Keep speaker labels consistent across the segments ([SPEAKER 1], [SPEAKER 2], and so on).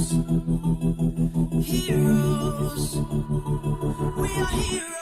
[SPEAKER 1] Heroes, we are heroes.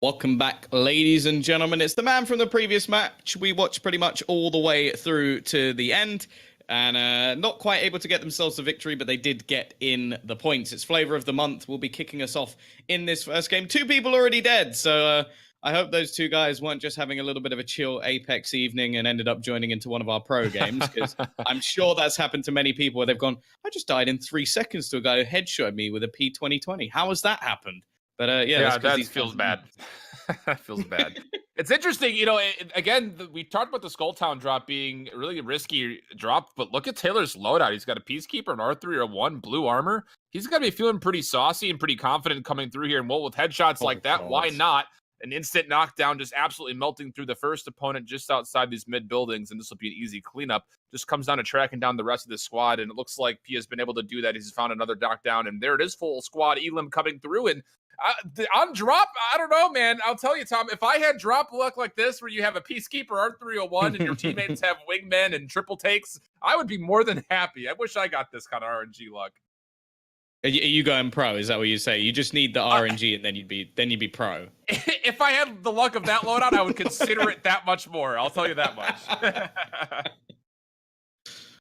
[SPEAKER 2] Welcome back, ladies and gentlemen. It's the man from the previous match. We watched pretty much all the way through to the end, and not quite able to get themselves a victory, but they did get in the points. It's Flavor of the Month. Will be kicking us off in this first game. 2 people already dead, so I hope those 2 guys weren't just having a little bit of a chill Apex evening and ended up joining into one of our pro games, because I'm sure that's happened to many people where they've gone, I just died in 3 seconds to a guy who headshot me with a P2020. How has that happened? But yeah,
[SPEAKER 3] that feels bad. That feels bad. It's interesting, you know, again, we talked about the Skull Town drop being a really risky drop, but look at Taylor's loadout. He's got a Peacekeeper, an R301, blue armor. He's got to be feeling pretty saucy and pretty confident coming through here. And well, with headshots like that, why not? An instant knockdown, just absolutely melting through the first opponent just outside these mid buildings, and this will be an easy cleanup. Just comes down to tracking down the rest of the squad, and it looks like P has been able to do that. He's found another knockdown, and there it is, full squad Elim coming through. And on drop, I don't know, man. I'll tell you, Tom, if I had drop luck like this, where you have a Peacekeeper R301 and your teammates have wingmen and triple takes, I would be more than happy. I wish I got this kind of RNG luck.
[SPEAKER 2] Are you going pro? Is that what you say? You just need the RNG, and then you'd be pro.
[SPEAKER 3] If I had the luck of that loadout, I would consider it that much more. I'll tell you that much.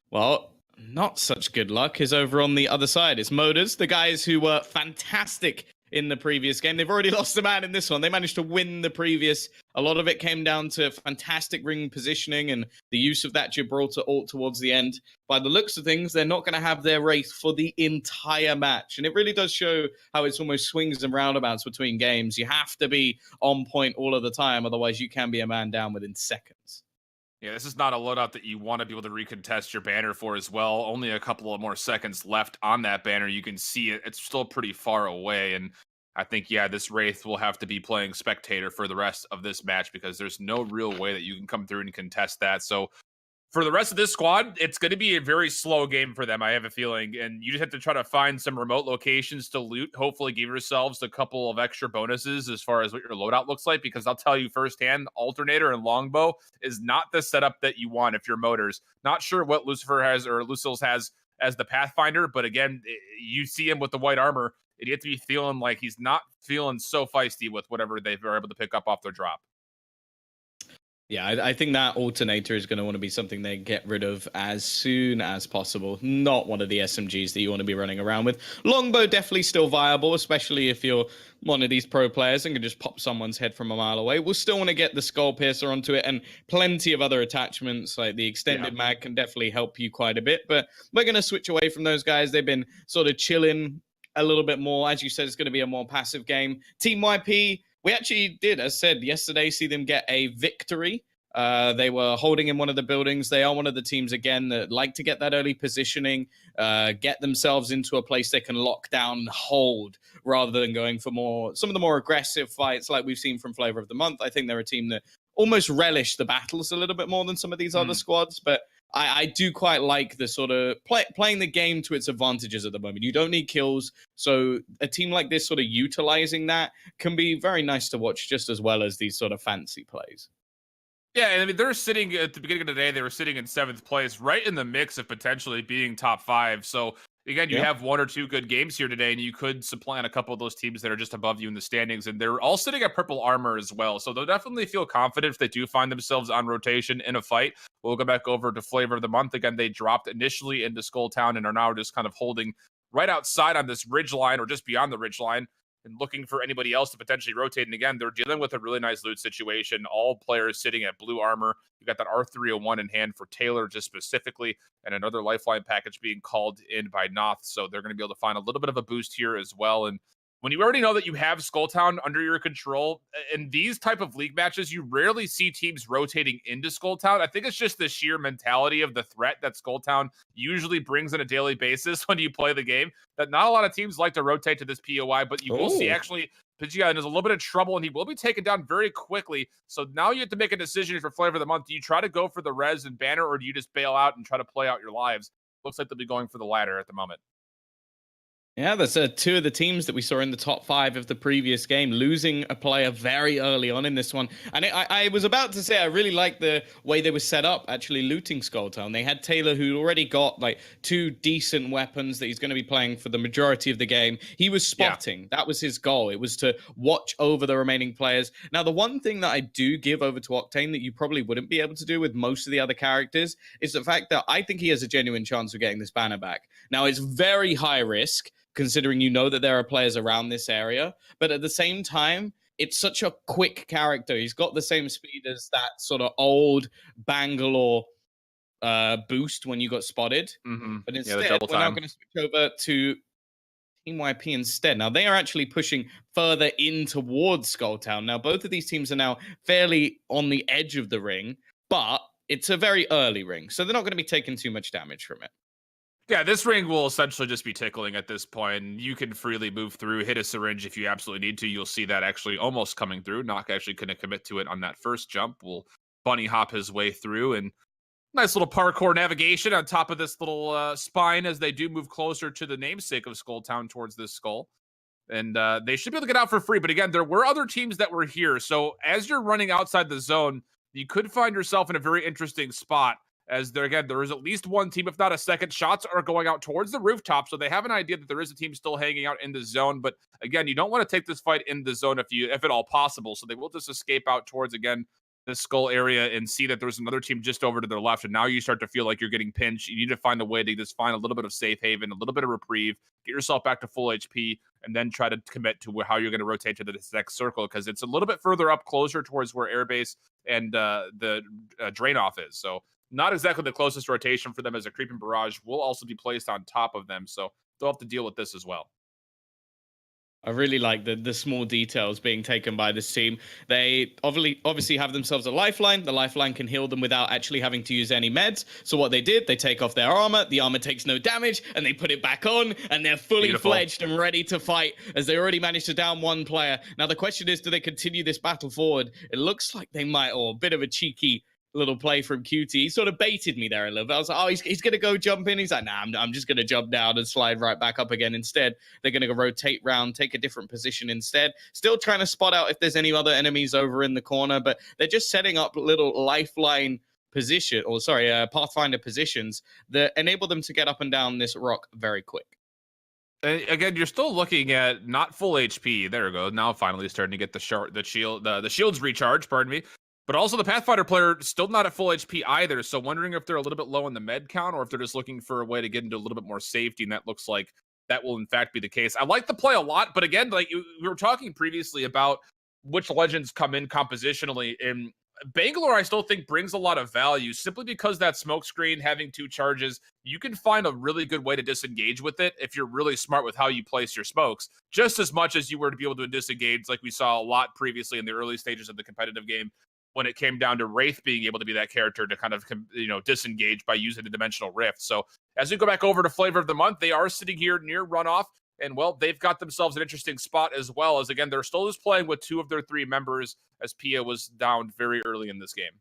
[SPEAKER 2] Well, not such good luck is over on the other side. It's Moders, the guys who were fantastic in the previous game. They've already lost a man in this one. They managed to win the previous. A lot of it came down to fantastic ring positioning and the use of that Gibraltar ult towards the end. By the looks of things, they're not going to have their race for the entire match. And it really does show how it's almost swings and roundabouts between games. You have to be on point all of the time. Otherwise, you can be a man down within seconds.
[SPEAKER 3] Yeah, this is not a loadout that you want to be able to recontest your banner for as well. Only a couple of more seconds left on that banner. You can see it. It's still pretty far away. And I think, yeah, this Wraith will have to be playing spectator for the rest of this match, because there's no real way that you can come through and contest that. So for the rest of this squad, it's going to be a very slow game for them, I have a feeling. And you just have to try to find some remote locations to loot. Hopefully give yourselves a couple of extra bonuses as far as what your loadout looks like, because I'll tell you firsthand, Alternator and Longbow is not the setup that you want if you're Motors. Not sure what Lucifer has or Lucille's has as the Pathfinder, but again, you see him with the white armor. You have to be feeling like he's not feeling so feisty with whatever they were able to pick up off their drop.
[SPEAKER 2] Yeah, I think that Alternator is going to want to be something they get rid of as soon as possible. Not one of the SMGs that you want to be running around with. Longbow definitely still viable, especially if you're one of these pro players and can just pop someone's head from a mile away. We'll still want to get the Skull Piercer onto it, and plenty of other attachments like the extended mag can definitely help you quite a bit. But we're going to switch away from those guys. They've been sort of chilling a little bit more. As you said, it's going to be a more passive game. Team YP, we actually did, as said yesterday, see them get a victory. They were holding in one of the buildings. They are one of the teams, again, that like to get that early positioning, get themselves into a place they can lock down and hold, rather than going for some of the more aggressive fights like we've seen from Flavor of the Month. I think they're a team that almost relish the battles a little bit more than some of these other squads, but I do quite like the sort of playing the game to its advantages at the moment. You don't need kills, so a team like this sort of utilizing that can be very nice to watch, just as well as these sort of fancy plays.
[SPEAKER 3] Yeah, and I mean, they're sitting at the beginning of the day, they were sitting in 7th place, right in the mix of potentially being top 5. So again, you have 1 or 2 good games here today, and you could supplant a couple of those teams that are just above you in the standings, and they're all sitting at purple armor as well. So they'll definitely feel confident if they do find themselves on rotation in a fight. We'll go back over to Flavor of the Month. Again, they dropped initially into Skull Town and are now just kind of holding right outside on this ridge line, or just beyond the ridge line, and looking for anybody else to potentially rotate. And again, they're dealing with a really nice loot situation. All players sitting at blue armor. You got that R301 in hand for Taylor just specifically, and another lifeline package being called in by Noth. So they're going to be able to find a little bit of a boost here as well. And when you already know that you have Skull Town under your control, in these type of league matches, you rarely see teams rotating into Skull Town. I think it's just the sheer mentality of the threat that Skull Town usually brings on a daily basis when you play the game, that not a lot of teams like to rotate to this POI, but you will see actually Pidgeot is a little bit of trouble, and he will be taken down very quickly. So now you have to make a decision for Flavor of the Month. Do you try to go for the res and banner, or do you just bail out and try to play out your lives? Looks like they'll be going for the latter at the moment.
[SPEAKER 2] Yeah, that's two of the teams that we saw in the top 5 of the previous game, losing a player very early on in this one. And I was about to say, I really like the way they were set up, actually looting Skulltown. They had Taylor, who already got like 2 decent weapons that he's going to be playing for the majority of the game. He was spotting. Yeah. That was his goal. It was to watch over the remaining players. Now, the one thing that I do give over to Octane that you probably wouldn't be able to do with most of the other characters is the fact that I think he has a genuine chance of getting this banner back. Now, it's very high risk, considering you know that there are players around this area. But at the same time, it's such a quick character. He's got the same speed as that sort of old Bangalore boost when you got spotted.
[SPEAKER 3] Mm-hmm.
[SPEAKER 2] But instead, we're now going to switch over to Team YP instead. Now, they are actually pushing further in towards Skulltown. Now, both of these teams are now fairly on the edge of the ring, but it's a very early ring, so they're not going to be taking too much damage from it.
[SPEAKER 3] Yeah, this ring will essentially just be tickling at this point. You can freely move through, hit a syringe if you absolutely need to. You'll see that actually almost coming through. Knock actually couldn't commit to it on that first jump. Will bunny hop his way through, and nice little parkour navigation on top of this little spine as they do move closer to the namesake of Skulltown towards this skull. And they should be able to get out for free. But again, there were other teams that were here. So as you're running outside the zone, you could find yourself in a very interesting spot. As there is at least one team, if not a second. Shots are going out towards the rooftop, so they have an idea that there is a team still hanging out in the zone. But again, you don't want to take this fight in the zone if at all possible. So they will just escape out towards, again, the skull area and see that there's another team just over to their left. And now you start to feel like you're getting pinched. You need to find a way to just find a little bit of safe haven, a little bit of reprieve, get yourself back to full HP, and then try to commit to how you're going to rotate to the next circle, because it's a little bit further up, closer towards where airbase and the drain off is. So not exactly the closest rotation for them, as a creeping barrage will also be placed on top of them. So they'll have to deal with this as well.
[SPEAKER 2] I really like the small details being taken by this team. They obviously have themselves a lifeline. The lifeline can heal them without actually having to use any meds. So what they did, they take off their armor. The armor takes no damage, and they put it back on, and they're fully fledged and ready to fight, as they already managed to down one player. Now the question is, do they continue this battle forward? It looks like they might, or a bit of a cheeky little play from QT. He sort of baited me there a little bit. I was like, oh, he's going to go jump in. He's like, nah, I'm just going to jump down and slide right back up again. Instead, they're going to go rotate round, take a different position instead. Still trying to spot out if there's any other enemies over in the corner, but they're just setting up little lifeline position, or sorry, Pathfinder positions that enable them to get up and down this rock very quick.
[SPEAKER 3] Again, you're still looking at not full HP. There we go. Now finally starting to get the shields recharge, pardon me. But also the Pathfinder player still not at full HP either, so wondering if they're a little bit low on the med count, or if they're just looking for a way to get into a little bit more safety, and that looks like that will in fact be the case. I like the play a lot, but again, like we were talking previously about which legends come in compositionally, and Bangalore I still think brings a lot of value, simply because that smoke screen having 2 charges, you can find a really good way to disengage with it if you're really smart with how you place your smokes, just as much as you were to be able to disengage like we saw a lot previously in the early stages of the competitive game, when it came down to Wraith being able to be that character to kind of, disengage by using the Dimensional Rift. So as we go back over to Flavor of the Month, they are sitting here near runoff, and, well, they've got themselves an interesting spot as well, as, again, they're still just playing with 2 of their 3 members, as Pia was downed very early in this game.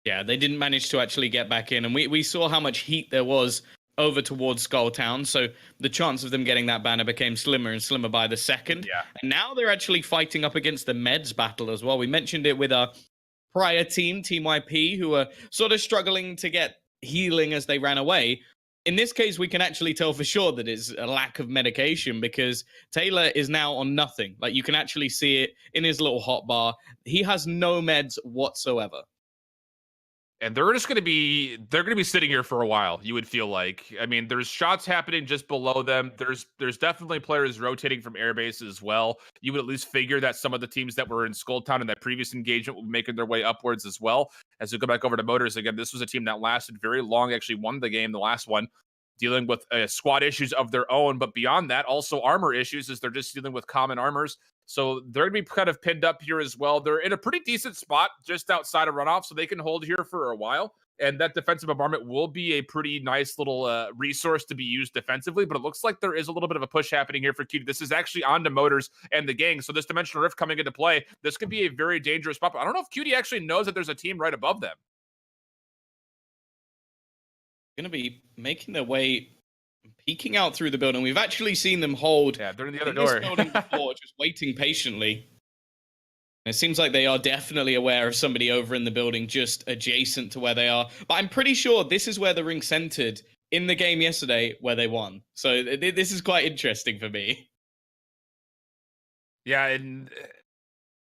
[SPEAKER 2] Yeah, they didn't manage to actually get back in, and we saw how much heat there was over towards Skulltown, so the chance of them getting that banner became slimmer and slimmer by the second.
[SPEAKER 3] Yeah.
[SPEAKER 2] And now they're actually fighting up against the meds battle as well. We mentioned it with our prior team, Team YP, who are sort of struggling to get healing as they ran away. In this case, we can actually tell for sure that it's a lack of medication, because Taylor is now on nothing. Like, you can actually see it in his little hotbar. He has no meds whatsoever.
[SPEAKER 3] And they're going to be sitting here for a while, you would feel like. I mean, there's shots happening just below them. There's definitely players rotating from airbase as well. You would at least figure that some of the teams that were in Skulltown in that previous engagement will be making their way upwards as well. As we go back over to Motors, again, this was a team that lasted very long, actually won the game, the last one, dealing with squad issues of their own. But beyond that, also armor issues, as they're just dealing with common armors. So they're going to be kind of pinned up here as well. They're in a pretty decent spot just outside of runoff, so they can hold here for a while. And that defensive bombardment will be a pretty nice little resource to be used defensively. But it looks like there is a little bit of a push happening here for QT. This is actually onto Motors and the gang. So this Dimensional Rift coming into play, this could be a very dangerous spot. But I don't know if QT actually knows that there's a team right above them.
[SPEAKER 2] Going to be making their way Peeking out through the building. We've actually seen them hold
[SPEAKER 3] Yeah, they're in the other
[SPEAKER 2] this
[SPEAKER 3] door.
[SPEAKER 2] building before, just waiting patiently. And it seems like they are definitely aware of somebody over in the building just adjacent to where they are. But I'm pretty sure this is where the ring centered in the game yesterday where they won. So this is quite interesting for me.
[SPEAKER 3] Yeah, and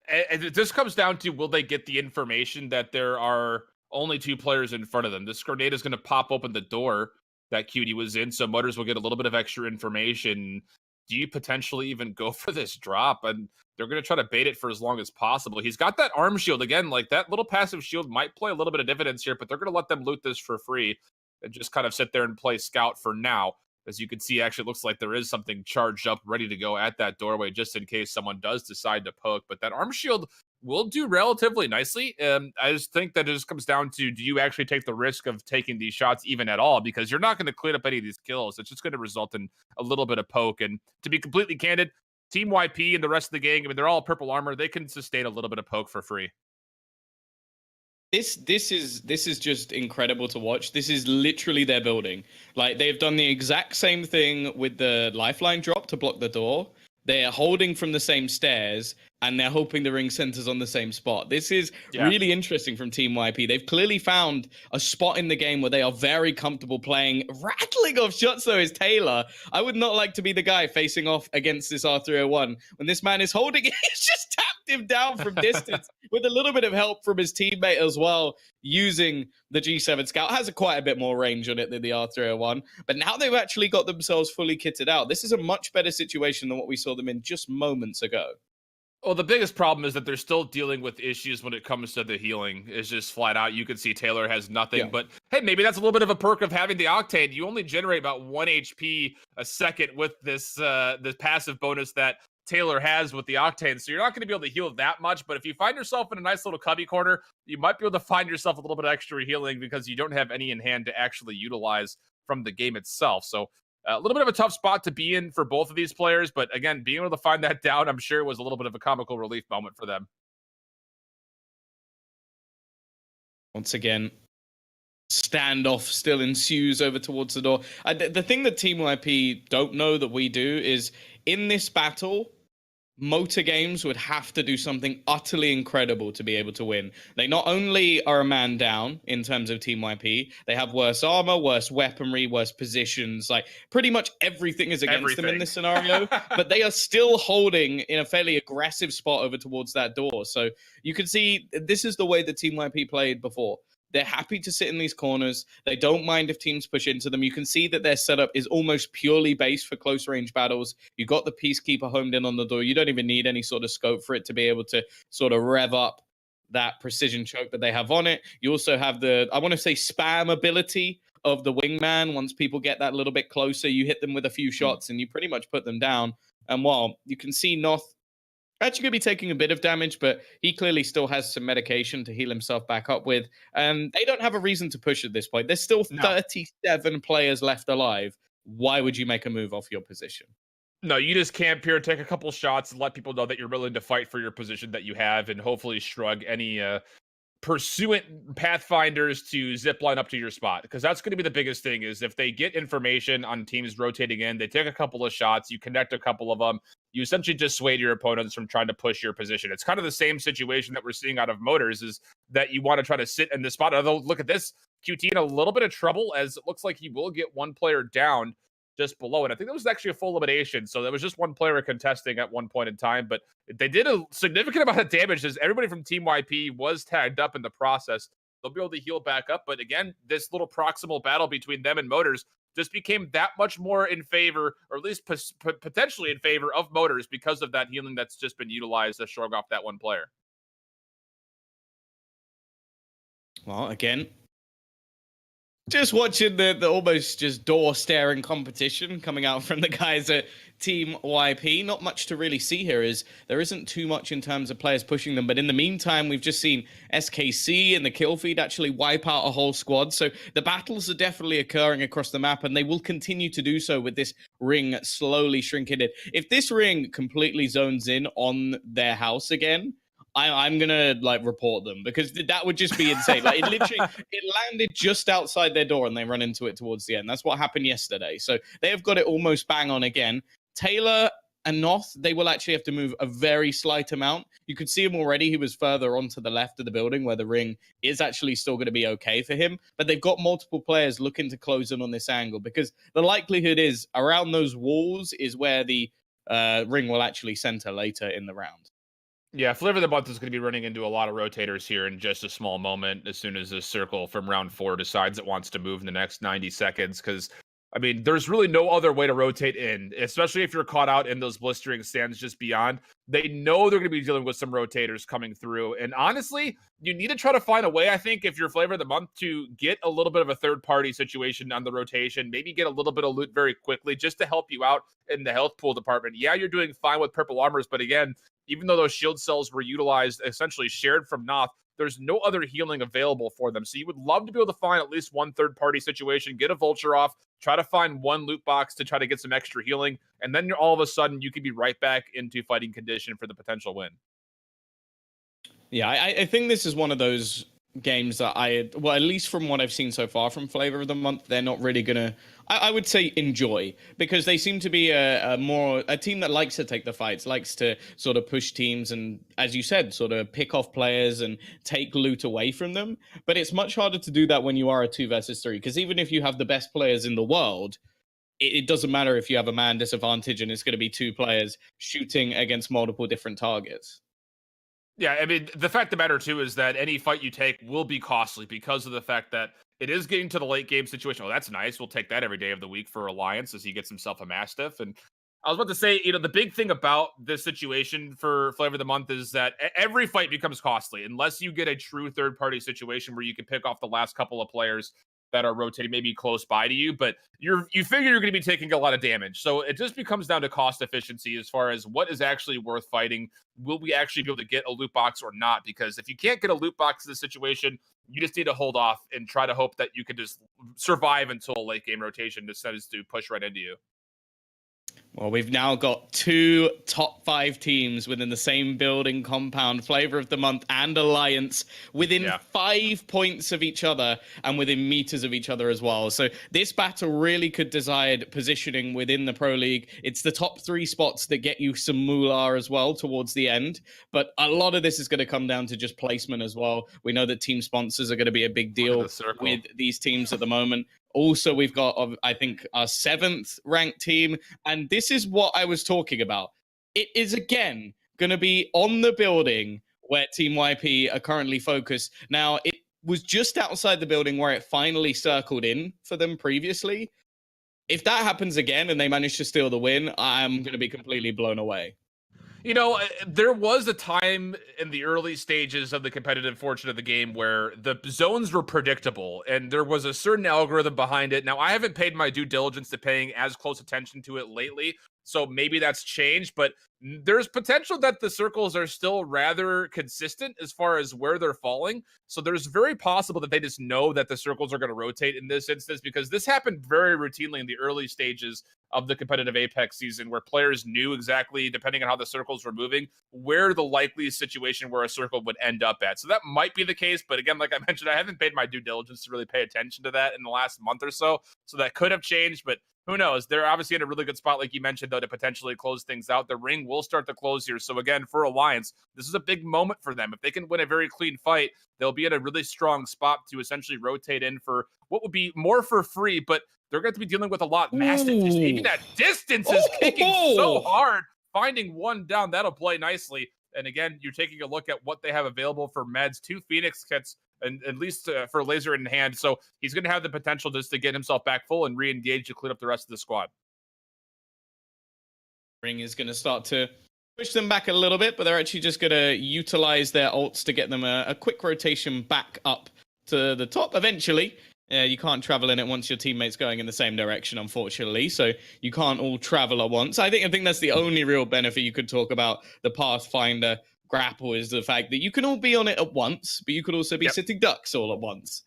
[SPEAKER 3] it just comes down to, will they get the information that there are only 2 players in front of them? This grenade is going to pop open the door that Cutie was in, so Motors will get a little bit of extra information. Do you potentially even go for this drop? And they're going to try to bait it for as long as possible. He's got that arm shield. Again, like, that little passive shield might play a little bit of dividends here, but they're going to let them loot this for free and just kind of sit there and play scout for now. As you can see, actually looks like there is something charged up, ready to go at that doorway, just in case someone does decide to poke. But that arm shield will do relatively nicely. I just think that it just comes down to, do you actually take the risk of taking these shots even at all? Because you're not going to clean up any of these kills. It's just going to result in a little bit of poke. And to be completely candid, Team YP and the rest of the gang, I mean, they're all purple armor. They can sustain a little bit of poke for free.
[SPEAKER 2] This is just incredible to watch. This is literally their building. Like, they've done the exact same thing with the lifeline drop to block the door. They're holding from the same stairs, and they're hoping the ring centers on the same spot. This is really interesting from Team YP. They've clearly found a spot in the game where they are very comfortable playing. Rattling off shots, though, is Taylor. I would not like to be the guy facing off against this R301 when this man is holding it. He's just tapped him down from distance with a little bit of help from his teammate as well, using the G7 Scout. Has quite a bit more range on it than the R301, but now they've actually got themselves fully kitted out. This is a much better situation than what we saw them in just moments ago.
[SPEAKER 3] Well, the biggest problem is that they're still dealing with issues when it comes to the healing. It's just flat out. You can see Taylor has nothing, but hey, maybe that's a little bit of a perk of having the Octane. You only generate about 1 HP a second with this passive bonus that Taylor has with the Octane. So you're not going to be able to heal that much, but if you find yourself in a nice little cubby corner, you might be able to find yourself a little bit of extra healing because you don't have any in hand to actually utilize from the game itself. So a little bit of a tough spot to be in for both of these players, but again, being able to find that down, I'm sure it was a little bit of a comical relief moment for them.
[SPEAKER 2] Once again, standoff still ensues over towards the door. The thing that Team YP don't know that we do is, in this battle, Motor Games would have to do something utterly incredible to be able to win. They not only are a man down in terms of Team YP, they have worse armor, worse weaponry, worse positions. Like, pretty much everything is against them in this scenario, but they are still holding in a fairly aggressive spot over towards that door. So you can see this is the way the Team YP played before. They're happy to sit in these corners. They don't mind if teams push into them. You can see that their setup is almost purely based for close range battles. You got the Peacekeeper homed in on the door. You don't even need any sort of scope for it to be able to sort of rev up that precision choke that they have on it. You also have the, I want to say, spam ability of the wingman. Once people get that little bit closer, you hit them with a few shots and you pretty much put them down. And while you can see Noth actually going to be taking a bit of damage, but he clearly still has some medication to heal himself back up with. And they don't have a reason to push at this point. There's still 37 players left alive. Why would you make a move off your position?
[SPEAKER 3] No, you just camp here, take a couple shots, and let people know that you're willing to fight for your position that you have, and hopefully shrug any pursuant pathfinders to zip line up to your spot, because that's going to be the biggest thing. Is if they get information on teams rotating in, they take a couple of shots, you connect a couple of them, you essentially dissuade your opponents from trying to push your position. It's kind of the same situation that we're seeing out of Motors, is that you want to try to sit in the spot. Although, look at this, QT in a little bit of trouble, as it looks like he will get one player down just below it. I think that was actually a full elimination, so there was just one player contesting at one point in time, but they did a significant amount of damage, as everybody from Team YP was tagged up in the process. They'll be able to heal back up, but again, this little proximal battle between them and Motors just became that much more in favor, or at least potentially in favor of Motors, because of that healing that's just been utilized to shrug off that one player.
[SPEAKER 2] Well, again, just watching the almost just door staring competition coming out from the guys at Team YP. Not much to really see here, is there isn't too much in terms of players pushing them. But in the meantime, we've just seen SKC and the kill feed actually wipe out a whole squad. So the battles are definitely occurring across the map, and they will continue to do so with this ring slowly shrinking it. If this ring completely zones in on their house again, I'm gonna like report them because that would just be insane. Like it landed just outside their door and they run into it towards the end. That's what happened yesterday. So they have got it almost bang on again. Taylor and Noth, they will actually have to move a very slight amount. You could see him already. He was further onto the left of the building where the ring is actually still going to be okay for him. But they've got multiple players looking to close in on this angle because the likelihood is around those walls is where the ring will actually center later in the round.
[SPEAKER 3] Yeah, Flavor of the Month is going to be running into a lot of rotators here in just a small moment as soon as this circle from round 4 decides it wants to move in the next 90 seconds. Because, I mean, there's really no other way to rotate in, especially if you're caught out in those blistering stands just beyond. They know they're going to be dealing with some rotators coming through. And honestly, you need to try to find a way, I think, if you're Flavor of the Month, to get a little bit of a third-party situation on the rotation, maybe get a little bit of loot very quickly just to help you out in the health pool department. Yeah, you're doing fine with purple armors, but again, even though those shield cells were utilized, essentially shared from Noth, there's no other healing available for them. So you would love to be able to find at least one third-party situation, get a vulture off, try to find one loot box to try to get some extra healing, and then all of a sudden you could be right back into fighting condition for the potential win.
[SPEAKER 2] Yeah, I think this is one of those games that well, at least from what I've seen so far from Flavor of the Month, they're not really gonna, I would say, enjoy, because they seem to be a team that likes to take the fights, likes to sort of push teams and, as you said, sort of pick off players and take loot away from them. But it's much harder to do that when you are a 2 versus 3, because even if you have the best players in the world, it doesn't matter if you have a man disadvantage and it's going to be 2 players shooting against multiple different targets.
[SPEAKER 3] Yeah, I mean, the fact of the matter, too, is that any fight you take will be costly because of the fact that it is getting to the late game situation. Oh, that's nice. We'll take that every day of the week for Alliance as he gets himself a Mastiff. And I was about to say, the big thing about this situation for Flavor of the Month is that every fight becomes costly unless you get a true third-party situation where you can pick off the last couple of players that are rotating maybe close by to you, but you figure you're going to be taking a lot of damage. So it just becomes down to cost efficiency as far as what is actually worth fighting. Will we actually be able to get a loot box or not? Because if you can't get a loot box in this situation, you just need to hold off and try to hope that you can just survive until a late game rotation decides to push right into you.
[SPEAKER 2] Well, we've now got 2 top 5 teams within the same building compound, Flavor of the Month and Alliance, within 5 points of each other and within meters of each other as well. So this battle really could decide positioning within the Pro League. It's the top 3 spots that get you some moolah as well towards the end. But a lot of this is going to come down to just placement as well. We know that team sponsors are going to be a big deal with these teams at the moment. Also, we've got, I think, our 7th ranked team. And this is what I was talking about. It is, again, going to be on the building where Team YP are currently focused. Now, it was just outside the building where it finally circled in for them previously. If that happens again and they manage to steal the win, I'm going to be completely blown away.
[SPEAKER 3] There was a time in the early stages of the competitive fortune of the game where the zones were predictable and there was a certain algorithm behind it. Now, I haven't paid my due diligence to paying as close attention to it lately, so maybe that's changed, but there's potential that the circles are still rather consistent as far as where they're falling. So there's very possible that they just know that the circles are going to rotate in this instance, because this happened very routinely in the early stages of the competitive Apex season, where players knew exactly, depending on how the circles were moving, where the likely situation where a circle would end up at. So that might be the case, but again, like I mentioned, I haven't paid my due diligence to really pay attention to that in the last month or so. So that could have changed, but who knows? They're obviously in a really good spot, like you mentioned, though, to potentially close things out. The ring will start to close here. So again, for Alliance, this is a big moment for them. If they can win a very clean fight, they'll be in a really strong spot to essentially rotate in for what would be more for free, but they're going to be dealing with a lot. Massive. Even that distance is kicking so hard. Finding one down, that'll play nicely. And again, you're taking a look at what they have available for meds. 2 Phoenix kits, and at least for laser in hand. So he's going to have the potential just to get himself back full and re-engage to clean up the rest of the squad.
[SPEAKER 2] Ring is going to start to push them back a little bit, but they're actually just going to utilize their ults to get them a quick rotation back up to the top eventually. You can't travel in it once your teammate's going in the same direction, unfortunately. So you can't all travel at once. I think that's the only real benefit you could talk about the Pathfinder grapple, is the fact that you can all be on it at once, but you could also be sitting ducks all at once.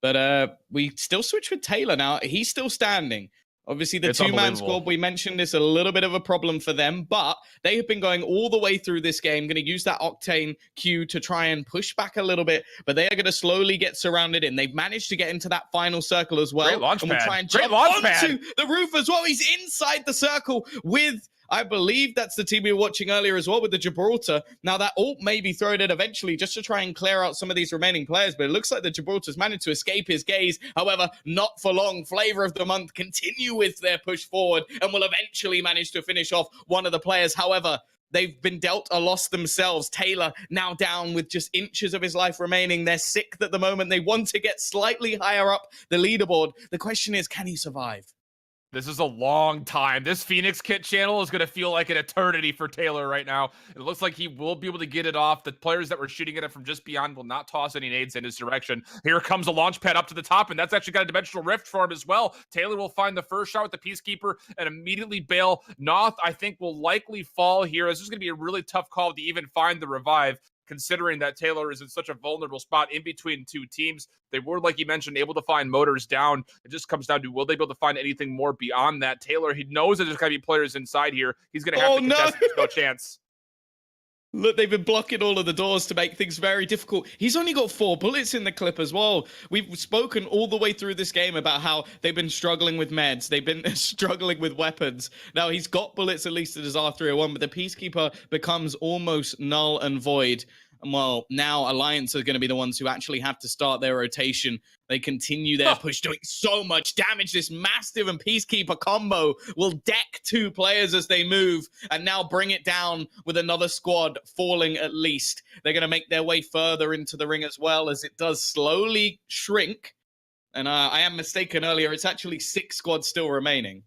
[SPEAKER 2] But we still switch with Taylor now. He's still standing. Obviously, the
[SPEAKER 3] It's
[SPEAKER 2] two-man
[SPEAKER 3] unbelievable.
[SPEAKER 2] squad, we mentioned this a little bit of a problem for them, but they have been going all the way through this game, going to use that Octane Q to try and push back a little bit, but they are going to slowly get surrounded in. They've managed to get into that final circle as well.
[SPEAKER 3] Great launch
[SPEAKER 2] and we'll
[SPEAKER 3] pad.
[SPEAKER 2] try and
[SPEAKER 3] Great
[SPEAKER 2] jump
[SPEAKER 3] launch
[SPEAKER 2] onto
[SPEAKER 3] pad.
[SPEAKER 2] the roof as well. He's inside the circle with... I believe that's the team we were watching earlier as well with the Gibraltar. Now, that ult may be thrown in eventually just to try and clear out some of these remaining players, but it looks like the Gibraltar's managed to escape his gaze. However, not for long. Flavor of the Month continue with their push forward and will eventually manage to finish off one of the players. However, they've been dealt a loss themselves. Taylor now down with just inches of his life remaining. They're sixth at the moment. They want to get slightly higher up the leaderboard. The question is, can he survive?
[SPEAKER 3] This is a long time. This Phoenix Kit channel is going to feel like an eternity for Taylor right now. It looks like he will be able to get it off. The players that were shooting at it from just beyond will not toss any nades in his direction. Here comes a launch pad up to the top, and that's actually got a dimensional rift for him as well. Taylor will find the first shot with the Peacekeeper and immediately bail. Noth, I think, will likely fall here. This is going to be a really tough call to even find the revive, considering that Taylor is in such a vulnerable spot in between two teams. They were, like you mentioned, able to find motors down. It just comes down to, will they be able to find anything more beyond that? Taylor, he knows that there's going to be players inside here. He's going to have to contest. There's no chance.
[SPEAKER 2] Look, they've been blocking all of the doors to make things very difficult. He's only got 4 bullets in the clip as well. We've spoken all the way through this game about how they've been struggling with meds. They've been struggling with weapons. Now, he's got bullets at least at his R301, but the Peacekeeper becomes almost null and void. And well, now Alliance are going to be the ones who actually have to start their rotation. They continue their push, doing so much damage. This Mastiff and Peacekeeper combo will deck 2 players as they move and now bring it down with another squad falling at least. They're going to make their way further into the ring as well as it does slowly shrink. And I am mistaken earlier. It's actually 6 squads still remaining.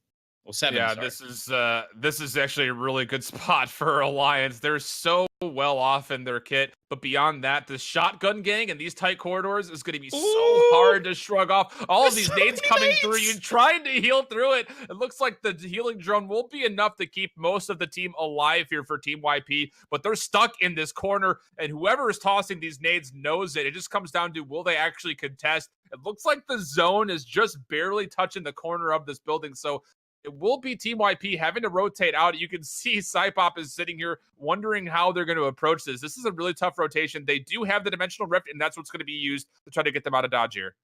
[SPEAKER 2] Or 7,
[SPEAKER 3] yeah,
[SPEAKER 2] sorry.
[SPEAKER 3] This is actually a really good spot for Alliance. They're so well off in their kit, but beyond that, the shotgun gang in these tight corridors is going to be so hard to shrug off. All of these nades coming through you, trying to heal through it. It looks like the healing drone won't be enough to keep most of the team alive here for Team YP, but they're stuck in this corner, and whoever is tossing these nades knows it. It just comes down to, will they actually contest? It looks like the zone is just barely touching the corner of this building, so it will be Team YP having to rotate out. You can see Cypop is sitting here wondering how they're going to approach this. This is a really tough rotation. They do have the dimensional rift, and that's what's going to be used to try to get them out of dodge here.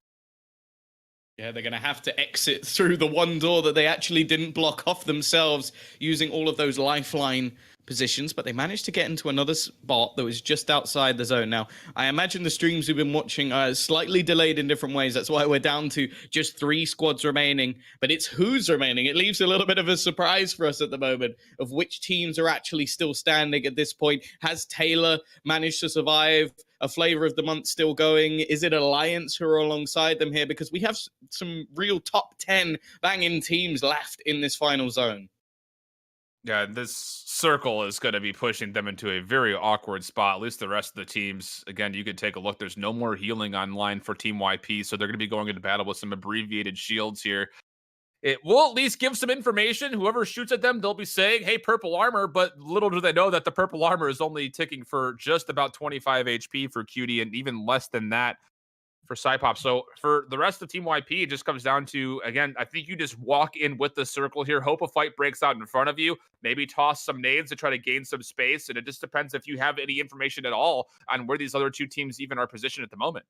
[SPEAKER 2] Yeah, they're going to have to exit through the one door that they actually didn't block off themselves using all of those lifeline positions, but they managed to get into another spot that was just outside the zone. Now, I imagine the streams we've been watching are slightly delayed in different ways. That's why we're down to just 3 squads remaining, but it's who's remaining. It leaves a little bit of a surprise for us at the moment of which teams are actually still standing at this point. Has Taylor managed to survive? A Flavor of the Month still going? Is it Alliance who are alongside them here? Because we have some real top 10 banging teams left in this final zone.
[SPEAKER 3] Yeah, this circle is going to be pushing them into a very awkward spot. At least the rest of the teams, again, you could take a look. There's no more healing online for Team YP, so they're going to be going into battle with some abbreviated shields here. It will at least give some information. Whoever shoots at them, they'll be saying, hey, purple armor, but little do they know that the purple armor is only ticking for just about 25 HP for Cutie and even less than that for Cypop. So for the rest of Team YP, it just comes down to, again, I think you just walk in with the circle here, hope a fight breaks out in front of you, maybe toss some nades to try to gain some space, and it just depends if you have any information at all on where these other 2 teams even are positioned at the moment.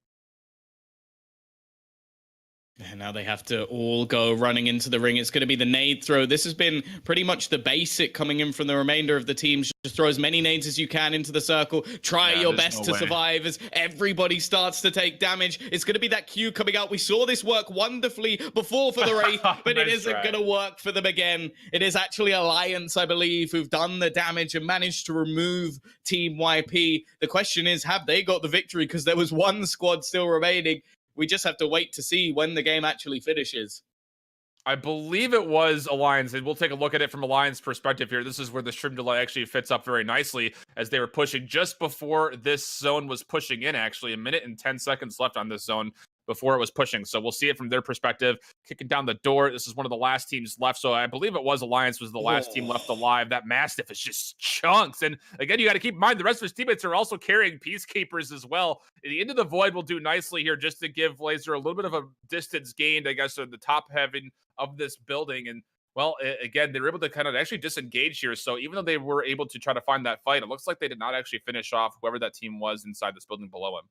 [SPEAKER 2] And now they have to all go running into the ring. It's going to be the nade throw. This has been pretty much the basic coming in from the remainder of the teams. Just throw as many nades as you can into the circle. Try your best to survive as everybody starts to take damage. It's going to be that Q coming out. We saw this work wonderfully before for the Wraith, but it isn't going to work for them again. It is actually Alliance, I believe, who've done the damage and managed to remove Team YP. The question is, have they got the victory? Because there was 1 squad still remaining. We just have to wait to see when the game actually finishes.
[SPEAKER 3] I believe it was Alliance, and we'll take a look at it from Alliance perspective here. This is where the stream delay actually fits up very nicely as they were pushing just before this zone was pushing in, actually. 1 minute and 10 seconds left on this zone before it was pushing. So we'll see it from their perspective, kicking down the door. This is one of the last teams left. So I believe it was Alliance was the last team left alive. That Mastiff is just chunks. And again, you got to keep in mind the rest of his teammates are also carrying Peacekeepers as well. The Into the Void will do nicely here just to give Laser a little bit of a distance gained, I guess, at the top heaven of this building. And well, again, they were able to kind of actually disengage here. So even though they were able to try to find that fight, it looks like they did not actually finish off whoever that team was inside this building below him.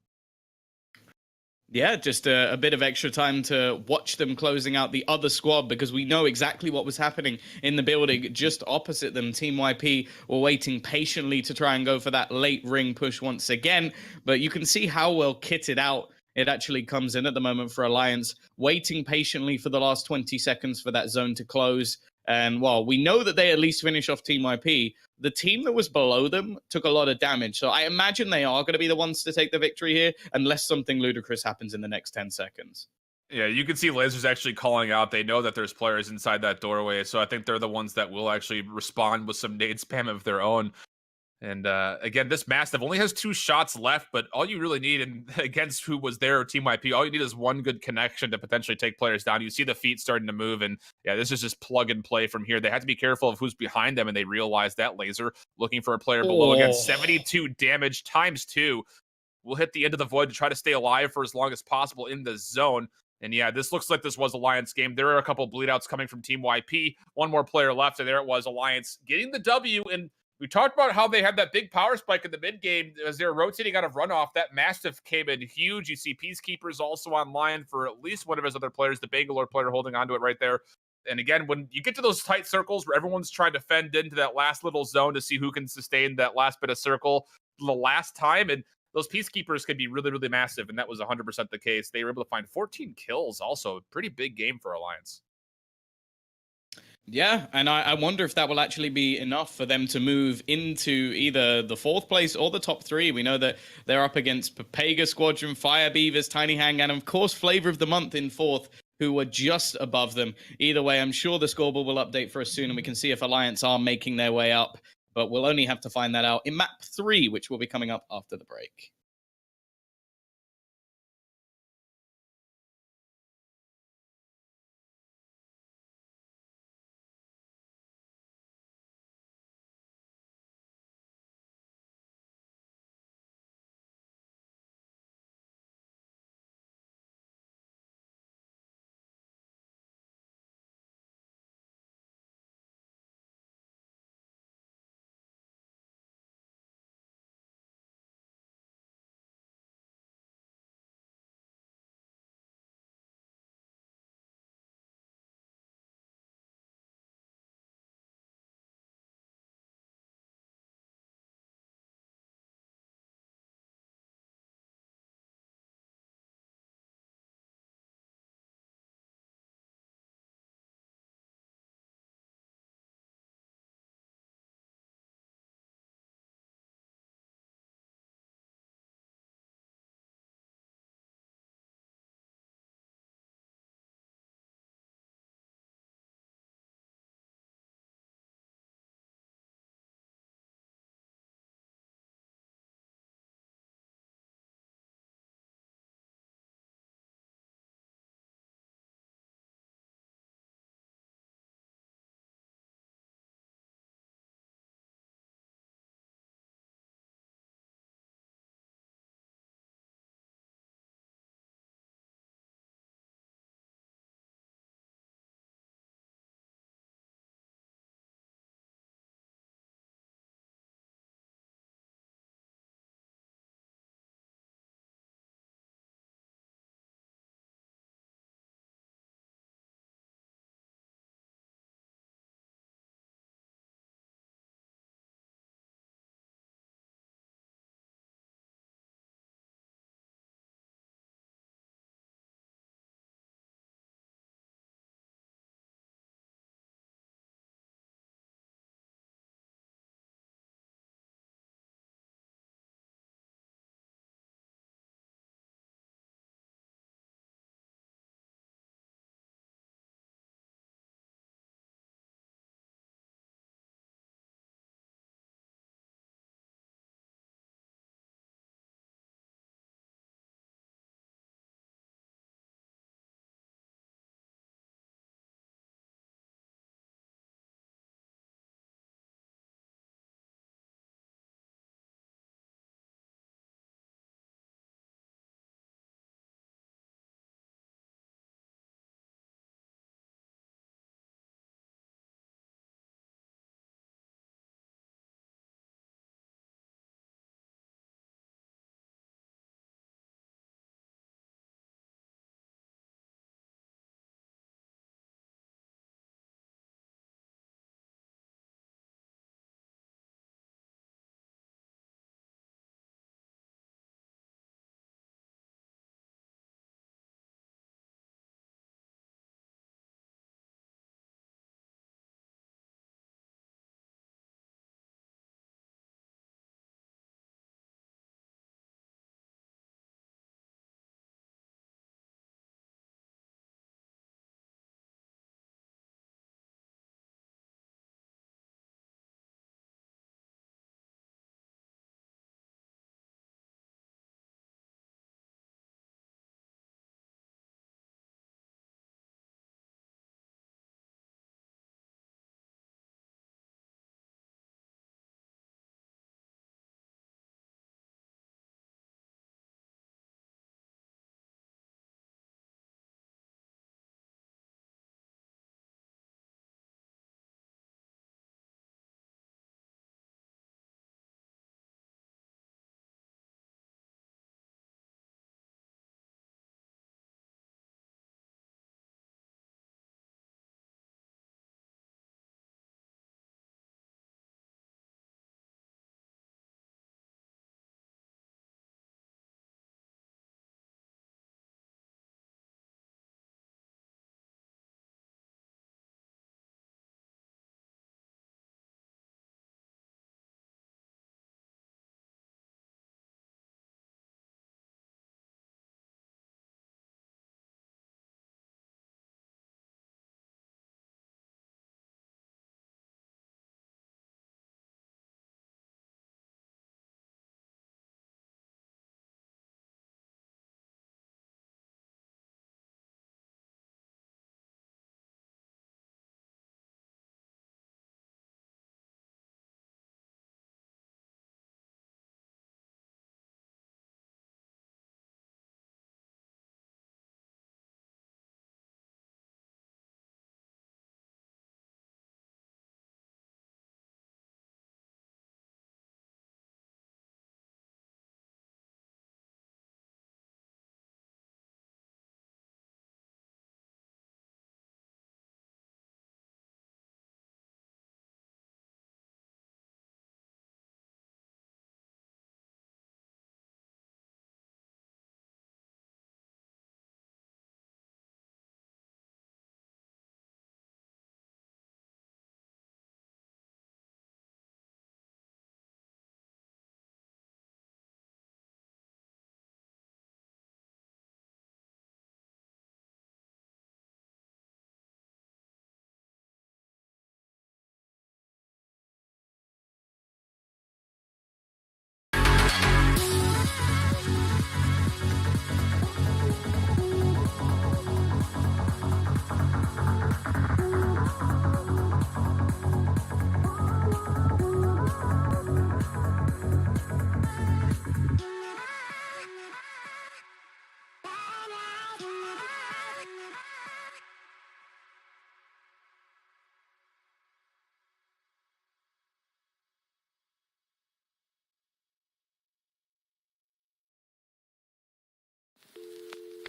[SPEAKER 2] Yeah, just a bit of extra time to watch them closing out the other squad, because we know exactly what was happening in the building just opposite them. Team YP were waiting patiently to try and go for that late ring push once again, but you can see how well kitted out it actually comes in at the moment for Alliance, waiting patiently for the last 20 seconds for that zone to close. And while we know that they at least finish off Team YP, the team that was below them took a lot of damage. So I imagine they are going to be the ones to take the victory here, unless something ludicrous happens in the next 10 seconds.
[SPEAKER 3] Yeah, you can see Lasers actually calling out. They know that there's players inside that doorway, so I think they're the ones that will actually respond with some nade spam of their own. And again, this Mastiff only has 2 shots left, but all you really need, and against who was there, Team YP, all you need is one good connection to potentially take players down. You see the feet starting to move, and yeah, this is just plug and play from here. They have to be careful of who's behind them, and they realize that Laser looking for a player below. Again, 72 damage times 2. We'll hit the end of the void to try to stay alive for as long as possible in the zone. And yeah, this looks like this was Alliance game. There are a couple bleed outs coming from Team YP. One more player left, and there it was, Alliance getting the W. And we talked about how they had that big power spike in the mid game as they were rotating out of runoff. That Mastiff came in huge. You see Peacekeepers also online for at least one of his other players, the Bangalore player holding onto it right there. And again, when you get to those tight circles where everyone's trying to fend into that last little zone to see who can sustain that last bit of circle the last time, and those Peacekeepers can be really, really massive, and that was 100% the case. They were able to find 14 kills, also a pretty big game for Alliance.
[SPEAKER 2] Yeah, and I wonder if that will actually be enough for them to move into either the 4th place or the top 3. We know that they're up against Papega Squadron, Fire Beavers, Tiny Hang, and of course Flavor of the Month in 4th, who were just above them. Either way, I'm sure the scoreboard will update for us soon, and we can see if Alliance are making their way up. But we'll only have to find that out in map 3, which will be coming up after the break.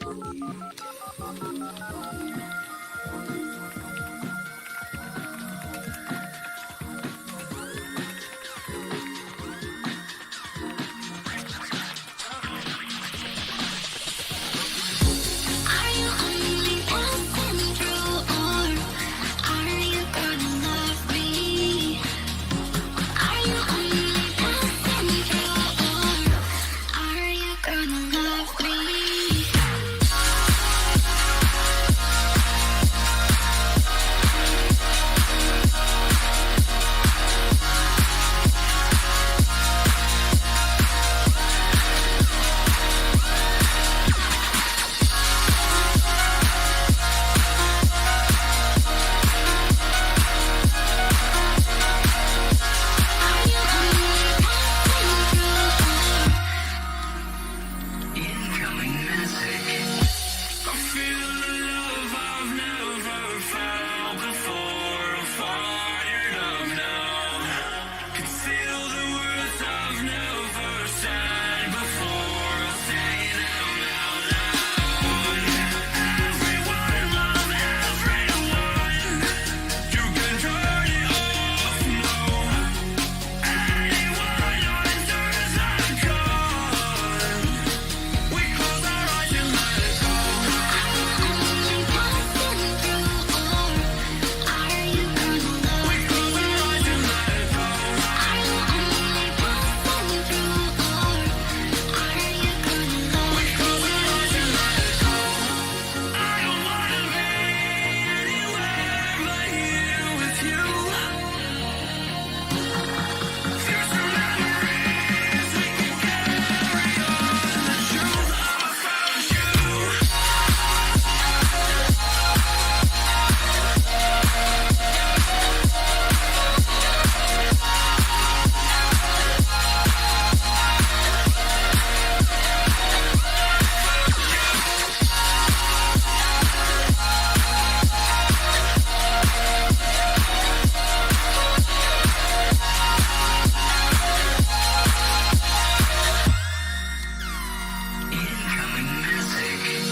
[SPEAKER 1] Are you only passing through, or are you gonna love me? Are you only passing through, or are you gonna love me? Are you only passing through, or incoming message? I feel the love I've never felt before. I'm fired up now. Can feel the words I've never said before. I'll say them out loud. Everyone, love everyone. You can turn it off now. Anyone enters and gone. We close our eyes and let it go. Are you only passing through, or are you gonna love me? We close our eyes and let it go. Are you only passing through, or are you gonna love me? We close our eyes and let it go. I don't wanna be anywhere but here with you. There's some memories we can carry on. The truth I found you. Incoming message.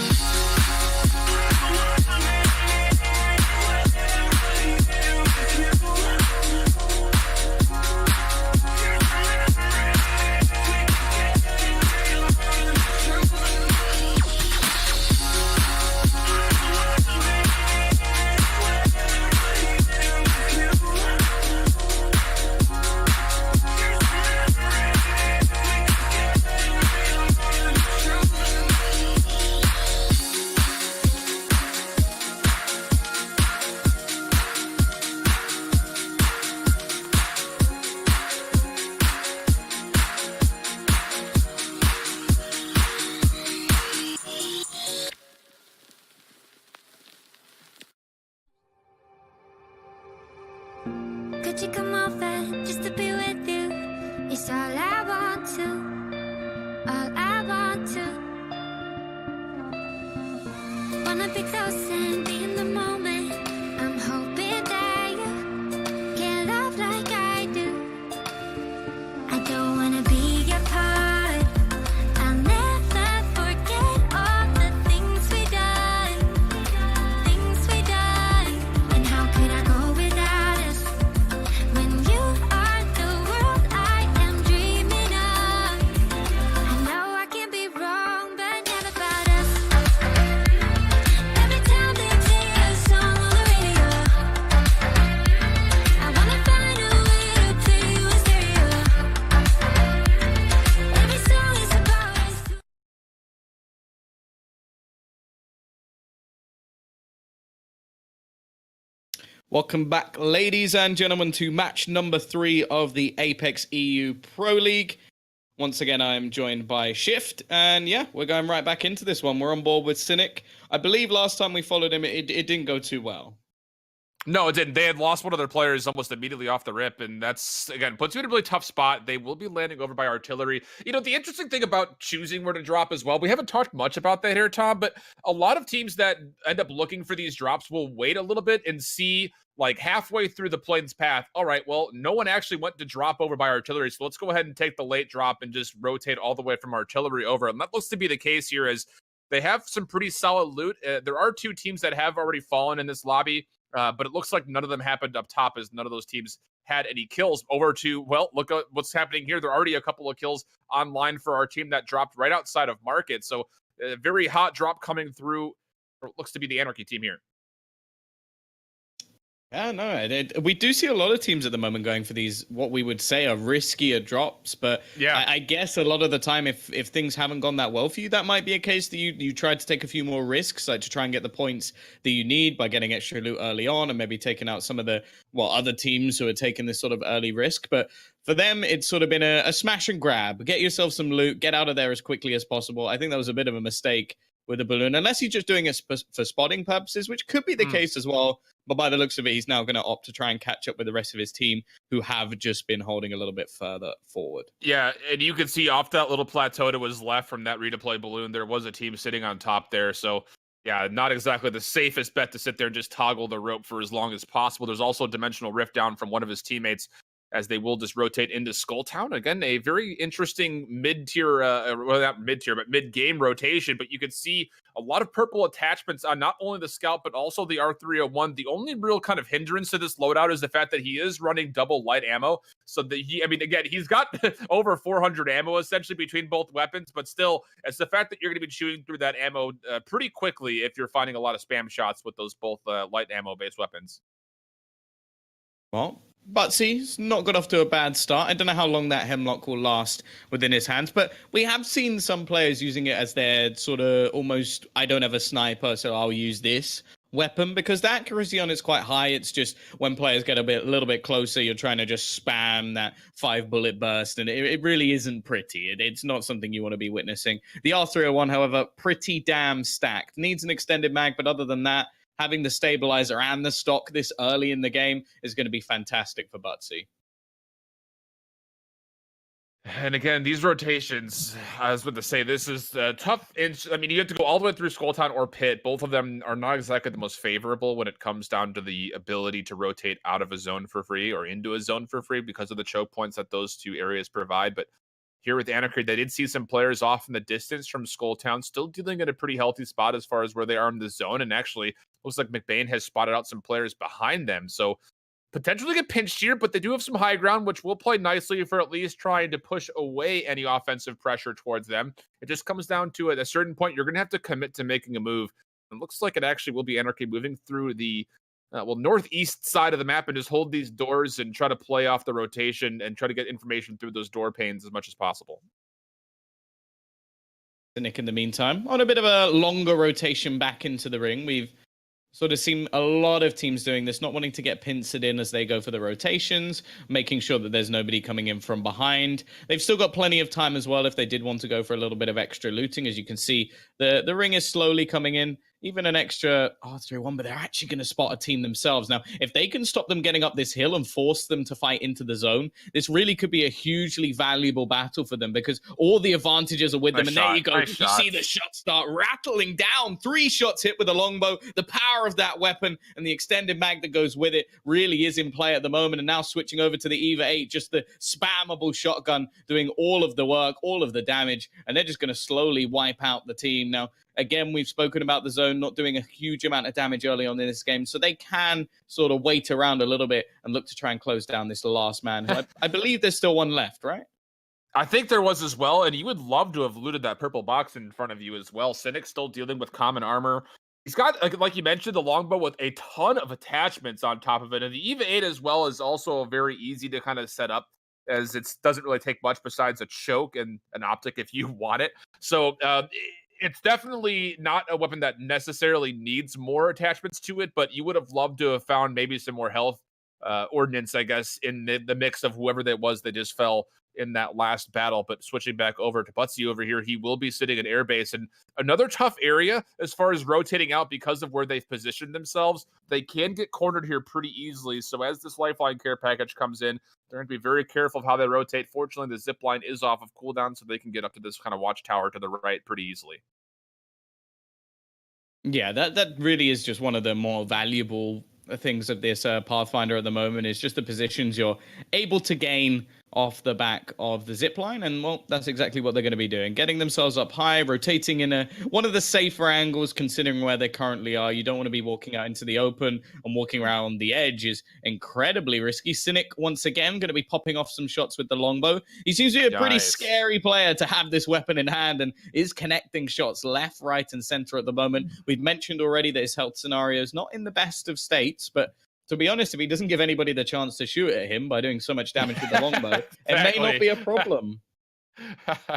[SPEAKER 1] Could you come over just to be with you? It's all I want to, all I want to. Wanna be close and be in the moment. I'm hoping that you can love like I do. I don't wanna be apart. I'll never forget all the things we done, and how could I go without us? When you are the world I am dreaming of. I know I can be wrong, but never about us. Every time they play a song on the radio, I wanna find a way to play you in stereo. Every song is about us.
[SPEAKER 2] Welcome back, ladies and gentlemen, to match number 3 of the Apex EU Pro League. Once again, I am joined by Shift, and yeah, we're going right back into this one. We're on board with Cynic. I believe last time we followed him, it didn't go too well.
[SPEAKER 3] No, it didn't. They had lost one of their players almost immediately off the rip, and that's, again, puts you in a really tough spot. They will be landing over by artillery. You know, the interesting thing about choosing where to drop as well, we haven't talked much about that here, Tom, but a lot of teams that end up looking for these drops will wait a little bit and see, like, halfway through the plane's path, all right, well, no one actually went to drop over by artillery, so let's go ahead and take the late drop and just rotate all the way from artillery over. And that looks to be the case here, as They have some pretty solid loot. There are 2 teams that have already fallen in this lobby, but it looks like none of them happened up top, as none of those teams had any kills. Over to, well, look at what's happening here. There are already a couple of kills online for our team that dropped right outside of market. So a very hot drop coming through. It looks to be the Anarchy team here.
[SPEAKER 2] Yeah, no, we do see a lot of teams at the moment going for these, what we would say are riskier drops. But
[SPEAKER 3] yeah,
[SPEAKER 2] I guess a lot of the time, if things haven't gone that well for you, that might be a case that you tried to take a few more risks, like to try and get the points that you need by getting extra loot early on and maybe taking out some of the, well, other teams who are taking this sort of early risk. But for them, it's sort of been a smash and grab. Get yourself some loot, get out of there as quickly as possible. I think that was a bit of a mistake with the balloon, unless he's just doing it for spotting purposes, which could be the case as well. But by the looks of it, he's now going to opt to try and catch up with the rest of his team, who have just been holding a little bit further forward.
[SPEAKER 3] Yeah, and you can see off that little plateau that was left from that redeploy balloon, there was a team sitting on top there. So yeah, not exactly the safest bet to sit there and just toggle the rope for as long as possible. There's also a dimensional rift down from one of his teammates, as they will just rotate into Skulltown. Again, a very interesting mid-tier, well, not mid-tier, but mid-game rotation. But you can see a lot of purple attachments on not only the Scout, but also the R301. The only real kind of hindrance to this loadout is the fact that he is running double light ammo. So that again, he's got over 400 ammo essentially between both weapons, but still, it's the fact that you're going to be chewing through that ammo pretty quickly if you're finding a lot of spam shots with those both light ammo-based weapons.
[SPEAKER 2] Well, Butsy's not got off to a bad start. I don't know how long that Hemlock will last within his hands, but we have seen some players using it as their sort of almost, I don't have a sniper, so I'll use this weapon, because the accuracy on it's quite high. It's just when players get a little bit closer, you're trying to just spam that 5-bullet burst, and it really isn't pretty. It's not something you want to be witnessing. The R301, however, pretty damn stacked. Needs an extended mag, but other than that, having the stabilizer and the stock this early in the game is going to be fantastic for Butsy.
[SPEAKER 3] And again, these rotations, I was about to say, this is tough. I mean, you have to go all the way through Skulltown or Pit. Both of them are not exactly the most favorable when it comes down to the ability to rotate out of a zone for free or into a zone for free because of the choke points that those 2 areas provide. But here with Anarchy, they did see some players off in the distance from Skulltown, still dealing in a pretty healthy spot as far as where they are in the zone. And actually, looks like McBain has spotted out some players behind them. So potentially get pinched here, but they do have some high ground, which will play nicely for at least trying to push away any offensive pressure towards them. It just comes down to, at a certain point, you're going to have to commit to making a move. It looks like it actually will be Anarchy moving through the northeast side of the map and just hold these doors and try to play off the rotation and try to get information through those door panes as much as possible.
[SPEAKER 2] Nick, in the meantime, on a bit of a longer rotation back into the ring, we've sort of seen a lot of teams doing this, not wanting to get pincered in as they go for the rotations, making sure that there's nobody coming in from behind. They've still got plenty of time as well if they did want to go for a little bit of extra looting. As you can see, the ring is slowly coming in. Even an extra R301, but they're actually going to spot a team themselves. Now, if they can stop them getting up this hill and force them to fight into the zone, this really could be a hugely valuable battle for them, because all the advantages are with them. And there you go. You see the shots start rattling down. 3 shots hit with a longbow. The power of that weapon and the extended mag that goes with it really is in play at the moment. And now switching over to the EVA 8, just the spammable shotgun doing all of the work, all of the damage. And they're just going to slowly wipe out the team. Now, again, we've spoken about the zone not doing a huge amount of damage early on in this game, so they can sort of wait around a little bit and look to try and close down this last man. Who I believe there's still one left, right?
[SPEAKER 3] I think there was as well, and you would love to have looted that purple box in front of you as well. Cynic's still dealing with common armor. He's got, like you mentioned, the longbow with a ton of attachments on top of it, and the EVA 8 as well is also very easy to kind of set up, as it doesn't really take much besides a choke and an optic if you want it. So it's definitely not a weapon that necessarily needs more attachments to it, but you would have loved to have found maybe some more health ordnance, I guess, in the mix of whoever that was that just fell in that last battle. But switching back over to Butsy over here, he will be sitting in airbase, and another tough area as far as rotating out because of where they've positioned themselves. They can get cornered here pretty easily. So as this lifeline care package comes in, they're going to be very careful of how they rotate. Fortunately, the zip line is off of cooldown, so they can get up to this kind of watchtower to the right pretty easily.
[SPEAKER 2] Yeah, that really is just one of the more valuable things of this Pathfinder at the moment, is just the positions you're able to gain off the back of the zip line, and well, that's exactly what they're going to be doing, getting themselves up high, rotating in one of the safer angles considering where they currently are. You don't want to be walking out into the open, and walking around the edge is incredibly risky. Cynic once again going to be popping off some shots with the longbow. He seems to be a pretty scary player to have this weapon in hand, and is connecting shots left, right, and center at the moment. We've mentioned already that his health scenario is not in the best of states, but to be honest, if he doesn't give anybody the chance to shoot at him by doing so much damage with the longbow, it may not be a problem.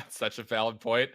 [SPEAKER 3] Such a valid point.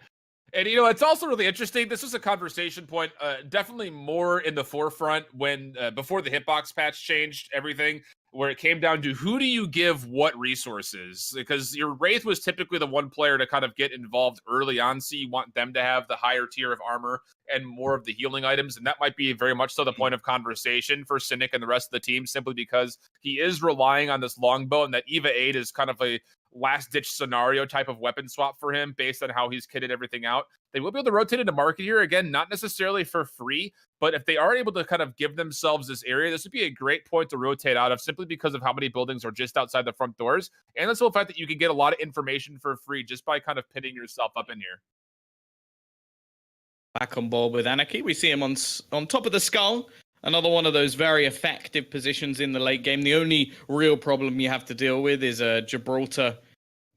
[SPEAKER 3] And, you know, it's also really interesting. This was a conversation point, definitely more in the forefront when before the hitbox patch changed everything, where it came down to who do you give what resources? Because your Wraith was typically the one player to kind of get involved early on, so you want them to have the higher tier of armor and more of the healing items, and that might be very much so the point of conversation for Cynic and the rest of the team, simply because he is relying on this longbow, and that EVA 8 is kind of a last-ditch scenario type of weapon swap for him based on how he's kitted everything out. They will be able to rotate into market here, again, not necessarily for free, but if they are able to kind of give themselves this area, this would be a great point to rotate out of, simply because of how many buildings are just outside the front doors, and the whole fact that you can get a lot of information for free just by kind of pitting yourself up in here.
[SPEAKER 2] Back on board with Anarchy. We see him on top of the skull. Another one of those very effective positions in the late game. The only real problem you have to deal with is Gibraltar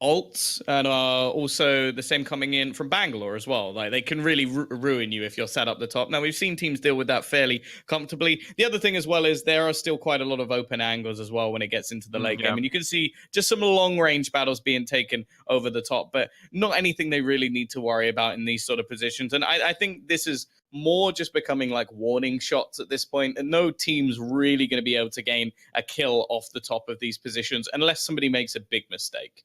[SPEAKER 2] ults, and also the same coming in from Bangalore as well. Like, they can really ruin you if you're set up the top. Now, we've seen teams deal with that fairly comfortably. The other thing as well is there are still quite a lot of open angles as well when it gets into the late game, and you can see just some long range battles being taken over the top, but not anything they really need to worry about in these sort of positions. And I think this is more just becoming like warning shots at this point, and no team's really going to be able to gain a kill off the top of these positions unless somebody makes a big mistake.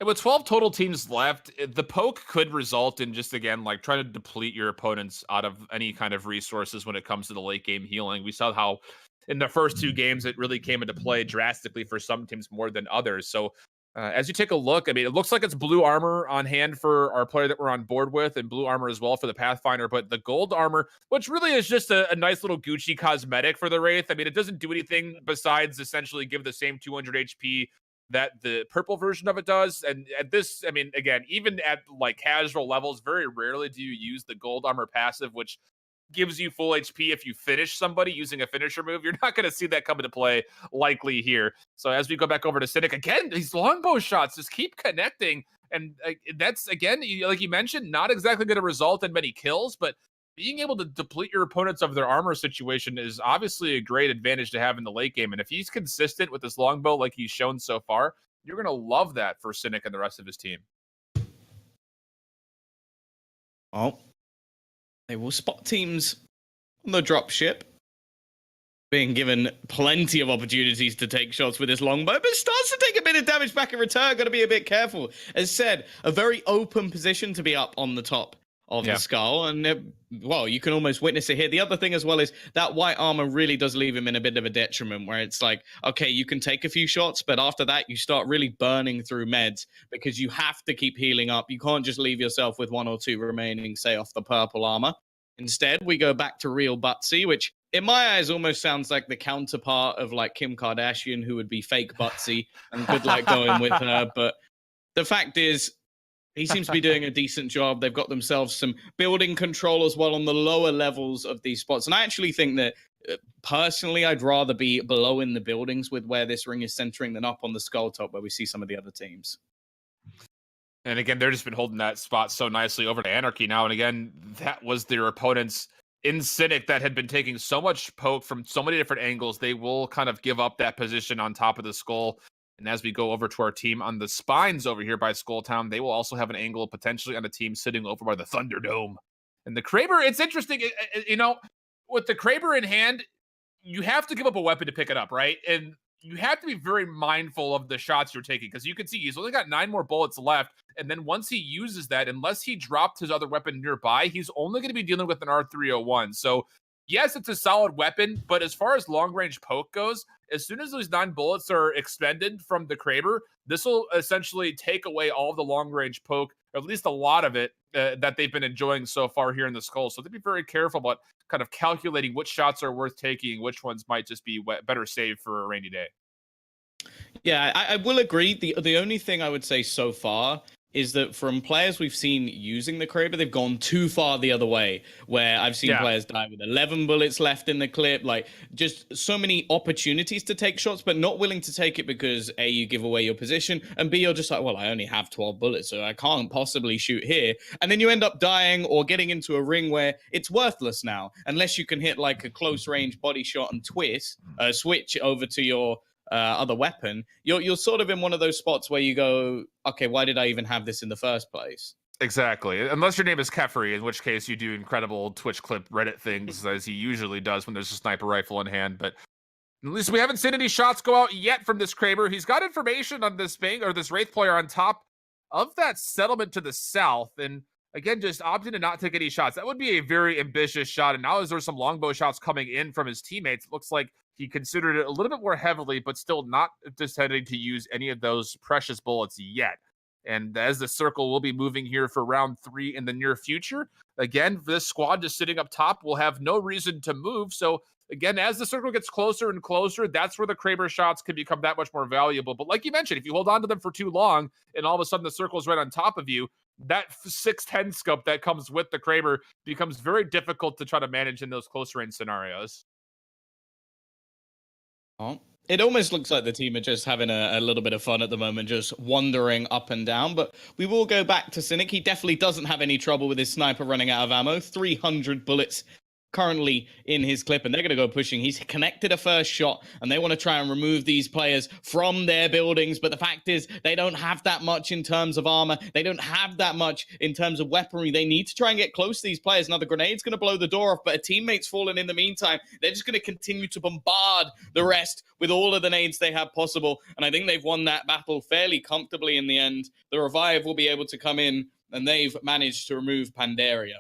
[SPEAKER 3] And with 12 total teams left, the poke could result in just, again, like trying to deplete your opponents out of any kind of resources when it comes to the late game healing. We saw how in the first two games it really came into play drastically for some teams more than others. So as you take a look, I mean, it looks like it's blue armor on hand for our player that we're on board with, and blue armor as well for the Pathfinder, but the gold armor, which really is just a nice little Gucci cosmetic for the Wraith. I mean, it doesn't do anything besides essentially give the same 200 HP that the purple version of it does. And at this, I mean, again, even at like casual levels, very rarely do you use the gold armor passive, which gives you full HP if you finish somebody using a finisher move. You're not going to see that come into play likely here. So as we go back over to Cynic, again, these longbow shots just keep connecting. And that's, again, like you mentioned, not exactly going to result in many kills, but being able to deplete your opponents of their armor situation is obviously a great advantage to have in the late game. And if he's consistent with this longbow like he's shown so far, you're going to love that for Cynic and the rest of his team.
[SPEAKER 2] Well, they will spot teams on the dropship, being given plenty of opportunities to take shots with this longbow, but starts to take a bit of damage back in return. Got to be a bit careful. As said, a very open position to be up on the top of the skull, and well, you can almost witness it here. The other thing as well is that white armor really does leave him in a bit of a detriment, where it's like, okay, you can take a few shots, but after that you start really burning through meds because you have to keep healing up. You can't just leave yourself with one or two remaining, say, off the purple armor. Instead, we go back to real Butsy, which in my eyes almost sounds like the counterpart of like Kim Kardashian, who would be fake Butsy, and good luck going with her. But the fact is, he seems to be doing a decent job. They've got themselves some building control as well on the lower levels of these spots. And I actually think that, personally, I'd rather be below in the buildings with where this ring is centering than up on the skull top where we see some of the other teams.
[SPEAKER 3] And again, they've just been holding that spot so nicely over to Anarchy now. And again, that was their opponents in Cynic that had been taking so much poke from so many different angles. They will kind of give up that position on top of the skull. And as we go over to our team on the spines over here by Skull Town, they will also have an angle potentially on a team sitting over by the Thunderdome. And the Kraber, it's interesting, you know, with the Kraber in hand, you have to give up a weapon to pick it up, right? And you have to be very mindful of the shots you're taking, because you can see he's only got 9 more bullets left. And then once he uses that, unless he dropped his other weapon nearby, he's only going to be dealing with an R301. So yes, it's a solid weapon, but as far as long-range poke goes, as soon as those 9 bullets are expended from the Kraber, this will essentially take away all of the long-range poke, or at least a lot of it, that they've been enjoying so far here in the skull. So they'd be very careful about kind of calculating which shots are worth taking, which ones might just be better saved for a rainy day.
[SPEAKER 2] Yeah, I will agree. The only thing I would say so far is that from players we've seen using the Kraber, they've gone too far the other way, where I've seen
[SPEAKER 3] Yeah.
[SPEAKER 2] players die with 11 bullets left in the clip, like just so many opportunities to take shots, but not willing to take it because A, you give away your position, and B, you're just like, well, I only have 12 bullets, so I can't possibly shoot here. And then you end up dying or getting into a ring where it's worthless now, unless you can hit like a close range body shot and switch over to your other weapon, you're sort of in one of those spots where you go, okay, why did I even have this in the first place?
[SPEAKER 3] Exactly. Unless your name is Kefri, in which case you do incredible Twitch clip Reddit things as he usually does when there's a sniper rifle in hand. But at least we haven't seen any shots go out yet from this Kraber. He's got information on this Bang or this Wraith player on top of that settlement to the south. And again, just opting to not take any shots. That would be a very ambitious shot. And now as there's some longbow shots coming in from his teammates, it looks like he considered it a little bit more heavily, but still not deciding to use any of those precious bullets yet. And as the circle will be moving here for round 3 in the near future, again, this squad just sitting up top will have no reason to move. So again, as the circle gets closer and closer, that's where the Kraber shots can become that much more valuable. But like you mentioned, if you hold on to them for too long and all of a sudden the circle's right on top of you, that 610 scope that comes with the Kraber becomes very difficult to try to manage in those close range scenarios.
[SPEAKER 2] Oh. It almost looks like the team are just having a little bit of fun at the moment, just wandering up and down. But we will go back to Cynic. He definitely doesn't have any trouble with his sniper running out of ammo. 300 bullets currently in his clip, and they're going to go pushing. He's connected a first shot, and they want to try and remove these players from their buildings. But the fact is, they don't have that much in terms of armor. They don't have that much in terms of weaponry. They need to try and get close to these players. Now, the grenade's going to blow the door off, but a teammate's fallen in the meantime. They're just going to continue to bombard the rest with all of the nades they have possible. And I think they've won that battle fairly comfortably in the end. The revive will be able to come in, and they've managed to remove Pandaria.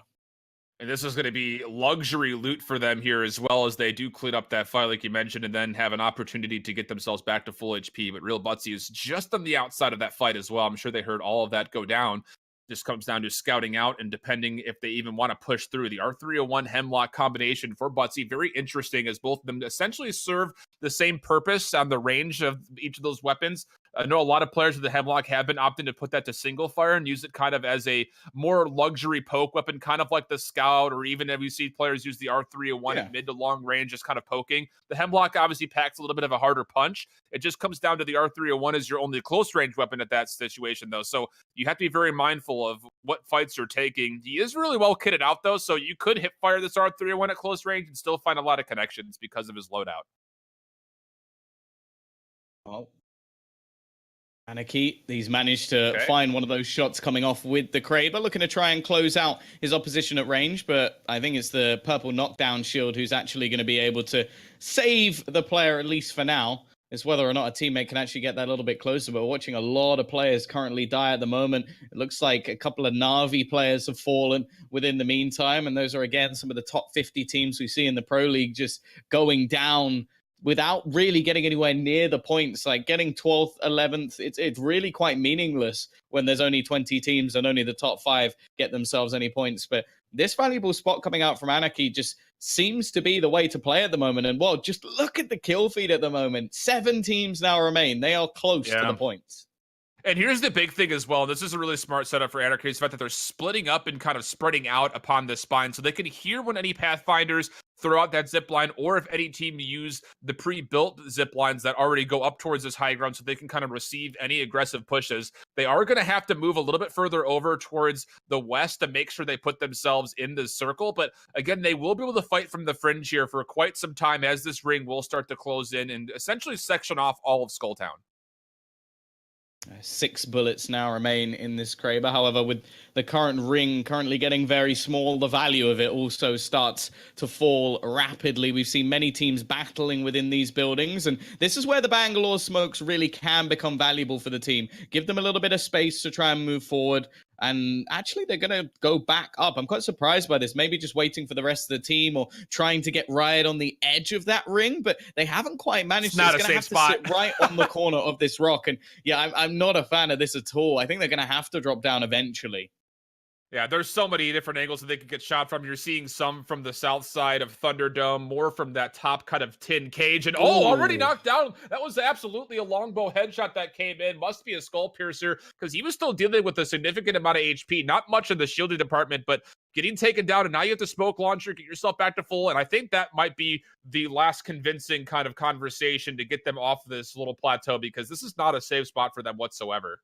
[SPEAKER 3] And this is going to be luxury loot for them here, as well as they do clean up that fight, like you mentioned, and then have an opportunity to get themselves back to full HP. But Real Butsy is just on the outside of that fight as well. I'm sure they heard all of that go down. Just comes down to scouting out and depending if they even want to push through. The R301 Hemlock combination for Butsy, very interesting, as both of them essentially serve the same purpose on the range of each of those weapons. I know a lot of players with the Hemlock have been opting to put that to single fire and use it kind of as a more luxury poke weapon, kind of like the Scout, or even if you see players use the R301 at mid to long range, just kind of poking. The Hemlock obviously packs a little bit of a harder punch. It just comes down to the R301 as your only close range weapon at that situation, though. So you have to be very mindful of what fights you're taking. He is really well kitted out, though, so you could hip fire this R301 at close range and still find a lot of connections because of his loadout.
[SPEAKER 2] Oh. Anarchy, he's managed to find one of those shots coming off with the Kraber, looking to try and close out his opposition at range, but I think it's the purple knockdown shield who's actually going to be able to save the player, at least for now. It's whether or not a teammate can actually get that a little bit closer, but we're watching a lot of players currently die at the moment. It looks like a couple of Na'Vi players have fallen within the meantime, and those are, again, some of the top 50 teams we see in the Pro League just going down without really getting anywhere near the points. Like getting 12th, 11th, it's really quite meaningless when there's only 20 teams and only the top 5 get themselves any points. But this valuable spot coming out from Anarchy just seems to be the way to play at the moment. And well, just look at the kill feed at the moment. 7 teams now remain. They are close to the points.
[SPEAKER 3] And here's the big thing as well. This is a really smart setup for Anarchy. Is the fact that they're splitting up and kind of spreading out upon the spine, so they can hear when any Pathfinders throw out that zip line, or if any team use the pre-built zip lines that already go up towards this high ground, so they can kind of receive any aggressive pushes. They are going to have to move a little bit further over towards the west to make sure they put themselves in the circle. But again, they will be able to fight from the fringe here for quite some time as this ring will start to close in and essentially section off all of Skulltown.
[SPEAKER 2] 6 bullets now remain in this Kraber. However, with the current ring currently getting very small, the value of it also starts to fall rapidly. We've seen many teams battling within these buildings, and this is where the Bangalore smokes really can become valuable for the team. Give them a little bit of space to try and move forward. And actually, they're going to go back up. I'm quite surprised by this. Maybe just waiting for the rest of the team or trying to get right on the edge of that ring. But they haven't quite managed.
[SPEAKER 3] It's not
[SPEAKER 2] going to have
[SPEAKER 3] spot.
[SPEAKER 2] to sit right on the corner of this rock. And yeah, I'm not a fan of this at all. I think they're going to have to drop down eventually.
[SPEAKER 3] Yeah, there's so many different angles that they could get shot from. You're seeing some from the south side of Thunderdome, more from that top cut of tin cage. And already
[SPEAKER 2] Ooh.
[SPEAKER 3] knocked down. That was absolutely a longbow headshot that came in. Must be a skull piercer because he was still dealing with a significant amount of HP. Not much in the shielding department, but getting taken down. And now you have to smoke launcher, get yourself back to full. And I think that might be the last convincing kind of conversation to get them off this little plateau, because this is not a safe spot for them whatsoever.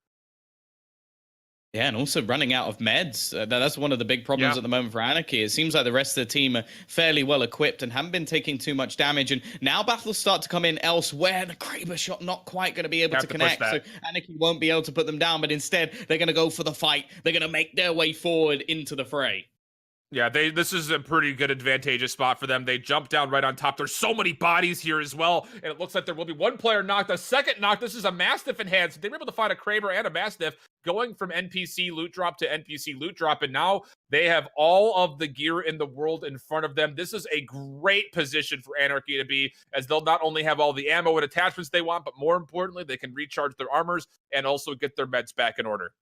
[SPEAKER 2] Yeah, and also running out of meds. That's one of the big problems at the moment for Anarchy. It seems like the rest of the team are fairly well equipped and haven't been taking too much damage. And now battles start to come in elsewhere. The Kraber shot not quite going to be able to connect. So Anarchy won't be able to put them down. But instead, they're going to go for the fight. They're going to make their way forward into the fray.
[SPEAKER 3] Yeah, this is a pretty good advantageous spot for them. They jump down right on top. There's so many bodies here as well, and it looks like there will be one player knocked. A second knock. This is a Mastiff enhanced. They were able to find a Kraber and a Mastiff going from NPC loot drop to NPC loot drop, and now they have all of the gear in the world in front of them. This is a great position for Anarchy to be, as they'll not only have all the ammo and attachments they want, but more importantly, they can recharge their armors and also get their meds back in order.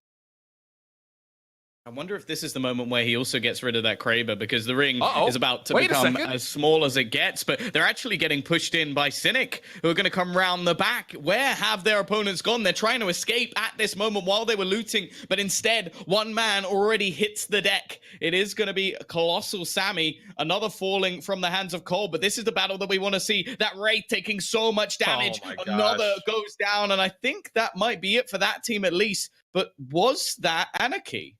[SPEAKER 2] I wonder if this is the moment where he also gets rid of that Kraber, because the ring is about to
[SPEAKER 3] Wait
[SPEAKER 2] become as small as it gets, but they're actually getting pushed in by Cynic, who are going to come round the back. Where have their opponents gone? They're trying to escape at this moment while they were looting, but instead, one man already hits the deck. It is going to be Colossal Sammy, another falling from the hands of Cole, but this is the battle that we want to see. That Wraith taking so much damage. Another goes down, and I think that might be it for that team at least, but was that Anarchy?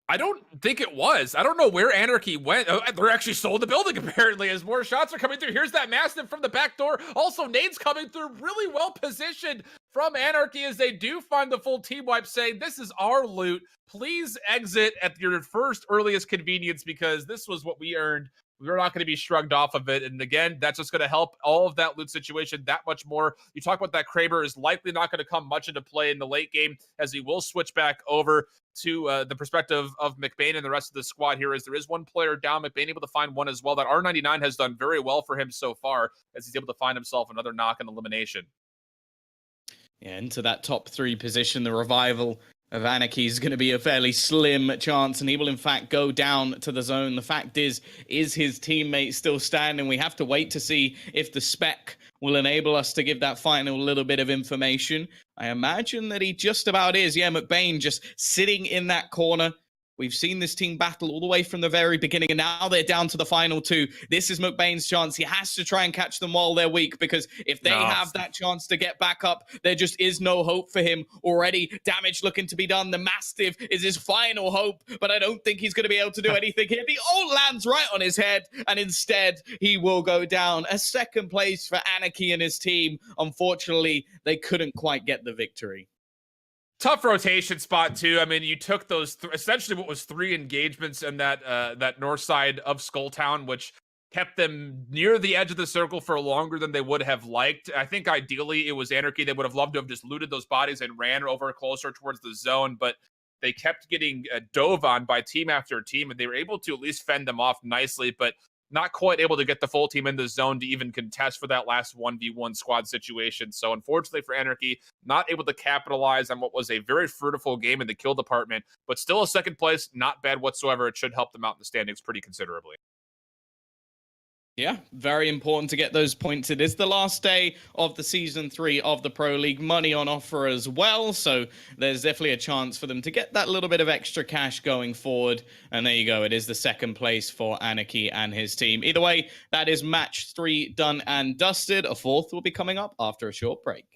[SPEAKER 3] I don't think it was. I don't know where Anarchy went. Oh, they're actually sold the building, apparently, as more shots are coming through. Here's that Mastiff from the back door. Also, nades coming through, really well positioned from Anarchy as they do find the full team wipe, saying, this is our loot. Please exit at your first earliest convenience, because this was what we earned. We're not going to be shrugged off of it. And again, that's just going to help all of that loot situation that much more. You talk about that Kraber is likely not going to come much into play in the late game, as he will switch back over to the perspective of McBain and the rest of the squad here, as there is one player down. McBain able to find one as well. That R99 has done very well for him so far, as he's able to find himself another knock and elimination.
[SPEAKER 2] Yeah, into that top 3 position, the revival of Anarchy is going to be a fairly slim chance, and he will in fact go down to the zone. The fact is his teammate still standing? We have to wait to see if the spec will enable us to give that final little bit of information. I imagine that he just about is. Yeah, McBain just sitting in that corner. We've seen this team battle all the way from the very beginning, and now they're down to the final 2. This is McBain's chance. He has to try and catch them while they're weak, because if they have that chance to get back up, there just is no hope for him. Already damage looking to be done. The Mastiff is his final hope, but I don't think he's going to be able to do anything here. The ult lands right on his head, and instead he will go down. A second place for Anarchy and his team. Unfortunately, they couldn't quite get the victory.
[SPEAKER 3] Tough rotation spot too. I mean, you took those essentially what was 3 engagements in that north side of Skulltown, which kept them near the edge of the circle for longer than they would have liked. I think ideally it was Anarchy. They would have loved to have just looted those bodies and ran over closer towards the zone, but they kept getting dove on by team after team, and they were able to at least fend them off nicely, but not quite able to get the full team in the zone to even contest for that last 1v1 squad situation. So unfortunately for Anarchy, not able to capitalize on what was a very fruitful game in the kill department, but still a second place, not bad whatsoever. It should help them out in the standings pretty considerably.
[SPEAKER 2] Yeah, very important to get those points. It is the last day of the Season 3 of the Pro League. Money on offer as well, so there's definitely a chance for them to get that little bit of extra cash going forward. And there you go. It is the second place for Anarchy and his team. Either way, that is match 3 done and dusted. A 4th will be coming up after a short break.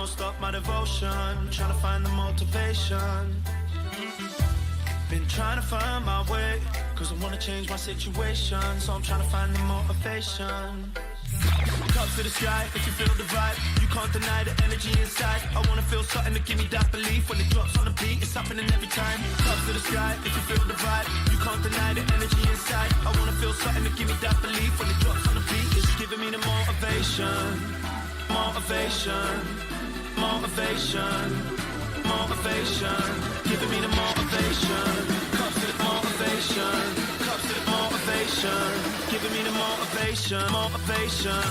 [SPEAKER 4] won't stop my devotion. Trying to find the motivation. Been trying to find my way, cause I wanna change my situation. So I'm trying to find the motivation. Cups to the sky, if you feel the vibe, you can't deny the energy inside. I wanna feel something to give me that belief. When it drops on the beat, it's happening every time. Cups to the sky, if you feel the vibe, you can't deny the energy inside. I wanna feel something to give me that belief. When it drops on the beat, it's giving me the motivation. Motivation, motivation, motivation, giving me the motivation. Cups to the motivation, cups to the motivation, giving me the motivation, motivation.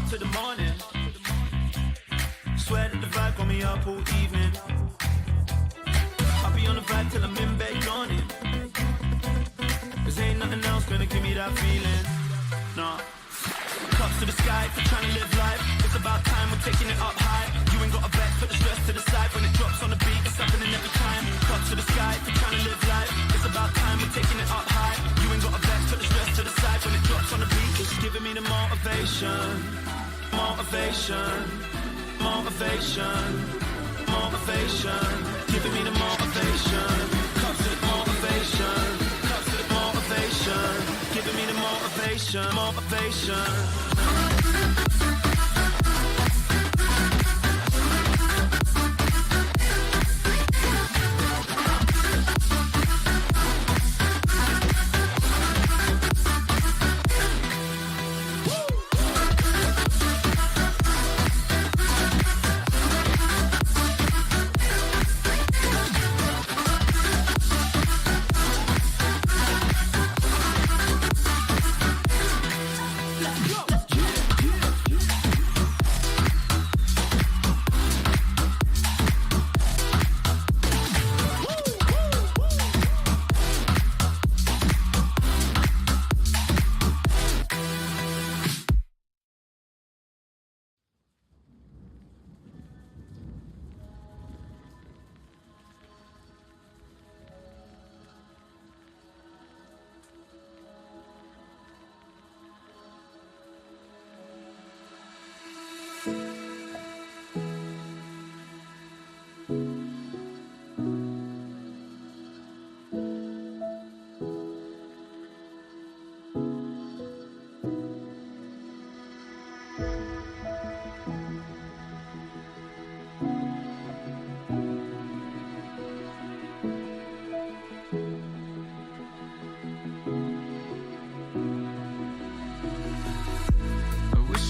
[SPEAKER 4] To the morning. Swear that the vibe got me up all evening. I'll be on the vibe till I'm in bed yawning. Cause ain't nothing else gonna give me that feeling. Nah. Cups to the sky for trying to live life. It's about time we're taking it up high. You ain't got a bet, put the stress to the side. When it drops on the beat, it's happening every time. Cups to the sky for trying to live life. It's about time we're taking it up high. You ain't got a bet, put the stress to the side. When it drops on the beat, it's giving me the motivation. Motivation, motivation, motivation, giving me the motivation. Cups to the motivation, cups to the motivation, giving me the motivation, motivation.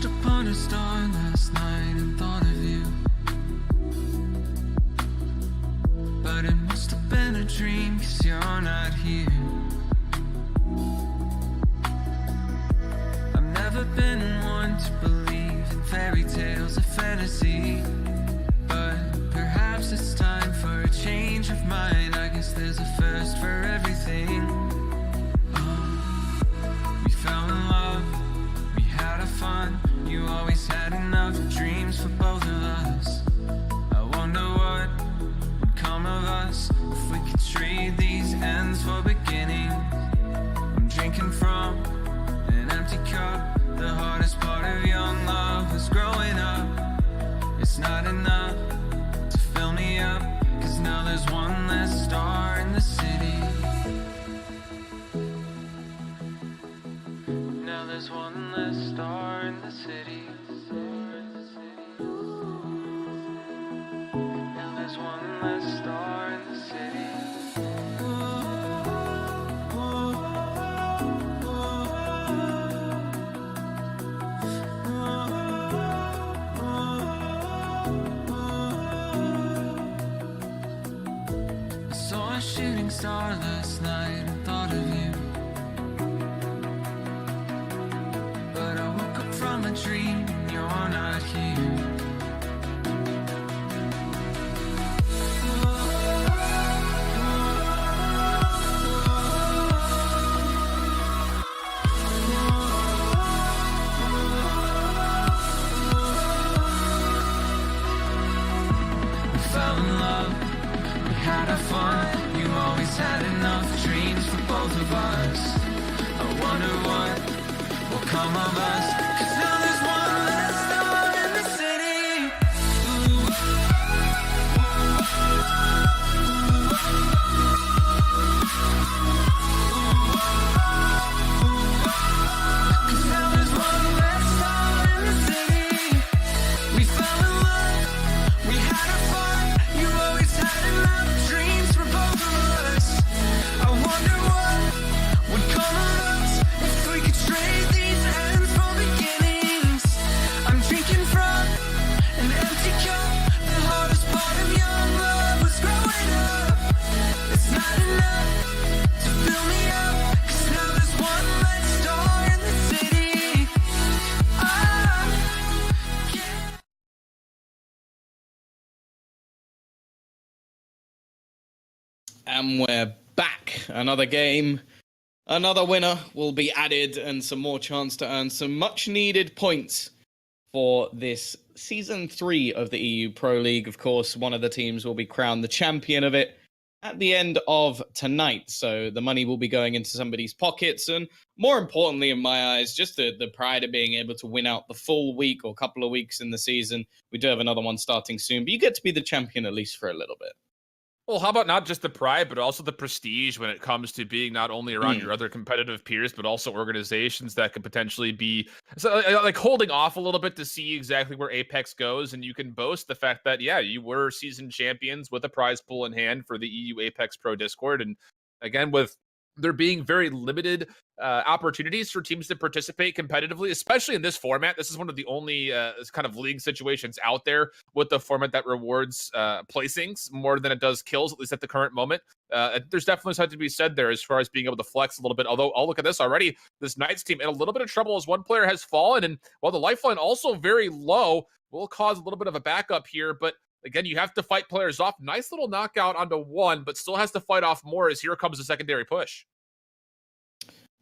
[SPEAKER 1] upon a star last night and thought of you, but it must have been a dream, 'cause you're not here. I've never been one to believe in fairy tales or fantasy, but perhaps it's time for a change of mind. I guess there's a first for everything. We fell in love, we had our fun. You always had enough dreams for both of us. I wonder what would come of us if we could trade these ends for beginnings. I'm drinking from an empty cup. The hardest part of young love was growing up. It's not enough to fill me up, 'cause now there's one less star in the city. Now there's one less star in the city. Now there's one less star in the city. I saw a shooting star last night and thought of you, but I woke up from a dream, you're not here. had our fun. You always had enough dreams for both of us. I wonder what will come of us. 'Cause now there's one less star in the city. Cause now there's one less star in the city. We fell in love, we had our fun. You always had enough dreams for both of us. I wonder what would come of us if we could trade these ends for beginnings. I'm drinking from an empty cup. The hardest part of young love was growing up. It's not enough to fill me up. 'Cause now there's one less star in the city. I can't.
[SPEAKER 2] And we're back. Another game, another winner will be added, and some more chance to earn some much needed points for this season 3 of the EU Pro League. Of course, one of the teams will be crowned the champion of it at the end of tonight. So the money will be going into somebody's pockets, and more importantly, in my eyes, just the pride of being able to win out the full week or couple of weeks in the season. We do have another one starting soon, but you get to be the champion at least for a little bit.
[SPEAKER 3] Well, how about not just the pride, but also the prestige when it comes to being not only around your other competitive peers, but also organizations that could potentially be like holding off a little bit to see exactly where Apex goes. And you can boast the fact that, yeah, you were season champions with a prize pool in hand for the EU Apex.Pro Discord. And again, with there being very limited opportunities for teams to participate competitively, especially in this format. This is one of the only kind of league situations out there with the format that rewards placings more than it does kills, at least at the current moment. There's definitely something to be said there as far as being able to flex a little bit. Although, I'll look at this already. This Knights team in a little bit of trouble as one player has fallen. And while the lifeline also very low, will cause a little bit of a backup here. But again, you have to fight players off. Nice little knockout onto one, but still has to fight off more as here comes the secondary push.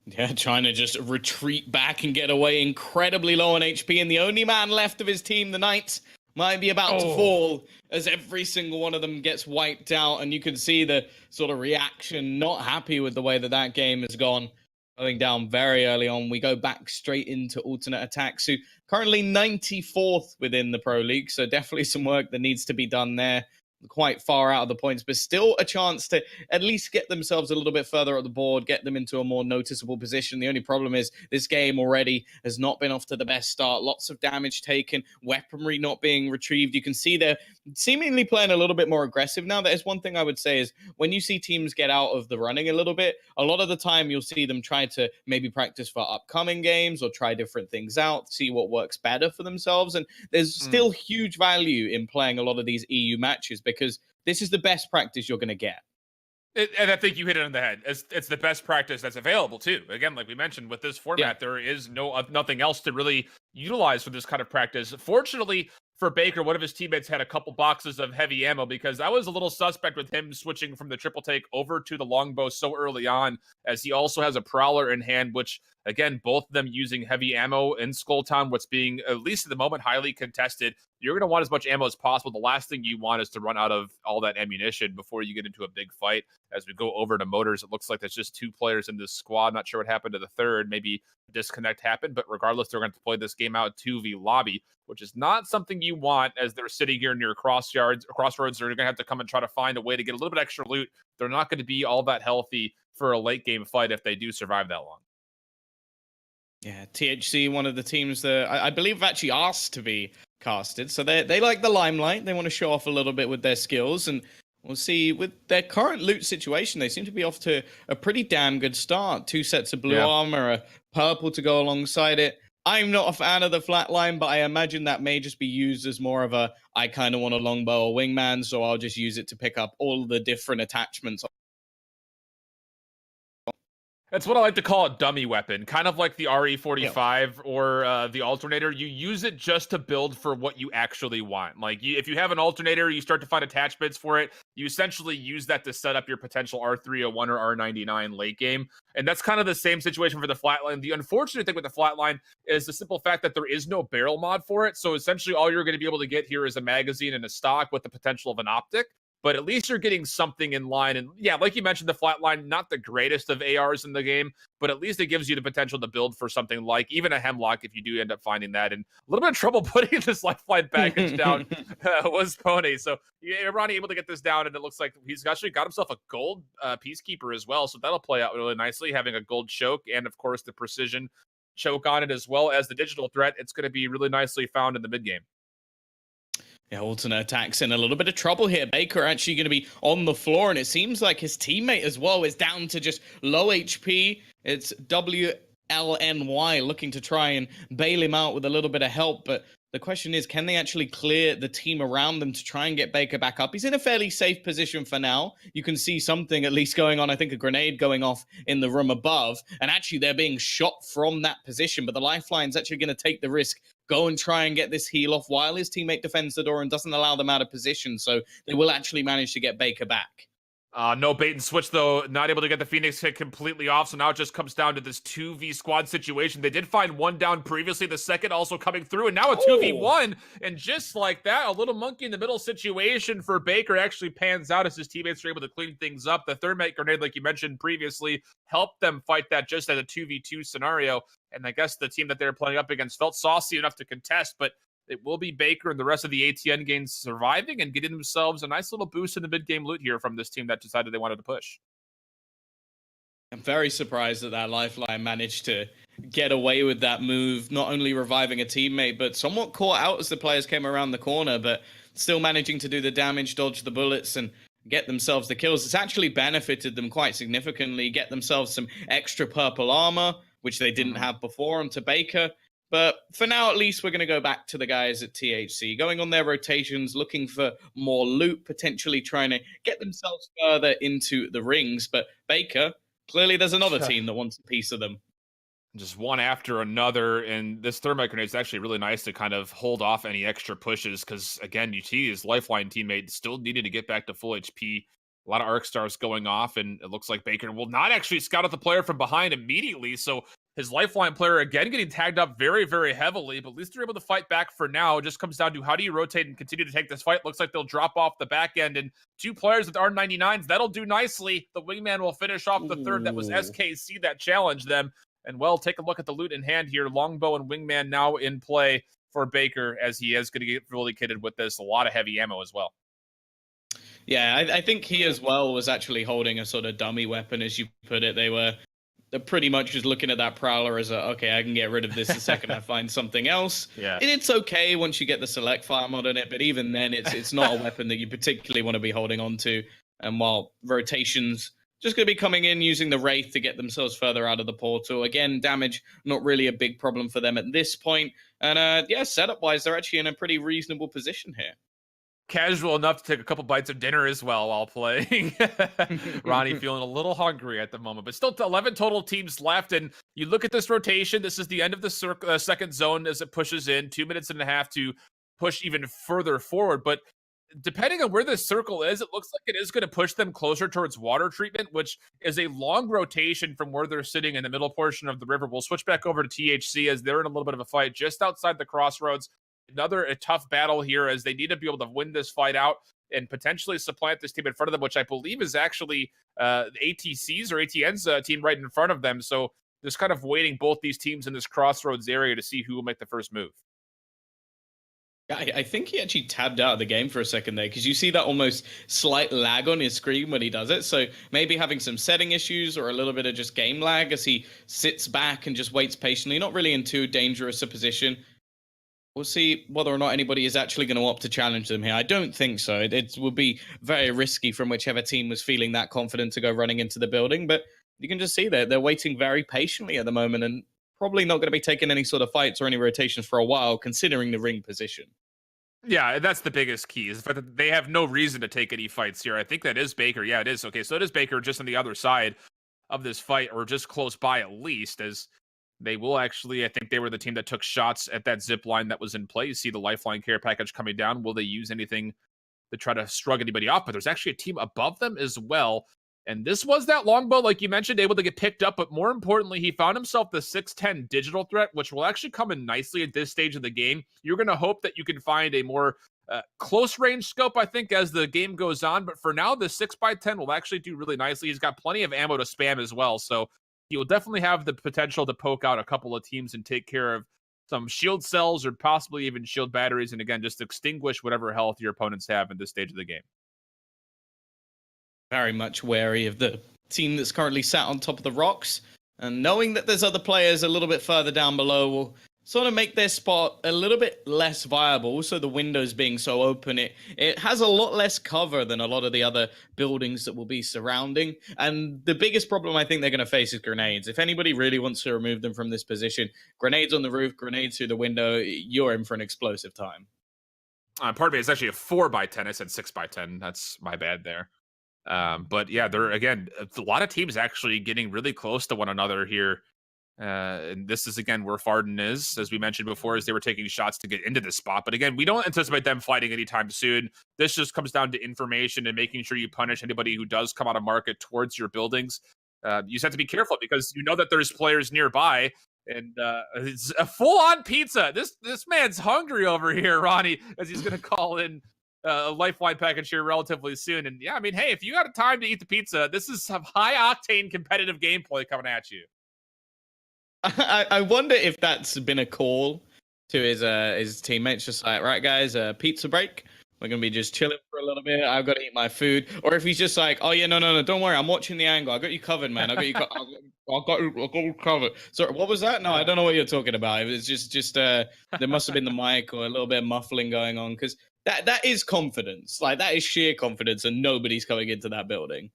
[SPEAKER 2] Yeah, trying to just retreat back and get away incredibly low on HP. And the only man left of his team, the Knights, might be about to fall as every single one of them gets wiped out. And you can see the sort of reaction, not happy with the way that that game has gone. Going down very early on. We go back straight into alternate attacks, who currently 94th within the Pro League. So definitely some work that needs to be done there. Quite far out of the points, but still a chance to at least get themselves a little bit further up the board, get them into a more noticeable position. The only problem is this game already has not been off to the best start. Lots of damage taken, weaponry not being retrieved. You can see they're seemingly playing a little bit more aggressive now. That is one thing I would say is when you see teams get out of the running a little bit, a lot of the time you'll see them try to maybe practice for upcoming games or try different things out, see what works better for themselves. And there's still huge value in playing a lot of these EU matches because this is the best practice you're going to get.
[SPEAKER 3] And I think you hit it on the head. It's the best practice that's available too. Again, like we mentioned, with this format, there is nothing else to really utilize for this kind of practice. Fortunately for Baker, one of his teammates had a couple boxes of heavy ammo because I was a little suspect with him switching from the triple take over to the longbow so early on, as he also has a prowler in hand, which again, both of them using heavy ammo in Skull Town, what's being, at least at the moment, highly contested. You're going to want as much ammo as possible. The last thing you want is to run out of all that ammunition before you get into a big fight. As we go over to motors, it looks like there's just 2 players in this squad. Not sure what happened to the third. Maybe a disconnect happened, but regardless, they're going to play this game out 2v lobby, which is not something you want as they're sitting here near crossroads. They're going to have to come and try to find a way to get a little bit extra loot. They're not going to be all that healthy for a late game fight if they do survive that long.
[SPEAKER 2] Yeah, THC, one of the teams that I believe have actually asked to be casted. So they like the limelight. They want to show off a little bit with their skills. And we'll see with their current loot situation, they seem to be off to a pretty damn good start. 2 sets of blue armor, a purple to go alongside it. I'm not a fan of the flatline, but I imagine that may just be used as more of a, I kind of want a longbow or wingman, so I'll just use it to pick up all the different attachments.
[SPEAKER 3] That's what I like to call a dummy weapon, kind of like the RE45 or the alternator. You use it just to build for what you actually want. Like if you have an alternator, you start to find attachments for it. You essentially use that to set up your potential R301 or R99 late game. And that's kind of the same situation for the flatline. The unfortunate thing with the flatline is the simple fact that there is no barrel mod for it. So essentially all you're going to be able to get here is a magazine and a stock with the potential of an optic. but at least you're getting something in line. And yeah, like you mentioned, the flatline, not the greatest of ARs in the game, but at least it gives you the potential to build for something like even a Hemlock if you do end up finding that. And a little bit of trouble putting this lifeline package down was Pony. So yeah, Ronnie able to get this down, and it looks like he's actually got himself a gold Peacekeeper as well. So that'll play out really nicely, having a gold choke and, of course, the precision choke on it, as well as the digital threat. It's going to be really nicely found in the mid game.
[SPEAKER 2] Yeah, alternate attacks in a little bit of trouble here. Baker actually going to be on the floor, and it seems like his teammate as well is down to just low HP. It's WLNY looking to try and bail him out with a little bit of help, but the question is, can they actually clear the team around them to try and get Baker back up? He's in a fairly safe position for now. You can see something at least going on. I think a grenade going off in the room above. And actually, they're being shot from that position. But the Lifeline's actually going to take the risk, go and try and get this heal off while his teammate defends the door and doesn't allow them out of position. So they will actually manage to get Baker back.
[SPEAKER 3] No bait and switch, though. Not able to get the Phoenix hit completely off, so now it just comes down to this 2v squad situation. They did find one down previously, the second also coming through, and now a 2v1. And just like that, a little monkey in the middle situation for Baker actually pans out as his teammates are able to clean things up. The thermite grenade, like you mentioned previously, helped them fight that just as a 2v2 scenario. And I guess the team that they were playing up against felt saucy enough to contest, but it will be Baker and the rest of the ATN games surviving and getting themselves a nice little boost in the mid-game loot here from this team that decided they wanted to push.
[SPEAKER 2] I'm very surprised that that Lifeline managed to get away with that move, not only reviving a teammate, but somewhat caught out as the players came around the corner, but still managing to do the damage, dodge the bullets, and get themselves the kills. It's actually benefited them quite significantly, get themselves some extra purple armor, which they didn't have before, onto Baker. But for now, at least, we're going to go back to the guys at THC, going on their rotations, looking for more loot, potentially trying to get themselves further into the rings. But Baker, clearly there's another team that wants a piece of them.
[SPEAKER 3] Just one after another, and this thermite grenade is actually really nice to kind of hold off any extra pushes, because, again, UT's Lifeline teammate still needed to get back to full HP. A lot of arc stars going off, and it looks like Baker will not actually scout out the player from behind immediately, so his Lifeline player, again, getting tagged up very, very heavily, but at least they're able to fight back for now. It just comes down to how do you rotate and continue to take this fight. Looks like they'll drop off the back end, and two players with R99s, that'll do nicely. The Wingman will finish off the third. That was SKC that challenged them. And, well, take a look at the loot in hand here. Longbow and Wingman now in play for Baker, as he is going to get fully kitted with this. A lot of heavy ammo as well.
[SPEAKER 2] Yeah, I think he as well was actually holding a sort of dummy weapon, as you put it. They're pretty much just looking at that Prowler as okay, I can get rid of this the second I find something else.
[SPEAKER 3] Yeah.
[SPEAKER 2] And it's okay once you get the select fire mod on it, but even then, it's not a weapon that you particularly want to be holding on to. And while rotations just going to be coming in using the Wraith to get themselves further out of the portal. Again, damage, not really a big problem for them at this point. And yeah, setup-wise, they're actually in a pretty reasonable position here.
[SPEAKER 3] Casual enough to take a couple bites of dinner as well while playing. Ronnie feeling a little hungry at the moment, but still 11 total teams left. And you look at this rotation, this is the end of the second zone as it pushes in, 2.5 minutes to push even further forward. But depending on where this circle is, it looks like it is going to push them closer towards water treatment, which is a long rotation from where they're sitting in the middle portion of the river. We'll switch back over to THC as they're in a little bit of a fight just outside the crossroads. A tough battle here as they need to be able to win this fight out and potentially supplant this team in front of them, which I believe is actually ATC's or ATN's team right in front of them. So just kind of waiting both these teams in this crossroads area to see who will make the first move.
[SPEAKER 2] Yeah, I think he actually tabbed out of the game for a second there, because you see that almost slight lag on his screen when he does it. So maybe having some setting issues or a little bit of just game lag as he sits back and just waits patiently. Not really in too dangerous a position. We'll see whether or not anybody is actually going to opt to challenge them here. I don't think so. It would be very risky from whichever team was feeling that confident to go running into the building. But you can just see that they're waiting very patiently at the moment and probably not going to be taking any sort of fights or any rotations for a while, considering the ring position.
[SPEAKER 3] Yeah, that's the biggest key, is the fact that they have no reason to take any fights here. I think that is Baker. Yeah, it is. Okay, so it is Baker just on the other side of this fight, or just close by at least, as they will actually, I think they were the team that took shots at that zip line that was in play. You see the Lifeline care package coming down. Will they use anything to try to shrug anybody off? But there's actually a team above them as well. And this was that longbow, like you mentioned, able to get picked up. But more importantly, he found himself the 610 digital threat, which will actually come in nicely at this stage of the game. You're going to hope that you can find a more Close range scope, I think, as the game goes on. But for now, the 6x10 will actually do really nicely. He's got plenty of ammo to spam as well. So he will definitely have the potential to poke out a couple of teams and take care of some shield cells or possibly even shield batteries. And again, just extinguish whatever health your opponents have in this stage of the game.
[SPEAKER 2] Very much wary of the team that's currently sat on top of the rocks. And knowing that there's other players a little bit further down below will sort of make their spot a little bit less viable. So the windows being so open, it has a lot less cover than a lot of the other buildings that will be surrounding. And the biggest problem I think they're going to face is grenades. If anybody really wants to remove them from this position, grenades on the roof, grenades through the window, you're in for an explosive time.
[SPEAKER 3] Pardon me, it's actually a 4x10. I said 6x10. That's my bad there. But yeah, they're, again, a lot of teams actually getting really close to one another here. And this is, again, where Farden is, as we mentioned before, as they were taking shots to get into this spot. But again, we don't anticipate them fighting anytime soon. This just comes down to information and making sure you punish anybody who does come out of market towards your buildings. You just have to be careful because you know that there's players nearby. And it's a full-on pizza. This man's hungry over here, Ronnie, as he's going to call in a lifeline package here relatively soon. And yeah, I mean, hey, if you got time to eat the pizza, this is some high-octane competitive gameplay coming at you.
[SPEAKER 2] I wonder if that's been a call to his teammates, just like, right, guys, pizza break. We're going to be just chilling for a little bit. I've got to eat my food. Or if he's just like, oh, yeah, no, don't worry. I'm watching the angle. I got you covered, man. I got you covered. Sorry, what was that? No, I don't know what you're talking about. It was just there must have been the mic or a little bit of muffling going on, because that is confidence. Like, that is sheer confidence, and nobody's coming into that building.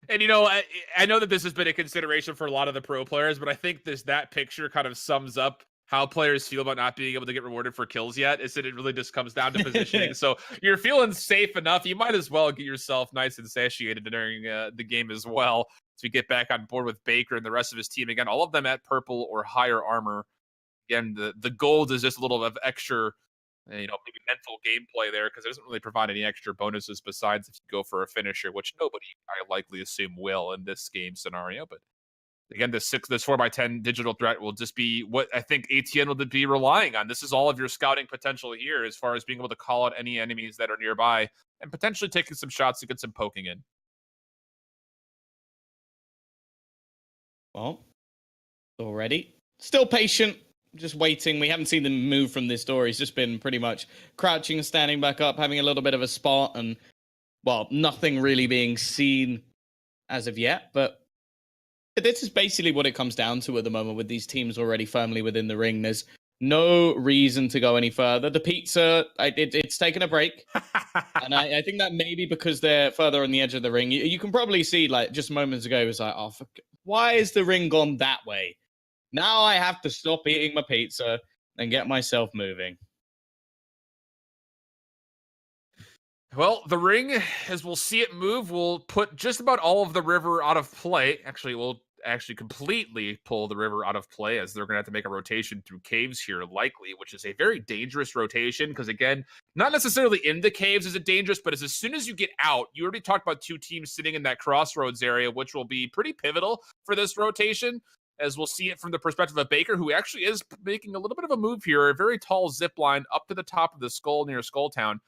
[SPEAKER 3] And, you know, I know that this has been a consideration for a lot of the pro players, but I think that picture kind of sums up how players feel about not being able to get rewarded for kills yet, is that it really just comes down to positioning. So you're feeling safe enough. You might as well get yourself nice and satiated during the game as well, as we get back on board with Baker and the rest of his team. Again, all of them at purple or higher armor. Again, the gold is just a little of extra, maybe mental gameplay there, because it doesn't really provide any extra bonuses besides if you go for a finisher, which nobody, I likely assume, will in this game scenario. But again, this 4x10 digital threat will just be what I think ATN will be relying on. This is all of your scouting potential here, as far as being able to call out any enemies that are nearby and potentially taking some shots to get some poking in.
[SPEAKER 2] Well, already still patient. Just waiting. We haven't seen them move from this door. He's just been pretty much crouching and standing back up, having a little bit of a spot, and, well, nothing really being seen as of yet. But this is basically what it comes down to at the moment, with these teams already firmly within the ring. There's no reason to go any further. The pizza, it's taken a break. And I think that maybe because they're further on the edge of the ring. You can probably see, like, just moments ago, it was like, oh, why is the ring gone that way? Now I have to stop eating my pizza and get myself moving.
[SPEAKER 3] Well, the ring, as we'll see it move, will put just about all of the river out of play. Actually, we'll completely pull the river out of play, as they're going to have to make a rotation through caves here, likely, which is a very dangerous rotation, because, again, not necessarily in the caves is it dangerous, but as soon as you get out, you already talked about two teams sitting in that crossroads area, which will be pretty pivotal for this rotation, as we'll see it from the perspective of Baker, who actually is making a little bit of a move here, a very tall zip line up to the top of the skull near Skulltown.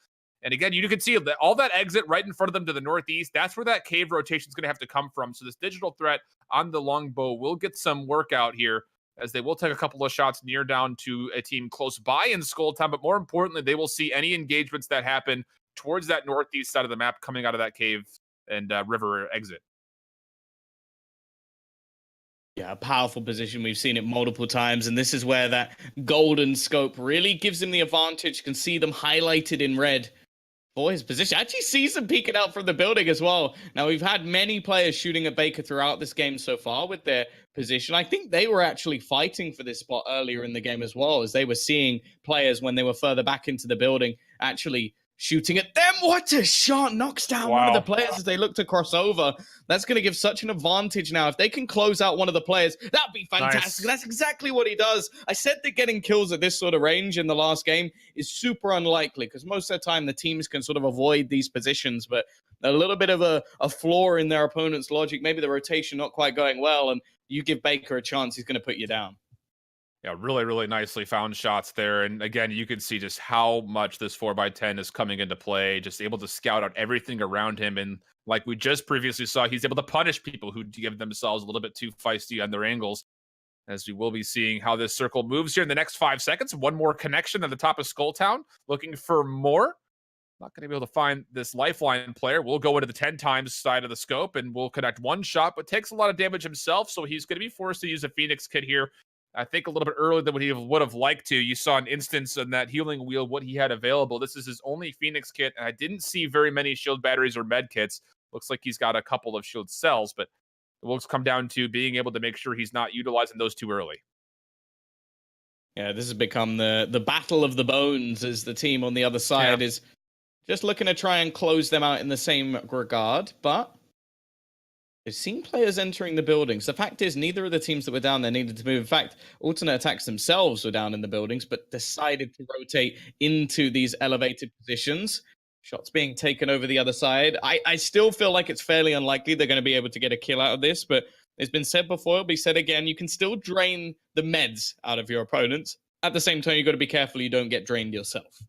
[SPEAKER 3] And again, you can see that all that exit right in front of them to the northeast, that's where that cave rotation is going to have to come from. So this digital threat on the longbow will get some workout here, as they will take a couple of shots near down to a team close by in Skulltown. But more importantly, they will see any engagements that happen towards that northeast side of the map coming out of that cave and river exit.
[SPEAKER 2] Yeah, a powerful position. We've seen it multiple times, and this is where that golden scope really gives him the advantage. You can see them highlighted in red for his position. Actually sees them peeking out from the building as well. Now, we've had many players shooting at Baker throughout this game so far with their position. I think they were actually fighting for this spot earlier in the game as well, as they were seeing players when they were further back into the building actually shooting at them. What a shot! Knocks down one of the players as they look to cross over. That's going to give such an advantage now. If they can close out one of the players, that'd be fantastic. Nice. That's exactly what he does. I said that getting kills at this sort of range in the last game is super unlikely, because most of the time the teams can sort of avoid these positions, but a little bit of a flaw in their opponent's logic, maybe the rotation not quite going well, and you give Baker a chance, he's going to put you down.
[SPEAKER 3] Yeah, really, really nicely found shots there. And again, you can see just how much this 4x10 is coming into play, just able to scout out everything around him. And like we just previously saw, he's able to punish people who give themselves a little bit too feisty on their angles, as we will be seeing how this circle moves here in the next 5 seconds. One more connection at the top of Skulltown, looking for more. Not going to be able to find this lifeline player. We'll go into the 10 times side of the scope and we'll connect one shot, but takes a lot of damage himself. So he's going to be forced to use a Phoenix kit here. I think a little bit earlier than what he would have liked to. You saw an instance on that healing wheel, what he had available. This is his only Phoenix kit, and I didn't see very many shield batteries or med kits. Looks like he's got a couple of shield cells, but it will come down to being able to make sure he's not utilizing those too early.
[SPEAKER 2] Yeah, this has become the battle of the bones, as the team on the other side is just looking to try and close them out in the same regard, but we've seen players entering the buildings. The fact is, neither of the teams that were down there needed to move. In fact, alternate attacks themselves were down in the buildings, but decided to rotate into these elevated positions. Shots being taken over the other side. I still feel like it's fairly unlikely they're going to be able to get a kill out of this, but it's been said before, it'll be said again, you can still drain the meds out of your opponents. At the same time, you've got to be careful you don't get drained yourself.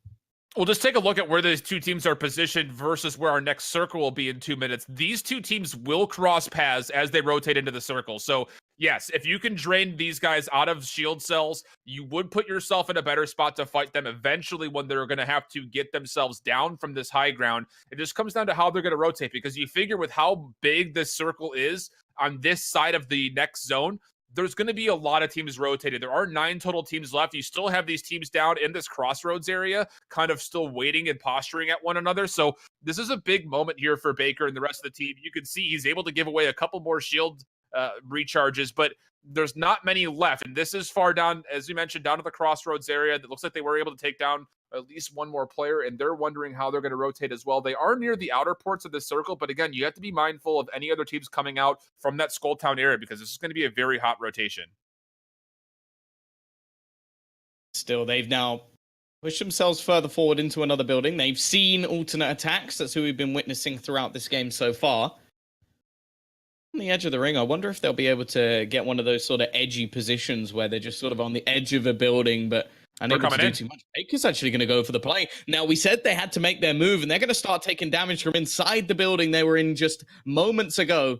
[SPEAKER 3] We'll just take a look at where these two teams are positioned versus where our next circle will be in 2 minutes. These two teams will cross paths as they rotate into the circle. So yes, if you can drain these guys out of shield cells, you would put yourself in a better spot to fight them eventually when they're going to have to get themselves down from this high ground. It just comes down to how they're going to rotate, because you figure with how big this circle is on this side of the next zone, there's going to be a lot of teams rotated. There are 9 total teams left. You still have these teams down in this crossroads area, kind of still waiting and posturing at one another. So this is a big moment here for Baker and the rest of the team. You can see he's able to give away a couple more shield recharges, but there's not many left. And this is far down, as we mentioned, down to the crossroads area. It looks like they were able to take down at least one more player, and they're wondering how they're going to rotate as well. They are near the outer ports of the circle, but again, you have to be mindful of any other teams coming out from that Skulltown area, because this is going to be a very hot rotation.
[SPEAKER 2] Still, they've now pushed themselves further forward into another building. They've seen alternate attacks. That's who we've been witnessing throughout this game so far. On the edge of the ring, I wonder if they'll be able to get one of those sort of edgy positions where they're just sort of on the edge of a building, but unable to do too much. Baker's actually going to go for the play. Now, we said they had to make their move, and they're going to start taking damage from inside the building they were in just moments ago.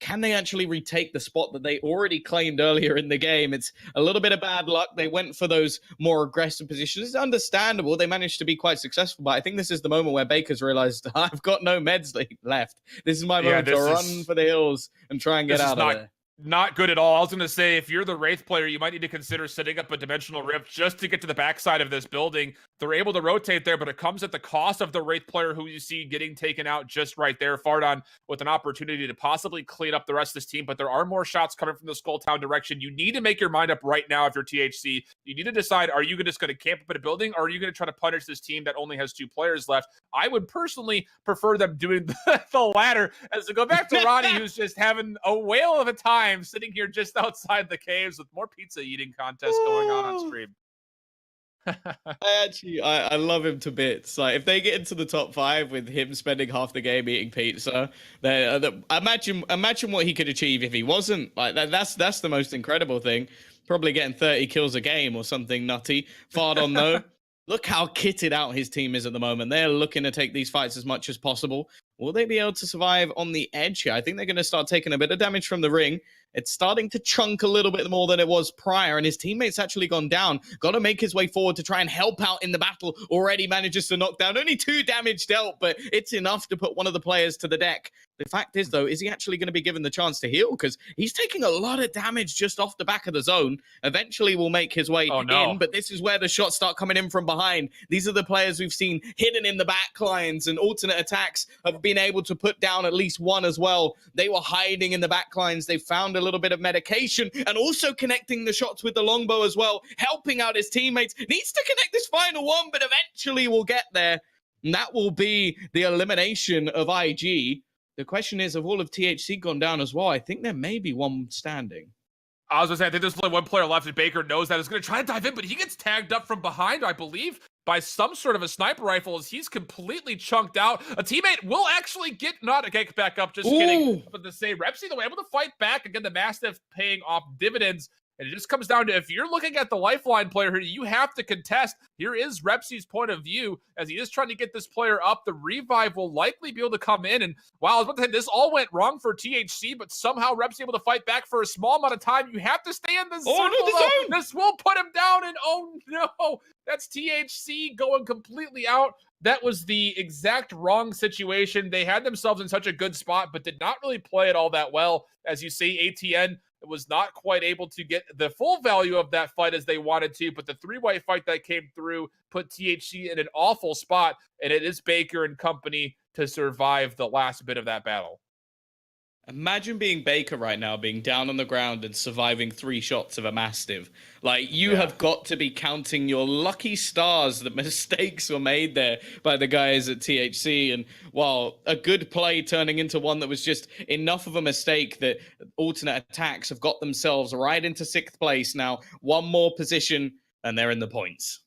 [SPEAKER 2] Can they actually retake the spot that they already claimed earlier in the game? It's a little bit of bad luck. They went for those more aggressive positions. It's understandable. They managed to be quite successful, but I think this is the moment where Baker's realized, I've got no meds left. This is my moment to run for the hills and try and get out of there.
[SPEAKER 3] Not good at all. I was going to say, if you're the Wraith player, you might need to consider setting up a dimensional rift just to get to the backside of this building. They're able to rotate there, but it comes at the cost of the Wraith player, who you see getting taken out just right there. Fardon with an opportunity to possibly clean up the rest of this team, but there are more shots coming from the Skulltown direction. You need to make your mind up right now if you're THC. You need to decide, are you just going to camp up in a building, or are you going to try to punish this team that only has 2 players left? I would personally prefer them doing the latter, as to go back to Ronnie, who's just having a whale of a time sitting here just outside the caves with more pizza eating contests going on stream.
[SPEAKER 2] I love him to bits. Like, if they get into the top 5 with him spending half the game eating pizza, imagine what he could achieve if he wasn't like that. That's the most incredible thing. Probably getting 30 kills a game or something nutty. Fardon though, look how kitted out his team is at the moment. They're looking to take these fights as much as possible. Will they be able to survive on the edge here? I think they're going to start taking a bit of damage from the ring. It's starting to chunk a little bit more than it was prior, and his teammate's actually gone down. Got to make his way forward to try and help out in the battle. Already manages to knock down. Only 2 damage dealt, but it's enough to put one of the players to the deck. The fact is, though, is he actually going to be given the chance to heal? Because he's taking a lot of damage just off the back of the zone. Eventually will make his way in, but this is where the shots start coming in from behind. These are the players we've seen hidden in the back lines, and alternate attacks have been able to put down at least one as well. They were hiding in the back lines. They found a little bit of medication, and also connecting the shots with the longbow as well, helping out his teammates. Needs to connect this final one, but eventually we'll get there. And that will be the elimination of IG. The question is, have all of THC gone down as well? I think there may be one standing.
[SPEAKER 3] I was going to say, I think there's only one player left, and Baker knows that. He's going to try to dive in, but he gets tagged up from behind, I believe, by some sort of a sniper rifle, as he's completely chunked out. A teammate will actually get back up, just kidding. But to say, Repsy, though, able to fight back. Again, the Mastiff paying off dividends And it just comes down to, if you're looking at the lifeline player here, you have to contest. Here is Repsy's point of view as he is trying to get this player up. The revive will likely be able to come in. And wow, I was about to say, this all went wrong for THC, but somehow Repsy able to fight back for a small amount of time. You have to stay in the circle.
[SPEAKER 2] No, the zone!
[SPEAKER 3] This will put him down, and oh no, that's THC going completely out. That was the exact wrong situation. They had themselves in such a good spot, but did not really play it all that well. As you see, ATN was not quite able to get the full value of that fight as they wanted to, but the 3-white fight that came through put THC in an awful spot, and it is Baker and company to survive the last bit of that battle.
[SPEAKER 2] Imagine being Baker right now, being down on the ground and surviving 3 shots of a Mastiff. Like, you have got to be counting your lucky stars that mistakes were made there by the guys at THC. And while a good play turning into one that was just enough of a mistake that alternate attacks have got themselves right into 6th place now. One more position and they're in the points.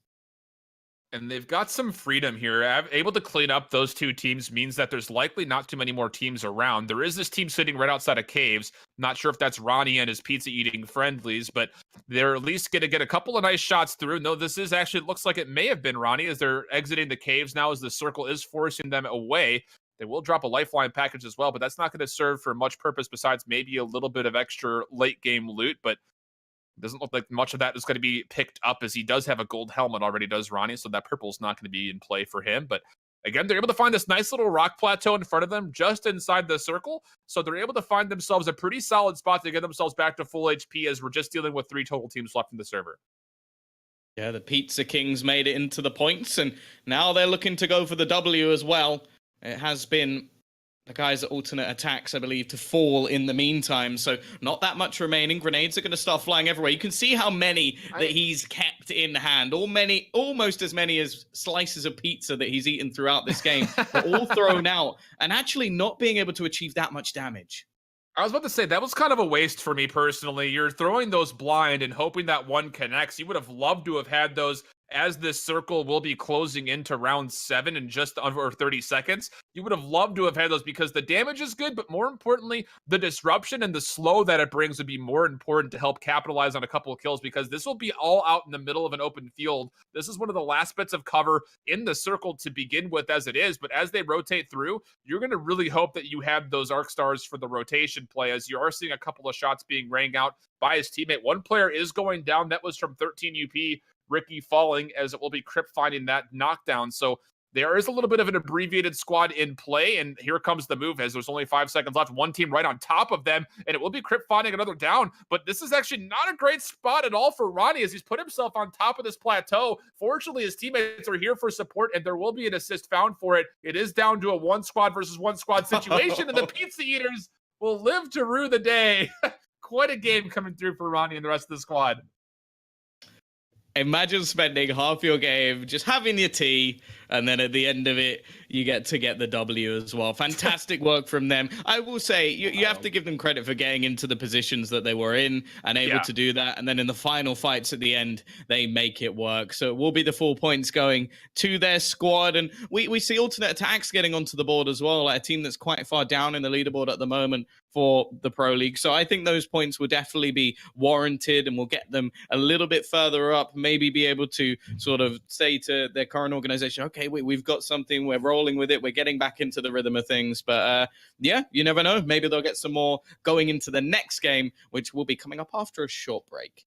[SPEAKER 3] And they've got some freedom here. Able to clean up those 2 teams means that there's likely not too many more teams around. There is this team sitting right outside of Caves. Not sure if that's Ronnie and his pizza-eating friendlies, but they're at least going to get a couple of nice shots through. No, this is actually, looks like it may have been Ronnie as they're exiting the Caves now as the circle is forcing them away. They will drop a lifeline package as well, but that's not going to serve for much purpose besides maybe a little bit of extra late-game loot, but doesn't look like much of that is going to be picked up, as he does have a gold helmet already, does Ronnie, so that purple is not going to be in play for him. But again, they're able to find this nice little rock plateau in front of them just inside the circle, so they're able to find themselves a pretty solid spot to get themselves back to full HP, as we're just dealing with 3 total teams left in the server.
[SPEAKER 2] Yeah, the Pizza Kings made it into the points, and now they're looking to go for the W as well. It has been the guys at alternate attacks, I believe, to fall in the meantime. So not that much remaining. Grenades are going to start flying everywhere. You can see how many that he's kept in hand. Almost as many as slices of pizza that he's eaten throughout this game. But all thrown out and actually not being able to achieve that much damage.
[SPEAKER 3] I was about to say, that was kind of a waste for me personally. You're throwing those blind and hoping that one connects. You would have loved to have had those as this circle will be closing into round 7 in just under 30 seconds. You would have loved to have had those because the damage is good, but more importantly, the disruption and the slow that it brings would be more important to help capitalize on a couple of kills, because this will be all out in the middle of an open field. This is one of the last bits of cover in the circle to begin with as it is, but as they rotate through, you're going to really hope that you have those arc stars for the rotation play, as you are seeing a couple of shots being rang out by his teammate. One player is going down. That was from 13 UP. Ricky falling, as it will be Crypt finding that knockdown. So there is a little bit of an abbreviated squad in play, and here comes the move as there's only 5 seconds left. One team right on top of them, and it will be Crypt finding another down, but this is actually not a great spot at all for Ronnie as he's put himself on top of this plateau. Fortunately, his teammates are here for support, and there will be an assist found for it. It is down to a 1 squad versus 1 squad situation, and the Pizza Eaters will live to rue the day. Quite a game coming through for Ronnie and the rest of the squad.
[SPEAKER 2] Imagine spending half your game just having your tea, and then at the end of it, you get the W as well. Fantastic work from them. I will say, you have to give them credit for getting into the positions that they were in and able to do that. And then in the final fights at the end, they make it work. So it will be the 4 points going to their squad. And we see alternate attacks getting onto the board as well, like a team that's quite far down in the leaderboard at the moment for the Pro League. So I think those points will definitely be warranted and will get them a little bit further up, maybe be able to sort of say to their current organization, okay, we've got something, we're rolling with it, we're getting back into the rhythm of things. But yeah, you never know. Maybe they'll get some more going into the next game, which will be coming up after a short break.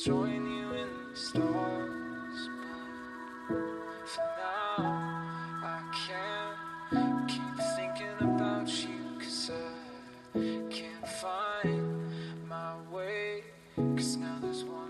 [SPEAKER 4] Join you in the stars, but for now I can't keep thinking about you, 'cause I can't find my way, 'cause now there's one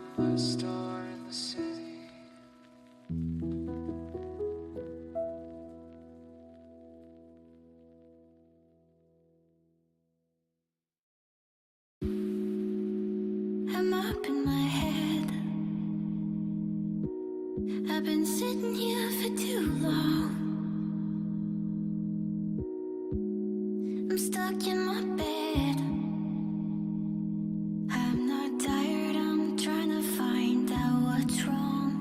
[SPEAKER 5] Been here for too long. I'm stuck in my bed. I'm not tired, I'm trying to find out what's wrong.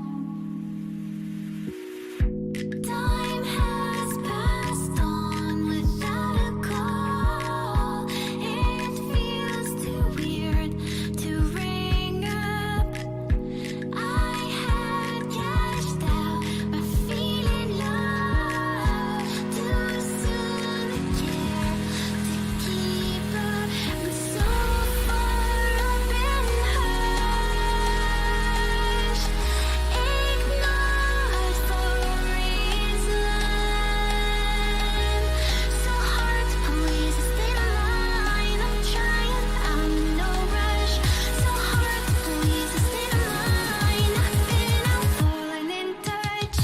[SPEAKER 5] Time has passed on without a call. It feels too weird to ring up. I had cashed out, but feeling love too soon to care to keep up. I'm so far up in hush, ignored for a reason. So hard to please, I stay in line. I'm trying, I'm in no rush. So hard to please, I stay in line. I've been out falling in touch.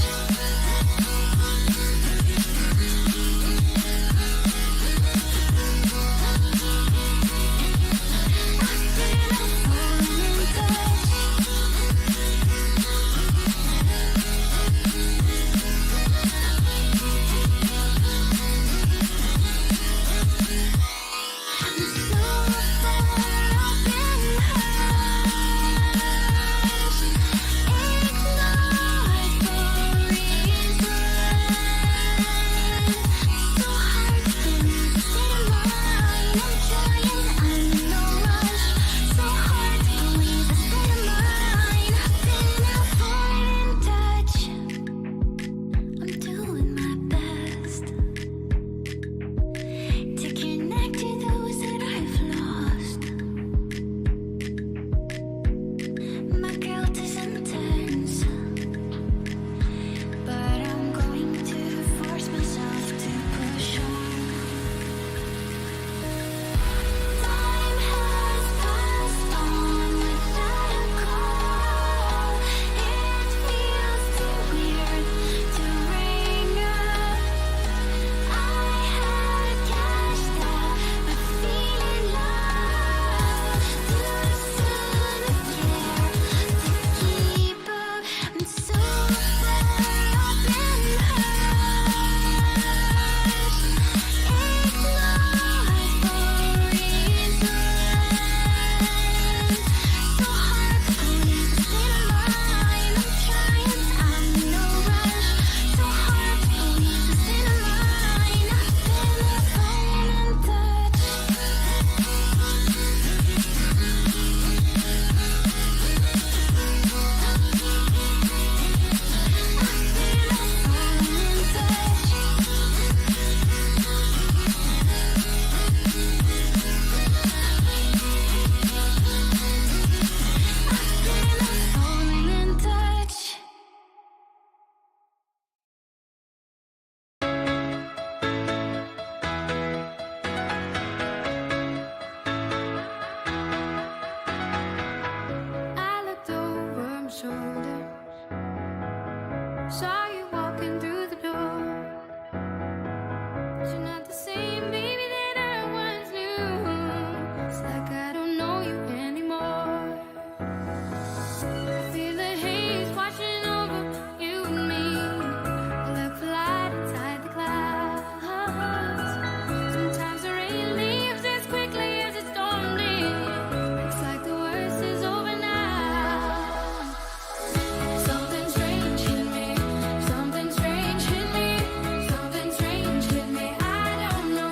[SPEAKER 5] I'm doing my best to connect to those that I've lost. My guilt is intense, but I'm going to force myself to push on. Time has passed on without a call. It feels too weird to ring up. I had cashed out, but feeling love too soon to care to keep up. I'm so far up in hush, ignored for reason. So hard to please, I stay in line. I'm trying, I'm in no rush. So hard to please, I stay in line. I've been falling in touch. Falling in touch. I looked over my shoulder, saw you walking through the door. But you're not the same baby that I once knew. It's like I don't know you anymore. I feel the haze washing over you and me. Look flat inside the clouds. Sometimes the rain leaves as quickly as it stormed in. Looks like the worst is over now. Something strange hit me. Something strange hit me. Something strange hit me. I don't know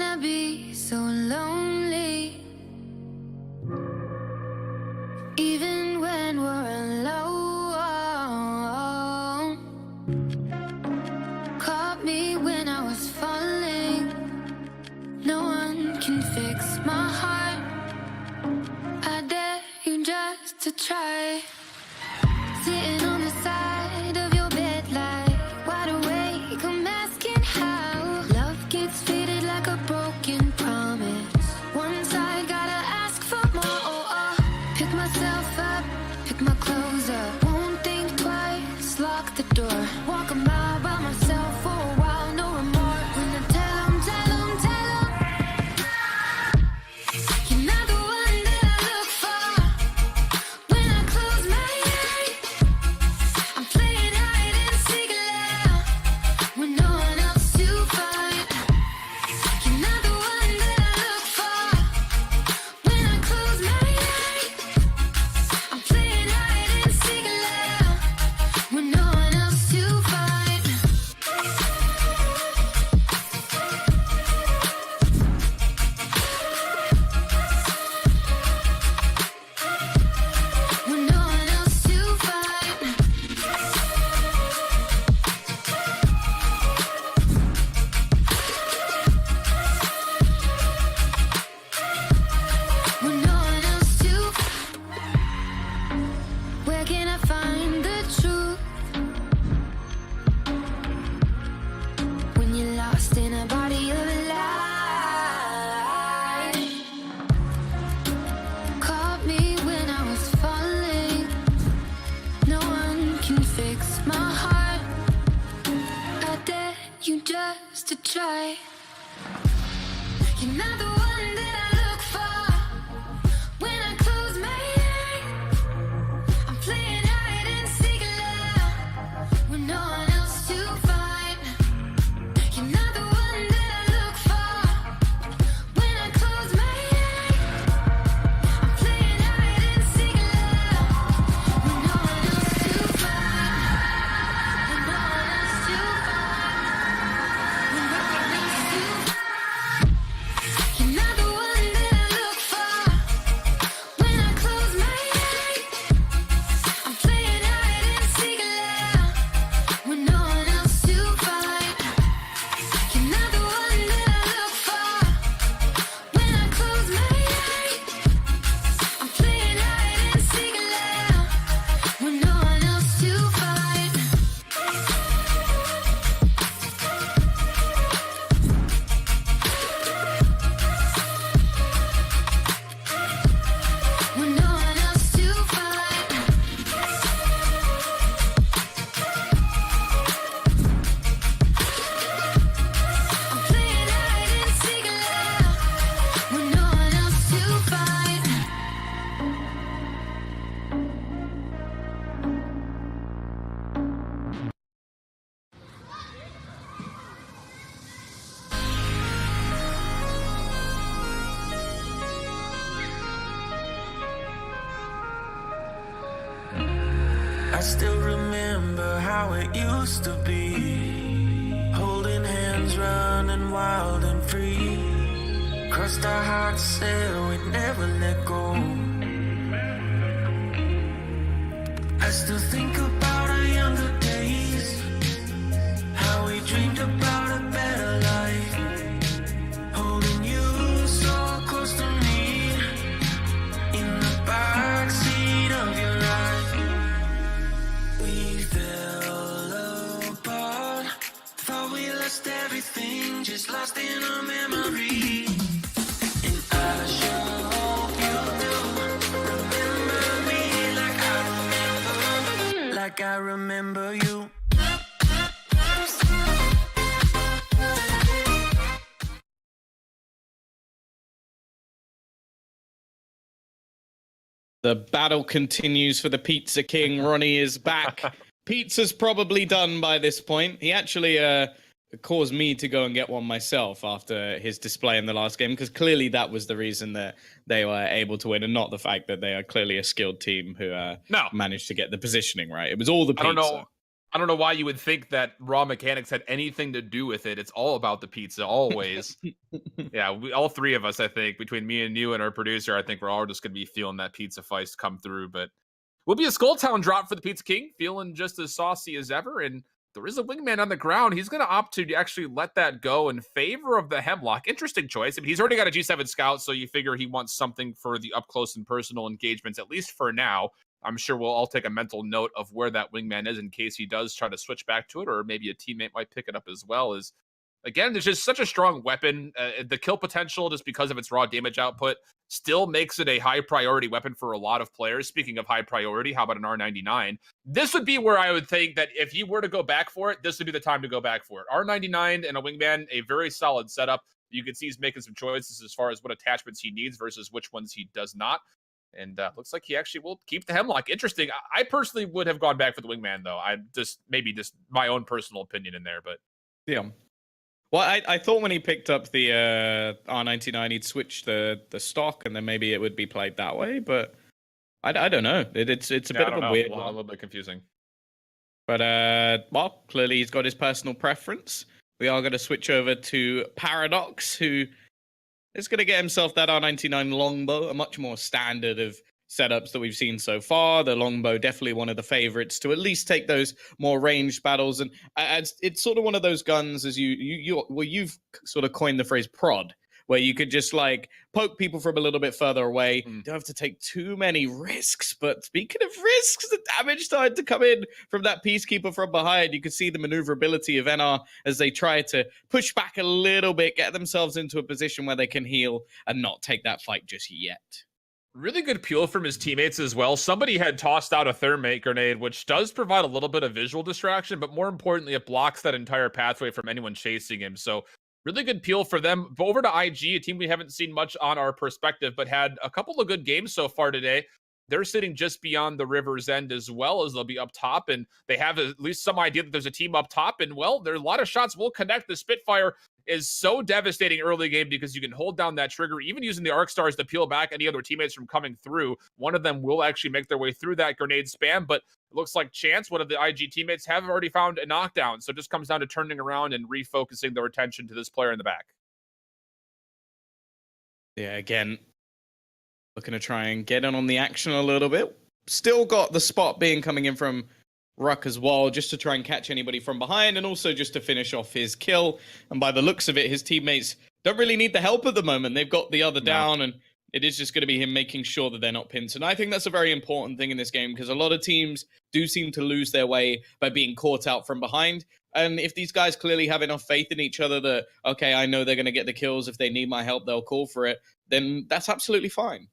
[SPEAKER 5] can I be so lonely? Even when we're alone. Caught me when I was falling. No one can fix my heart. I dare you just to try. Sitting on the side of your bed like wide awake, I'm asking how love gets faded like a broken promise. One side gotta ask for more. Pick myself up, pick my clothes up. Won't think twice, lock the door. Walk a mile by myself for a while, no remorse. When I tell 'em, you're not the one that I look for. When I close my eyes, I'm playing hide and seek loud with no one else to find. You're not the one that I look for. When I close my eyes, I'm playing hide and seek loud with no one else to find. With no one else to find. With no one else to. Where can I find the truth? When you're lost in a body of light. Caught me when I was falling. No one can fix my heart. I dare you just to try. You're not the one that I look for. When I close my eyes, I'm playing hide and seek loud with no one else to find. You're not the one that I look for. When I close my eyes, I'm playing hide and seek loud with no one else to find. With no one else to find. With no one else to find. You're not the one that I look for. When I close my eyes, I'm playing hide and seek loud with no one else to find. You're not the one that I look for. When I close my eyes, I'm playing hide and seek loud with no one else to find. With no one else to find. I'm playing hide and seek loud with no one else to find.
[SPEAKER 4] I still remember how it used to be. Holding hands, running wild and free. Crossed our hearts, said we'd never let go. I still think about our younger days. How we dreamed about a better life. Holding you so close to me. In the backseat of your ride. We fell apart. Thought we lost everything, just lost in our memory. And I sure hope you do remember me like I remember you.
[SPEAKER 2] The battle continues for the Pizza King. Ronnie is back. Pizza's probably done by this point. He actually caused me to go and get one myself after his display in the last game, because clearly that was the reason that they were able to win, and not the fact that they are clearly a skilled team who
[SPEAKER 3] No.
[SPEAKER 2] managed to get the positioning right. It was all the pizza.
[SPEAKER 3] I don't know. I don't know why you would think that raw mechanics had anything to do with it. It's all about the pizza, always. Yeah, all three of us, I think, between me and you and our producer, I think we're all just going to be feeling that pizza feist come through. But will be a Skull Town drop for the Pizza King, feeling just as saucy as ever. And there is a wingman on the ground. He's going to opt to actually let that go in favor of the Hemlock. Interesting choice. I mean, he's already got a G7 Scout, so you figure he wants something for the up close and personal engagements, at least for now. I'm sure we'll all take a mental note of where that wingman is in case he does try to switch back to it, or maybe a teammate might pick it up as well. Is again, there's just such a strong weapon. The kill potential, just because of its raw damage output, still makes it a high priority weapon for a lot of players. Speaking of high priority, how about an R99? This would be where I would think that if you were to go back for it, this would be the time to go back for it. R99 and a wingman, a very solid setup. You can see he's making some choices as far as what attachments he needs versus which ones he does not. And looks like he actually will keep the Hemlock. Interesting. I personally would have gone back for the wingman, though. I just maybe just my own personal opinion in there, but
[SPEAKER 2] Yeah. Well, I thought when he picked up the R99, he'd switch the stock, and then maybe it would be played that way. But I don't know. It's a bit of a weird one.
[SPEAKER 3] A little bit confusing.
[SPEAKER 2] But well, clearly he's got his personal preference. We are going to switch over to Paradox, who is going to get himself that R99 longbow, a much more standard of setups that we've seen so far. The longbow definitely one of the favorites to at least take those more ranged battles, and it's sort of one of those guns, as you've sort of coined the phrase prod, where you could just like poke people from a little bit further away. Don't have to take too many risks. But speaking of risks, the damage started to come in from that Peacekeeper from behind. You could see the maneuverability of NR as they try to push back a little bit, get themselves into a position where they can heal and not take that fight just yet.
[SPEAKER 3] Really good peel from his teammates as well. Somebody had tossed out a thermite grenade, which does provide a little bit of visual distraction, but more importantly, it blocks that entire pathway from anyone chasing him. So really good peel for them. But over to IG, a team we haven't seen much on our perspective, but had a couple of good games so far today. They're sitting just beyond the river's end as well, as they'll be up top, and they have at least some idea that there's a team up top. And well, there are a lot of shots will connect. The Spitfire is so devastating early game because you can hold down that trigger, even using the Arc Stars to peel back any other teammates from coming through. One of them will actually make their way through that grenade spam, but it looks like Chance, one of the IG teammates, have already found a knockdown. So it just comes down to turning around and refocusing their attention to this player in the back.
[SPEAKER 2] Yeah, again, looking to try and get in on the action a little bit. Still got the spot being coming in from Ruck as well, just to try and catch anybody from behind, and also just to finish off his kill. And by the looks of it, his teammates don't really need the help at the moment. They've got the other down, and it is just going to be him making sure that they're not pinned. And I think that's a very important thing in this game, because a lot of teams do seem to lose their way by being caught out from behind. And if these guys clearly have enough faith in each other that, okay, I know they're going to get the kills. If they need my help, they'll call for it. Then that's absolutely fine.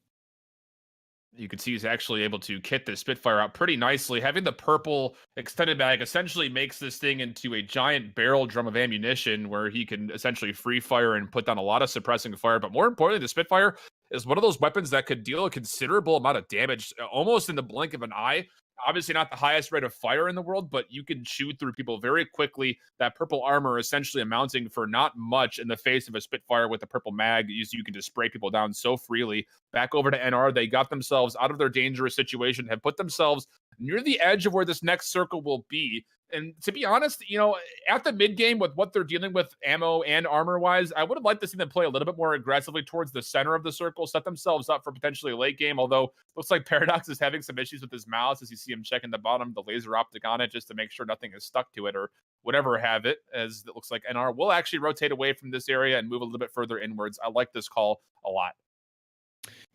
[SPEAKER 3] You can see he's actually able to kit the Spitfire out pretty nicely. Having the purple extended bag essentially makes this thing into a giant barrel drum of ammunition where he can essentially free fire and put down a lot of suppressing fire. But more importantly, the Spitfire is one of those weapons that could deal a considerable amount of damage almost in the blink of an eye. Obviously not the highest rate of fire in the world, but you can shoot through people very quickly. That purple armor essentially amounting for not much in the face of a Spitfire with the purple mag. You can just spray people down so freely. Back over to NR, they got themselves out of their dangerous situation, have put themselves near the edge of where this next circle will be. And to be honest, you know, at the mid game with what they're dealing with ammo and armor wise, I would have liked to see them play a little bit more aggressively towards the center of the circle, set themselves up for potentially a late game. Although looks like Paradox is having some issues with his mouse as you see him checking the bottom, the laser optic on it, just to make sure nothing is stuck to it or whatever have it, as it looks like NR will actually rotate away from this area and move a little bit further inwards. I like this call a lot.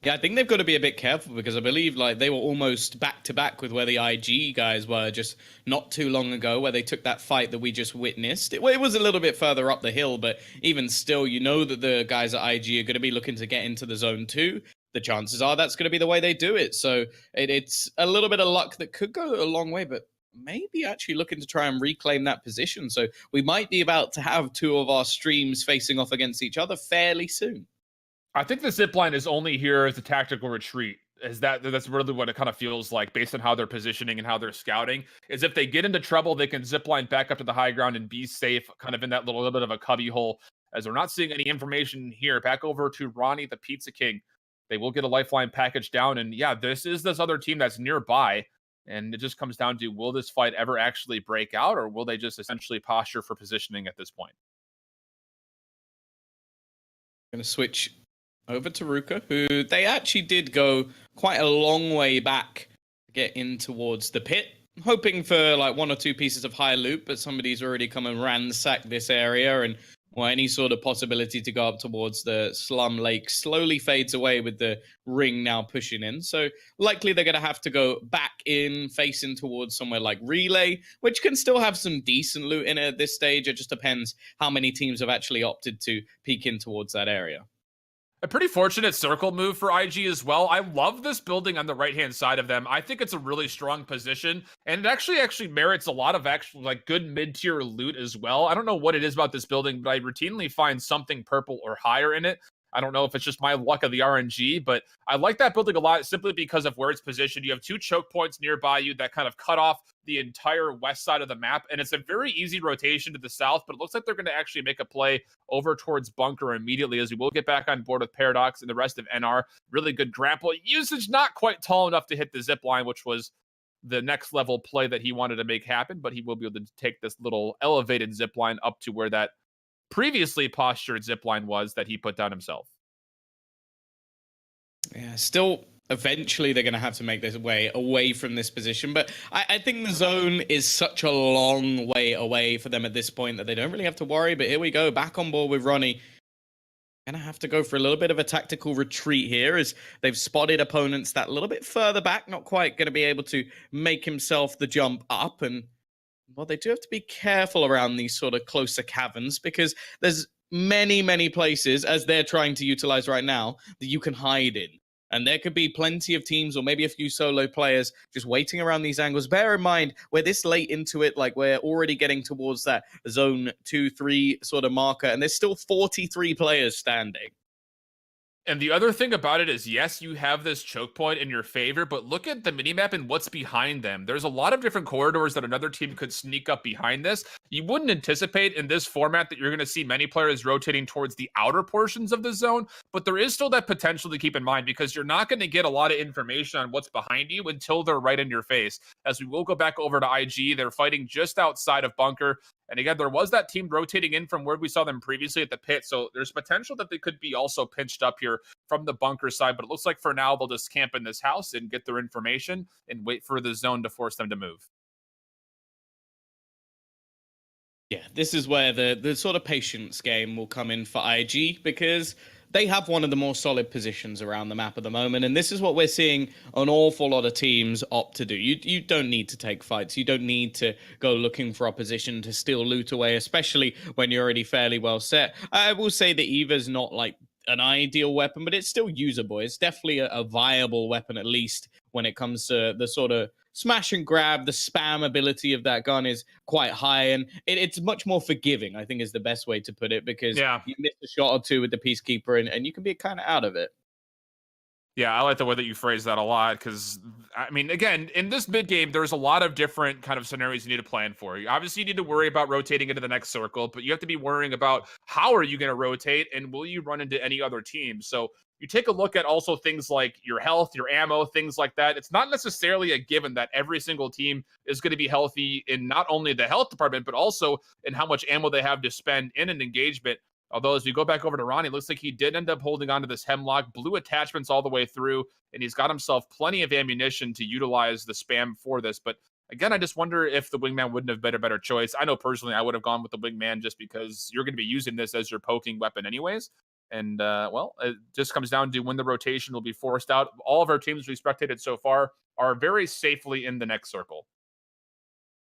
[SPEAKER 2] Yeah, I think they've got to be a bit careful, because I believe like they were almost back to back with where the IG guys were just not too long ago, where they took that fight that we just witnessed. It was a little bit further up the hill, but even still, you know that the guys at IG are going to be looking to get into the zone too. The chances are that's going to be the way they do it. So it's a little bit of luck that could go a long way, but maybe actually looking to try and reclaim that position. So we might be about to have two of our streams facing off against each other fairly soon.
[SPEAKER 3] I think the zipline is only here as a tactical retreat. That's really what it kind of feels like based on how they're positioning and how they're scouting. Is if they get into trouble, they can zipline back up to the high ground and be safe, kind of in that little bit of a cubby hole. As we're not seeing any information here. Back over to Ronnie, the Pizza King. They will get a lifeline package down, and yeah, this is this other team that's nearby. And it just comes down to, will this fight ever actually break out, or will they just essentially posture for positioning at this point?
[SPEAKER 2] Going to switch over to Ruka, who they actually did go quite a long way back to get in towards the pit, hoping for like 1 or 2 pieces of high loot, but somebody's already come and ransacked this area, and any sort of possibility to go up towards the slum lake slowly fades away with the ring now pushing in. So likely they're going to have to go back in, facing towards somewhere like Relay, which can still have some decent loot in it at this stage. It just depends how many teams have actually opted to peek in towards that area.
[SPEAKER 3] A pretty fortunate circle move for IG as well. I love this building on the right-hand side of them. I think it's a really strong position, and it actually merits a lot of actual like good mid-tier loot as well. I don't know what it is about this building, but I routinely find something purple or higher in it. I don't know if it's just my luck of the RNG, but I like that building a lot simply because of where it's positioned. You have 2 choke points nearby you that kind of cut off the entire west side of the map, and it's a very easy rotation to the south, but it looks like they're going to actually make a play over towards bunker immediately, as we will get back on board with Paradox and the rest of NR. Really good grapple usage, not quite tall enough to hit the zip line, which was the next level play that he wanted to make happen, but he will be able to take this little elevated zip line up to where that previously postured zipline was that he put down himself.
[SPEAKER 2] Yeah, still, eventually they're going to have to make this way away from this position, but I think the zone is such a long way away for them at this point that they don't really have to worry. But here we go, back on board with Ronnie. Going to have to go for a little bit of a tactical retreat here, as they've spotted opponents that little bit further back, not quite going to be able to make himself the jump up. And well, they do have to be careful around these sort of closer caverns, because there's many places, as they're trying to utilize right now, that you can hide in. And there could be plenty of teams, or maybe a few solo players, just waiting around these angles. Bear in mind, we're this late into it, like we're already getting towards that zone 2-3 sort of marker, and there's still 43 players standing.
[SPEAKER 3] And the other thing about it is, yes, you have this choke point in your favor, but look at the minimap and what's behind them. There's a lot of different corridors that another team could sneak up behind this. You wouldn't anticipate in this format that you're going to see many players rotating towards the outer portions of the zone, but there is still that potential to keep in mind, because you're not going to get a lot of information on what's behind you until they're right in your face. As we will go back over to IG, they're fighting just outside of bunker. And again, there was that team rotating in from where we saw them previously at the pit. So there's potential that they could be also pinched up here from the bunker side. But it looks like for now, they'll just camp in this house and get their information and wait for the zone to force them to move.
[SPEAKER 2] Yeah, this is where the sort of patience game will come in for IG, because they have one of the more solid positions around the map at the moment, and this is what we're seeing an awful lot of teams opt to do. You don't need to take fights. You don't need to go looking for opposition to steal loot away, especially when you're already fairly well set. I will say that Eva's not like an ideal weapon, but it's still usable. It's definitely a viable weapon, at least when it comes to the sort of smash and grab. The spam ability of that gun is quite high, and it's much more forgiving, I think is the best way to put it, because you miss a shot or two with the Peacekeeper and you can be kind of out of it.
[SPEAKER 3] Yeah, I like the way that you phrase that a lot, because, I mean, again, in this mid-game, there's a lot of different kind of scenarios you need to plan for. Obviously, you need to worry about rotating into the next circle, but you have to be worrying about how are you going to rotate, and will you run into any other teams? So you take a look at also things like your health, your ammo, things like that. It's not necessarily a given that every single team is going to be healthy in not only the health department, but also in how much ammo they have to spend in an engagement. Although, as we go back over to Ronnie, it looks like he did end up holding on to this hemlock, blue attachments all the way through, and he's got himself plenty of ammunition to utilize the spam for this. But again, I just wonder if the wingman wouldn't have been a better choice. I know personally I would have gone with the wingman, just because you're going to be using this as your poking weapon anyways. And, well, it just comes down to when the rotation will be forced out. All of our teams we've spectated so far are very safely in the next circle.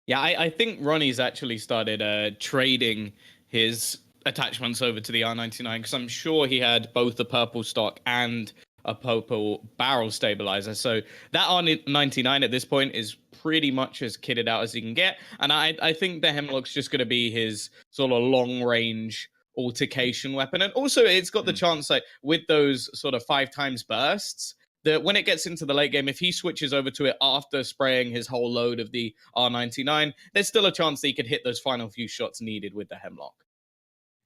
[SPEAKER 2] Yeah, I think Ronnie's actually started trading his attachments over to the R99, because I'm sure he had both the purple stock and a purple barrel stabilizer. So that R99 at this point is pretty much as kitted out as he can get. And I think the Hemlock's just going to be his sort of long range altercation weapon. And also it's got the chance, like with those sort of 5 times bursts, that when it gets into the late game, if he switches over to it after spraying his whole load of the R99, there's still a chance that he could hit those final few shots needed with the Hemlock.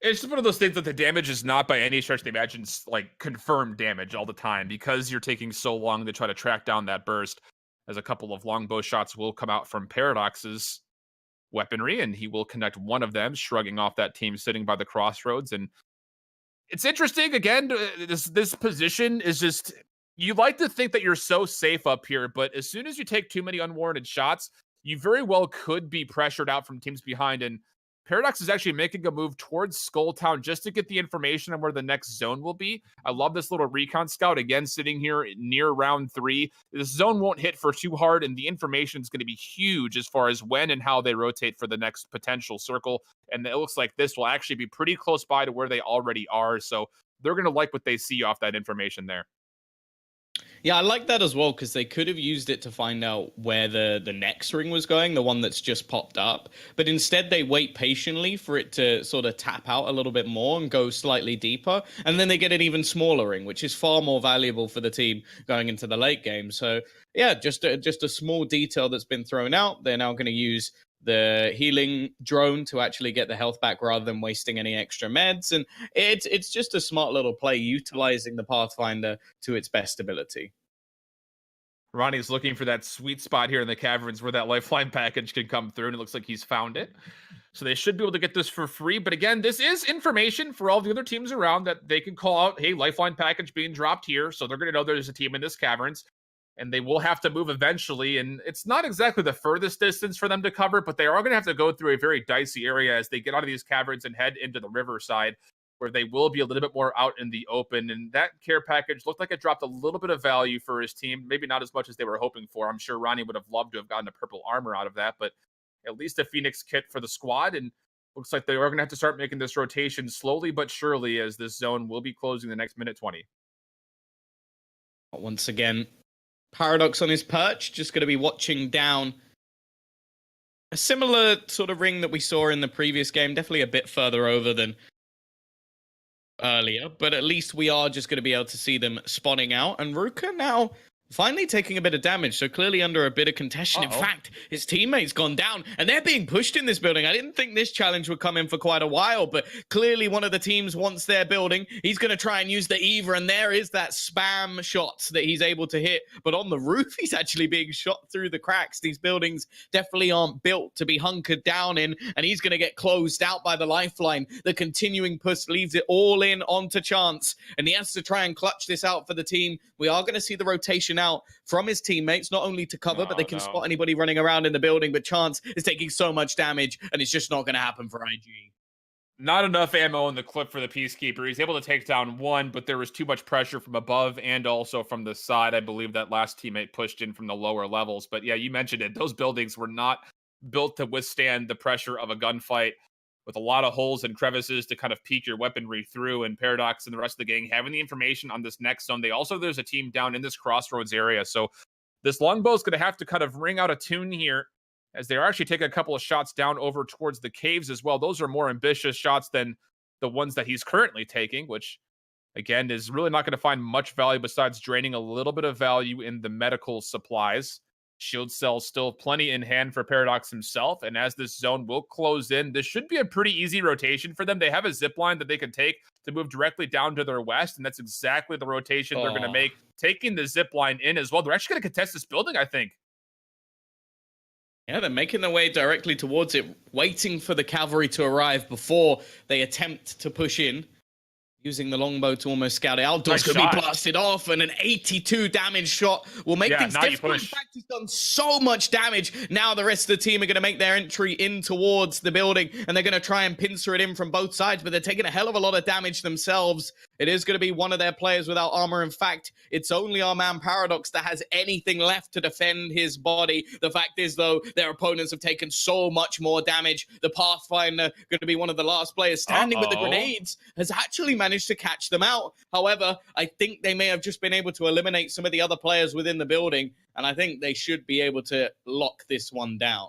[SPEAKER 3] It's just one of those things that the damage is not by any stretch of the imagination like confirmed damage all the time, because you're taking so long to try to track down that burst. as a couple of longbow shots will come out from Paradox's weaponry, and he will connect one of them, shrugging off that team sitting by the crossroads. And it's interesting. Again, this position is just, you like to think that you're so safe up here, but as soon as you take too many unwarranted shots, you very well could be pressured out from teams behind. And Paradox is actually making a move towards Skulltown just to get the information on where the next zone will be. I love this little recon scout, again, sitting here near round 3. This zone won't hit for too hard, and the information is going to be huge as far as when and how they rotate for the next potential circle. And it looks like this will actually be pretty close by to where they already are. So they're going to like what they see off that information there.
[SPEAKER 2] Yeah, I like that as well, because they could have used it to find out where the next ring was going, the one that's just popped up. But instead, they wait patiently for it to sort of tap out a little bit more and go slightly deeper. And then they get an even smaller ring, which is far more valuable for the team going into the late game. So, yeah, just a small detail that's been thrown out. They're now going to use the healing drone to actually get the health back rather than wasting any extra meds. And it's just a smart little play, utilizing the Pathfinder to its best ability.
[SPEAKER 3] Ronnie's looking for that sweet spot here in the caverns where that lifeline package can come through, and it looks like he's found it. So they should be able to get this for free. But again, this is information for all the other teams around that they can call out, hey, lifeline package being dropped here. So they're going to know there's a team in this caverns, and they will have to move eventually. And it's not exactly the furthest distance for them to cover, but they are going to have to go through a very dicey area as they get out of these caverns and head into the riverside, where they will be a little bit more out in the open. And that care package looked like it dropped a little bit of value for his team. Maybe not as much as they were hoping for. I'm sure Ronnie would have loved to have gotten a purple armor out of that, but at least a Phoenix kit for the squad. And looks like they are going to have to start making this rotation slowly but surely, as this zone will be closing the next minute 20.
[SPEAKER 2] Once again, Paradox on his perch, just going to be watching down a similar sort of ring that we saw in the previous game. Definitely a bit further over than earlier, but at least we are just going to be able to see them spawning out. And Ruka now finally taking a bit of damage, so clearly under a bit of contention. In fact, his teammate's gone down, and they're being pushed in this building. I didn't think this challenge would come in for quite a while, but clearly one of the teams wants their building. He's going to try and use the Eva, and there is that spam shots that he's able to hit. But on the roof, he's actually being shot through the cracks. These buildings definitely aren't built to be hunkered down in, and he's going to get closed out by the lifeline. The continuing push leaves it all in onto Chance, and he has to try and clutch this out for the team. We are going to see the rotation out from his teammates, not only to cover, but they can spot anybody running around in the building. But Chance is taking so much damage, and it's just not going to happen for IG.
[SPEAKER 3] Not enough ammo in the clip for the Peacekeeper. He's able to take down one, but there was too much pressure from above and also from the side. I believe that last teammate pushed in from the lower levels. But yeah, you mentioned it. Those buildings were not built to withstand the pressure of a gunfight, with a lot of holes and crevices to kind of peek your weaponry through. And Paradox and the rest of the gang having the information on this next zone. There's a team down in this crossroads area. So this longbow is going to have to kind of ring out a tune here, as they're actually taking a couple of shots down over towards the caves as well. Those are more ambitious shots than the ones that he's currently taking, which again is really not going to find much value besides draining a little bit of value in the medical supplies. Shield cells still plenty in hand for Paradox himself, and as this zone will close in, this should be a pretty easy rotation for them. They have a zip line that they can take to move directly down to their west, and that's exactly the rotation they're going to make, taking the zip line in as well. They're actually going to contest this building, I think.
[SPEAKER 2] Yeah, they're making their way directly towards it, waiting for the cavalry to arrive before they attempt to push in. Using the longbow to almost scout it. Outdoors could be blasted off, and an 82 damage shot will make things difficult. In fact, he's done so much damage. Now the rest of the team are going to make their entry in towards the building, and they're going to try and pincer it in from both sides, but they're taking a hell of a lot of damage themselves. It is going to be one of their players without armor. In fact, it's only our man Paradox that has anything left to defend his body. The fact is, though, their opponents have taken so much more damage. The Pathfinder, going to be one of the last players standing with the grenades, has actually managed to catch them out. However, I think they may have just been able to eliminate some of the other players within the building, and I think they should be able to lock this one down.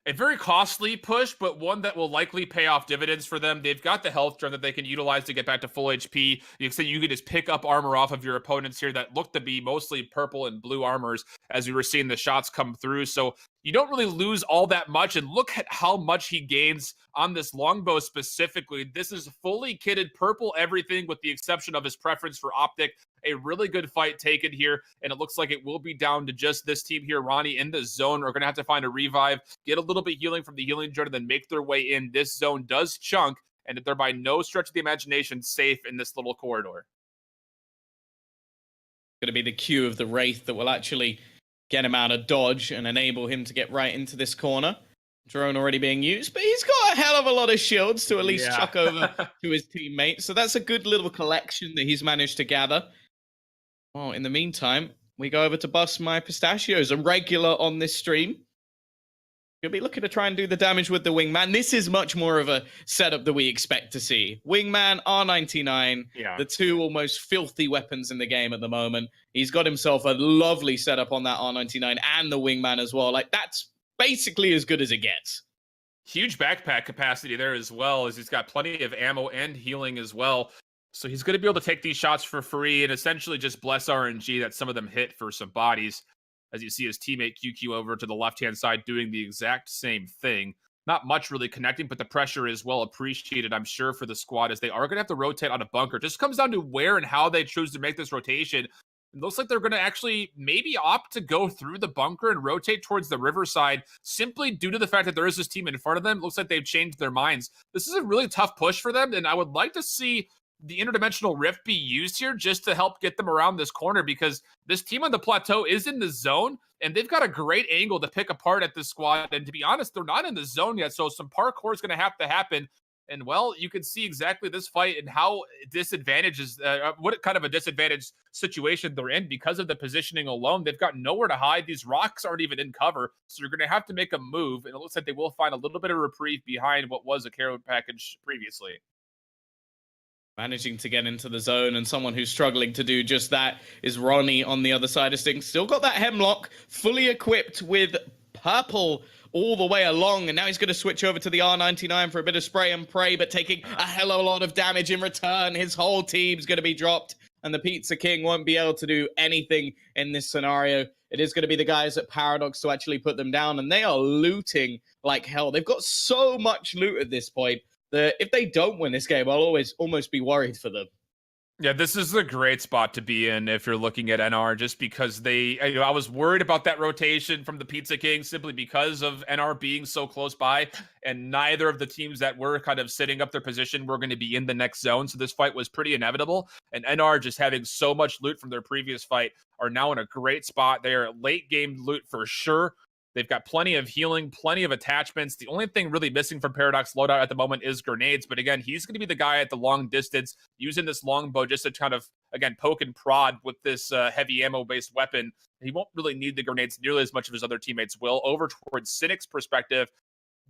[SPEAKER 3] A very costly push, but one that will likely pay off dividends for them. They've got the health drone that they can utilize to get back to full HP. You can just pick up armor off of your opponents here that look to be mostly purple and blue armors as we were seeing the shots come through. So you don't really lose all that much. And look at how much he gains on this longbow specifically. This is fully kitted purple everything with the exception of his preference for optic. A really good fight taken here, and it looks like it will be down to just this team here. Ronnie in the zone are going to have to find a revive, get a little bit healing from the healing jar, and then make their way in. This zone does chunk, and they're by no stretch of the imagination safe in this little corridor.
[SPEAKER 2] Going to be the Q of the Wraith that will actually get him out of dodge and enable him to get right into this corner. Drone already being used, but he's got a hell of a lot of shields to at least chuck over to his teammates. So that's a good little collection that he's managed to gather. Well, in the meantime, we go over to Bust My Pistachios, a regular on this stream. You'll be looking to try and do the damage with the Wingman. This is much more of a setup that we expect to see. Wingman, R99, the two almost filthy weapons in the game at the moment. He's got himself a lovely setup on that R99 and the Wingman as well. Like, that's basically as good as it gets.
[SPEAKER 3] Huge backpack capacity there as well, as he's got plenty of ammo and healing as well. So he's going to be able to take these shots for free and essentially just bless RNG that some of them hit for some bodies. As you see his teammate QQ over to the left-hand side doing the exact same thing. Not much really connecting, but the pressure is well appreciated, I'm sure, for the squad, as they are going to have to rotate on a bunker. Just comes down to where and how they choose to make this rotation. It looks like they're going to actually maybe opt to go through the bunker and rotate towards the riverside, simply due to the fact that there is this team in front of them. It looks like they've changed their minds. This is a really tough push for them, and I would like to see the interdimensional rift be used here just to help get them around this corner, because this team on the plateau is in the zone and they've got a great angle to pick apart at this squad. And to be honest, they're not in the zone yet. So some parkour is going to have to happen. And well, you can see exactly this fight and how disadvantages, what kind of a disadvantaged situation they're in because of the positioning alone. They've got nowhere to hide. These rocks aren't even in cover. So you're going to have to make a move. And it looks like they will find a little bit of reprieve behind what was a care package previously.
[SPEAKER 2] Managing to get into the zone, and someone who's struggling to do just that is Ronnie on the other side of things. Still got that Hemlock, fully equipped with purple all the way along, and now he's going to switch over to the R99 for a bit of spray and pray, but taking a hell of a lot of damage in return. His whole team's going to be dropped, and the Pizza King won't be able to do anything in this scenario. It is going to be the guys at Paradox to actually put them down, and they are looting like hell. They've got so much loot at this point that if they don't win this game, I'll almost be worried for them.
[SPEAKER 3] Yeah, this is a great spot to be in if you're looking at NR, just because I was worried about that rotation from the Pizza King simply because of NR being so close by, and neither of the teams that were kind of sitting up their position were going to be in the next zone. So this fight was pretty inevitable, and NR, just having so much loot from their previous fight, are now in a great spot. They are late game loot for sure. They've got plenty of healing, plenty of attachments. The only thing really missing from Paradox loadout at the moment is grenades. But again, he's going to be the guy at the long distance using this longbow just to kind of, again, poke and prod with this heavy ammo-based weapon. He won't really need the grenades nearly as much as his other teammates will. Over towards Cynic's perspective,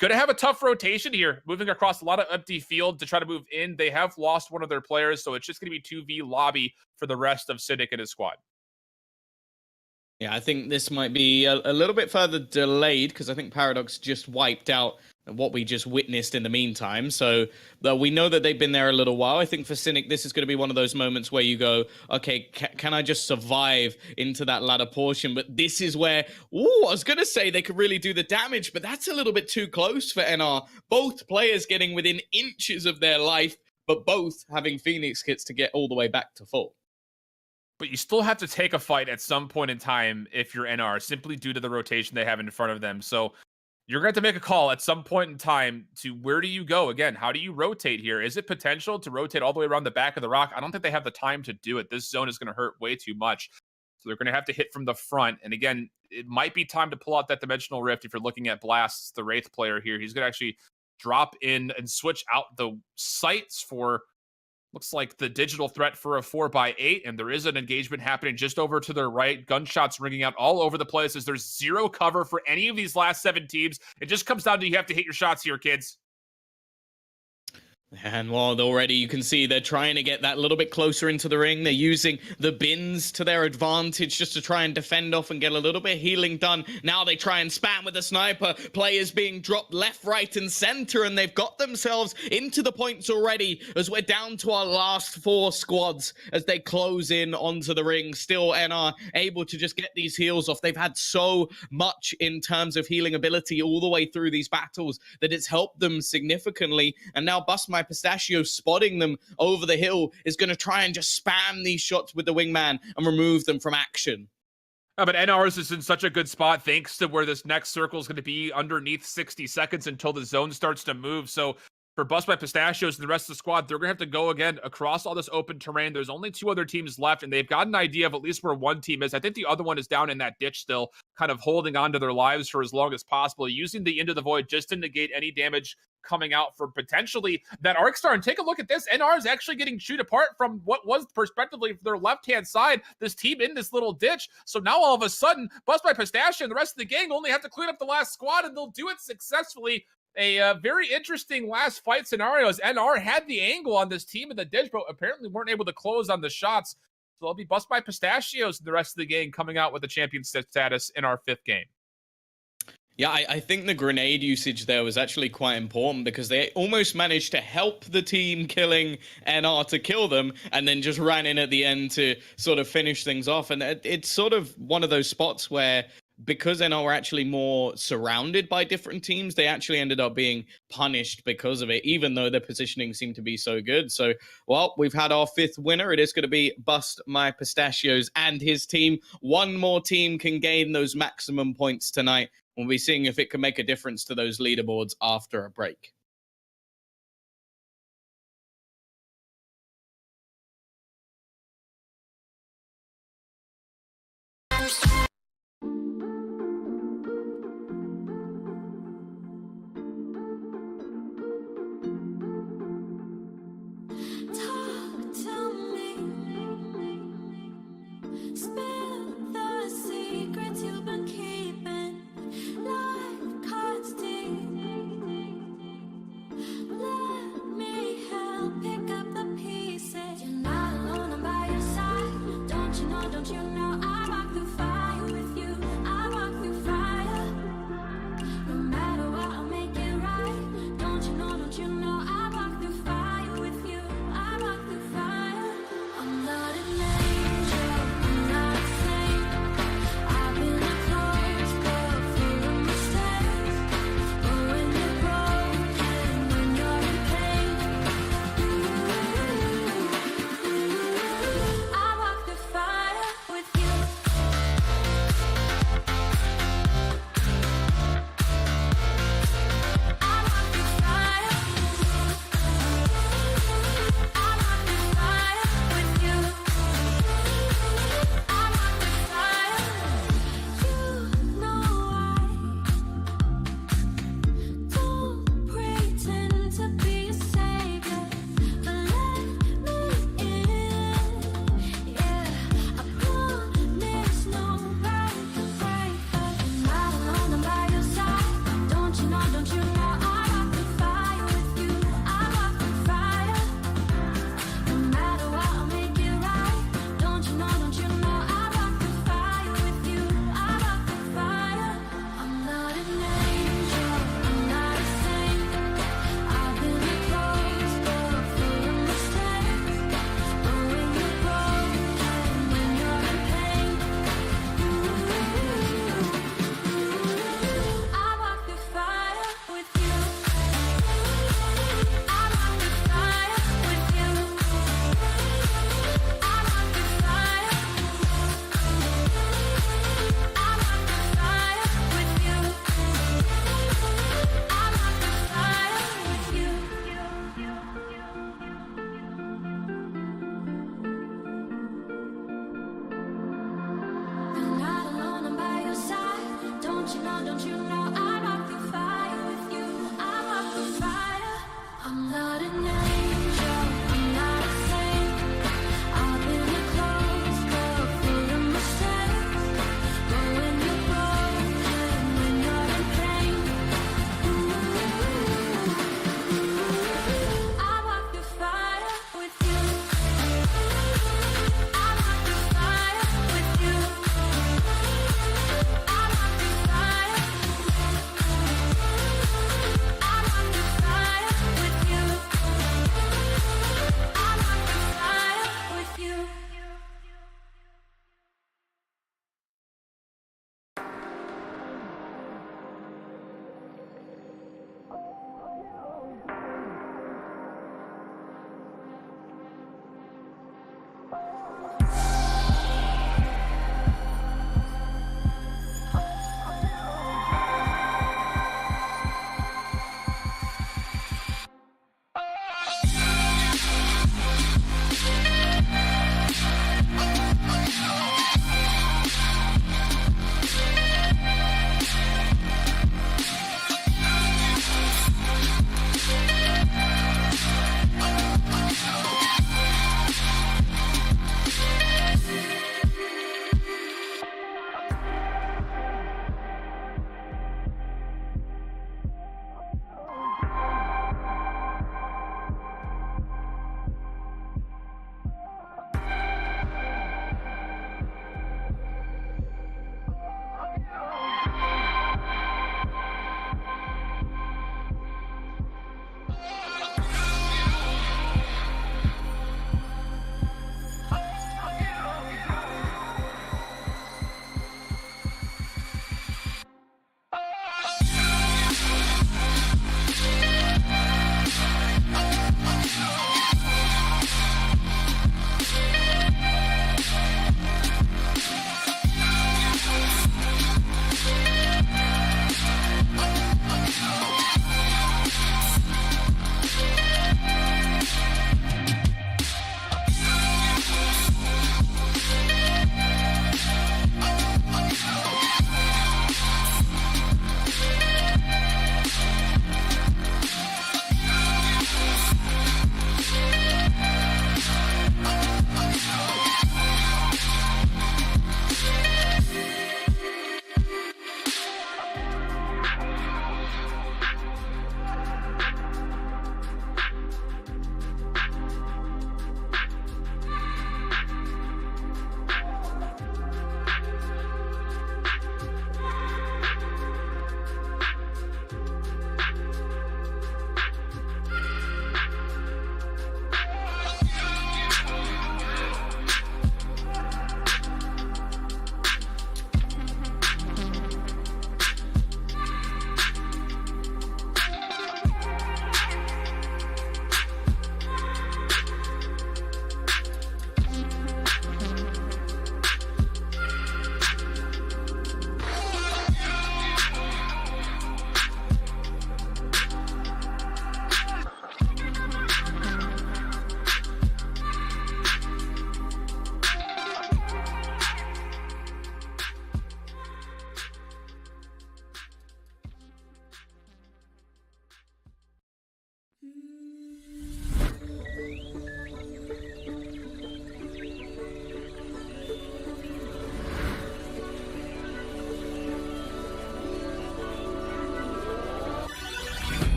[SPEAKER 3] going to have a tough rotation here, moving across a lot of empty field to try to move in. They have lost one of their players, so it's just going to be 2v lobby for the rest of Cynic and his squad.
[SPEAKER 2] Yeah, I think this might be a little bit further delayed, because I think Paradox just wiped out what we just witnessed in the meantime. So we know that they've been there a little while. I think for Cynic, this is going to be one of those moments where you go, okay, can I just survive into that latter portion? But this is where, I was going to say they could really do the damage, but that's a little bit too close for NR. Both players getting within inches of their life, but both having Phoenix kits to get all the way back to full.
[SPEAKER 3] But you still have to take a fight at some point in time if you're NR, simply due to the rotation they have in front of them. So you're going to have to make a call at some point in time to where do you go? Again, how do you rotate here? Is it potential to rotate all the way around the back of the rock? I don't think they have the time to do it. This zone is going to hurt way too much. So they're going to have to hit from the front. And again, it might be time to pull out that Dimensional Rift if you're looking at Blast, the Wraith player here. He's going to actually drop in and switch out the sights for, looks like, the digital threat for a 4x8, and there is an engagement happening just over to their right. Gunshots ringing out all over the place as there's zero cover for any of these last 7 teams. It just comes down to you have to hit your shots here, kids.
[SPEAKER 2] And well, already you can see they're trying to get that little bit closer into the ring. They're using the bins to their advantage just to try and defend off and get a little bit of healing done. Now they try and spam with the sniper. Players being dropped left, right, and center, and they've got themselves into the points already as we're down to our last 4 squads as they close in onto the ring. Still, NR able to just get these heals off. They've had so much in terms of healing ability all the way through these battles that it's helped them significantly. And now Bust My Pistachio, spotting them over the hill, is going to try and just spam these shots with the wingman and remove them from action.
[SPEAKER 3] But NR's is in such a good spot thanks to where this next circle is going to be underneath 60 seconds until the zone starts to move. So for Bust by Pistachios and the rest of the squad, they're going to have to go again across all this open terrain. There's only 2 other teams left, and they've got an idea of at least where one team is. I think the other one is down in that ditch still, kind of holding on to their lives for as long as possible, using the Into the Void just to negate any damage coming out for potentially that Arcstar. And take a look at this. NR is actually getting chewed apart from what was perspectively their left-hand side, this team in this little ditch. So now all of a sudden, Bust by Pistachio and the rest of the gang only have to clean up the last squad, and they'll do it successfully. A very interesting last fight scenario as NR had the angle on this team in the ditch, but apparently weren't able to close on the shots. So they'll be Bust by Pistachios and the rest of the gang coming out with the champion status in our 5th game.
[SPEAKER 2] Yeah, I think the grenade usage there was actually quite important because they almost managed to help the team killing NR to kill them and then just ran in at the end to sort of finish things off. And it's sort of one of those spots where, because NR were actually more surrounded by different teams, they actually ended up being punished because of it, even though their positioning seemed to be so good. So, well, we've had our 5th winner. It is going to be Bust My Pistachios and his team. One more team can gain those maximum points tonight. We'll be seeing if it can make a difference to those leaderboards after a break.
[SPEAKER 5] Talk to me. Spill the secrets you've been keeping. Life cuts deep.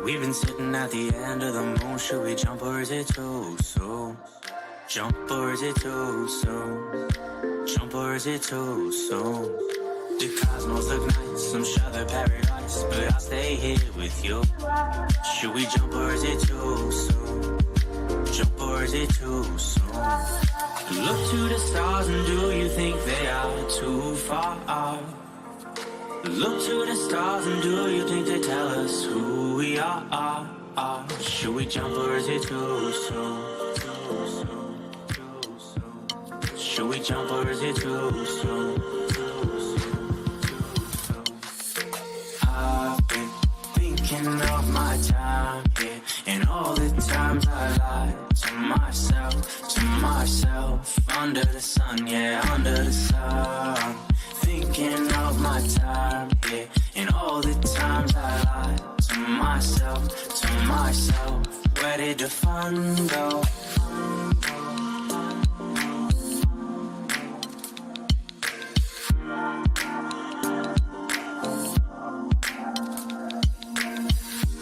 [SPEAKER 4] We've been sitting at the end of the moon. Should we jump or is it too soon? Jump or is it too soon? Jump or is it too soon? The cosmos look nice, I'm sure they're paradise, but I'll stay here with you. Should we jump or is it too soon? Jump or is it too soon? Look to the stars and do you think they are too far? Look to the stars and do you think they tell us who we are? Should we jump or is it too soon? Should we jump or is it too soon? I've been thinking of my time here, and all the times I lied to myself, under the sun, yeah, under the sun. Thinking of my time here, and all the times I lied to myself, where did the fun go?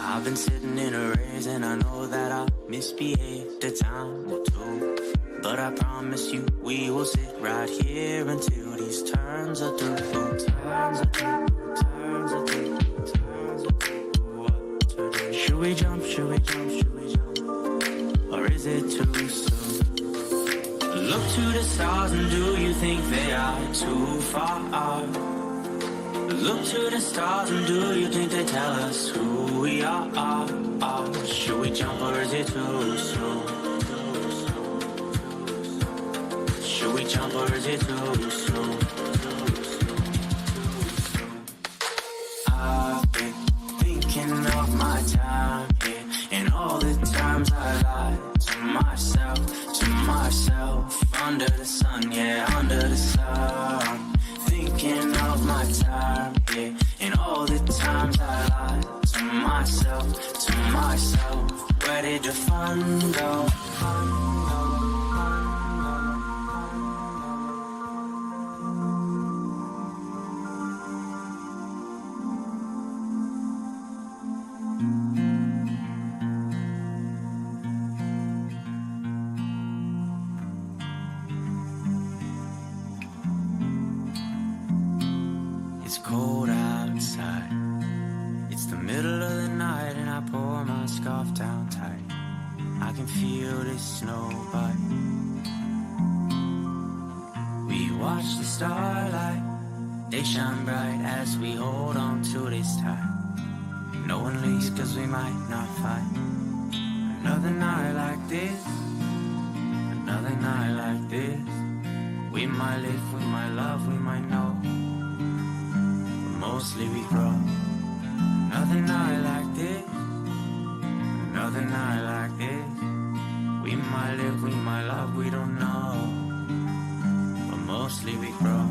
[SPEAKER 4] I've been sitting in a race and I know that I misbehaved a time or two, but I promise you we will sit right here until these turns are through. Should we jump, should we jump, should we jump, or is it too soon? Look to the stars and do you think they are too far? Look to the stars and do you think they tell us who we are? Should we jump or is it too soon? Should we jump or is it too soon? I've been thinking of my time here, and all the times I lied to myself, under the sun, yeah, under the sun. Thinking of my time here, and all the times I lied to myself, where did the fun go? It's cold outside, it's the middle of the night, and I pour my scarf down tight. I can feel the snow bite. We watch the starlight, they shine bright as we hold on to this tight. No one leaves cause we might not fight. Another night like this, another night like this. We might live, we might love, we might know, mostly we grow. Another night like this, another night like this. We might live, we might love, we don't know, but mostly we grow.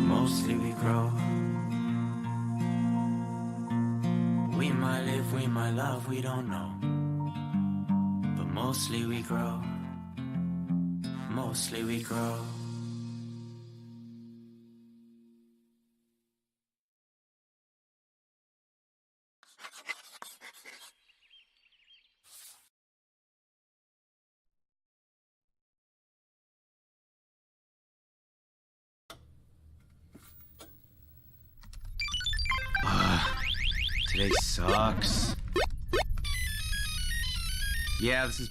[SPEAKER 4] Mostly we grow. We might live, we might love, we don't know, but mostly we grow. Mostly we grow.
[SPEAKER 6] Today sucks. Yeah, this is...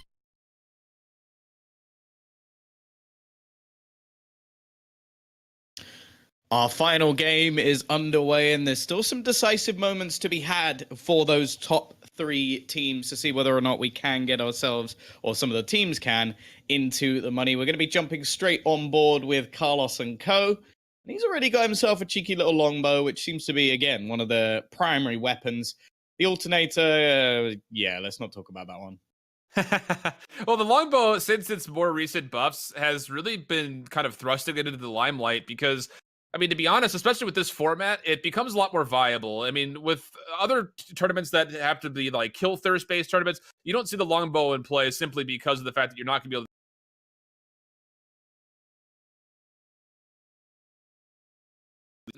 [SPEAKER 2] Our final game is underway, and there's still some decisive moments to be had for those top three teams to see whether or not we can get ourselves, or some of the teams can, into the money. We're going to be jumping straight on board with Carlos and co. And he's already got himself a cheeky little longbow, which seems to be, again, one of the primary weapons. The alternator, yeah, let's not talk about that one.
[SPEAKER 3] Well, the longbow, since its more recent buffs, has really been kind of thrusting it into the limelight because, I mean, to be honest, especially with this format, it becomes a lot more viable. I mean, with other tournaments that have to be like kill thirst-based tournaments, you don't see the longbow in play simply because of the fact that you're not going to be able to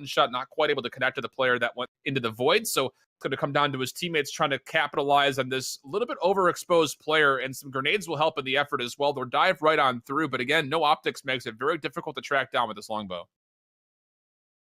[SPEAKER 3] shot not quite able to connect to the player that went into the void. So it's going to come down to his teammates trying to capitalize on this little bit overexposed player, and some grenades will help in the effort as well. They'll dive right on through, but again, no optics makes it very difficult to track down with this longbow.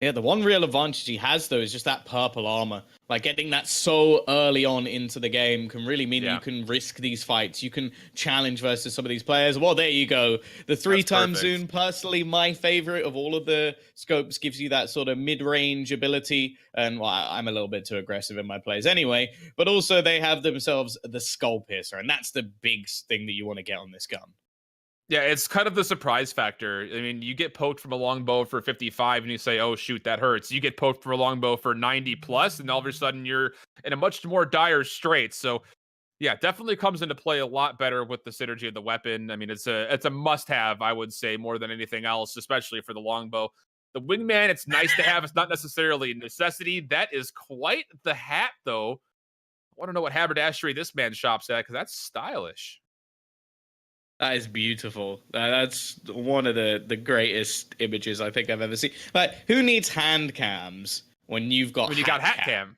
[SPEAKER 2] Yeah, the one real advantage he has, though, is just that purple armor. Like, getting that so early on into the game can really mean you can risk these fights. You can challenge versus some of these players. Well, there you go. The 3-time zoom, personally, my favorite of all of the scopes, gives you that sort of mid-range ability. And, well, I'm a little bit too aggressive in my plays anyway. But also, they have themselves the Skull Piercer, and that's the big thing that you want to get on this gun.
[SPEAKER 3] Yeah, it's kind of the surprise factor. I mean, you get poked from a longbow for 55 and you say, oh, shoot, that hurts. You get poked from a longbow for 90 plus, and all of a sudden you're in a much more dire strait. So, yeah, definitely comes into play a lot better with the synergy of the weapon. I mean, it's a must-have, I would say, more than anything else, especially for the longbow. The wingman, it's nice to have. It's not necessarily a necessity. That is quite the hat, though. I want to know what haberdashery this man shops at, because that's stylish.
[SPEAKER 2] That is beautiful. That's one of the greatest images I think I've ever seen. Like, who needs hand cams when you've got
[SPEAKER 3] hat cam?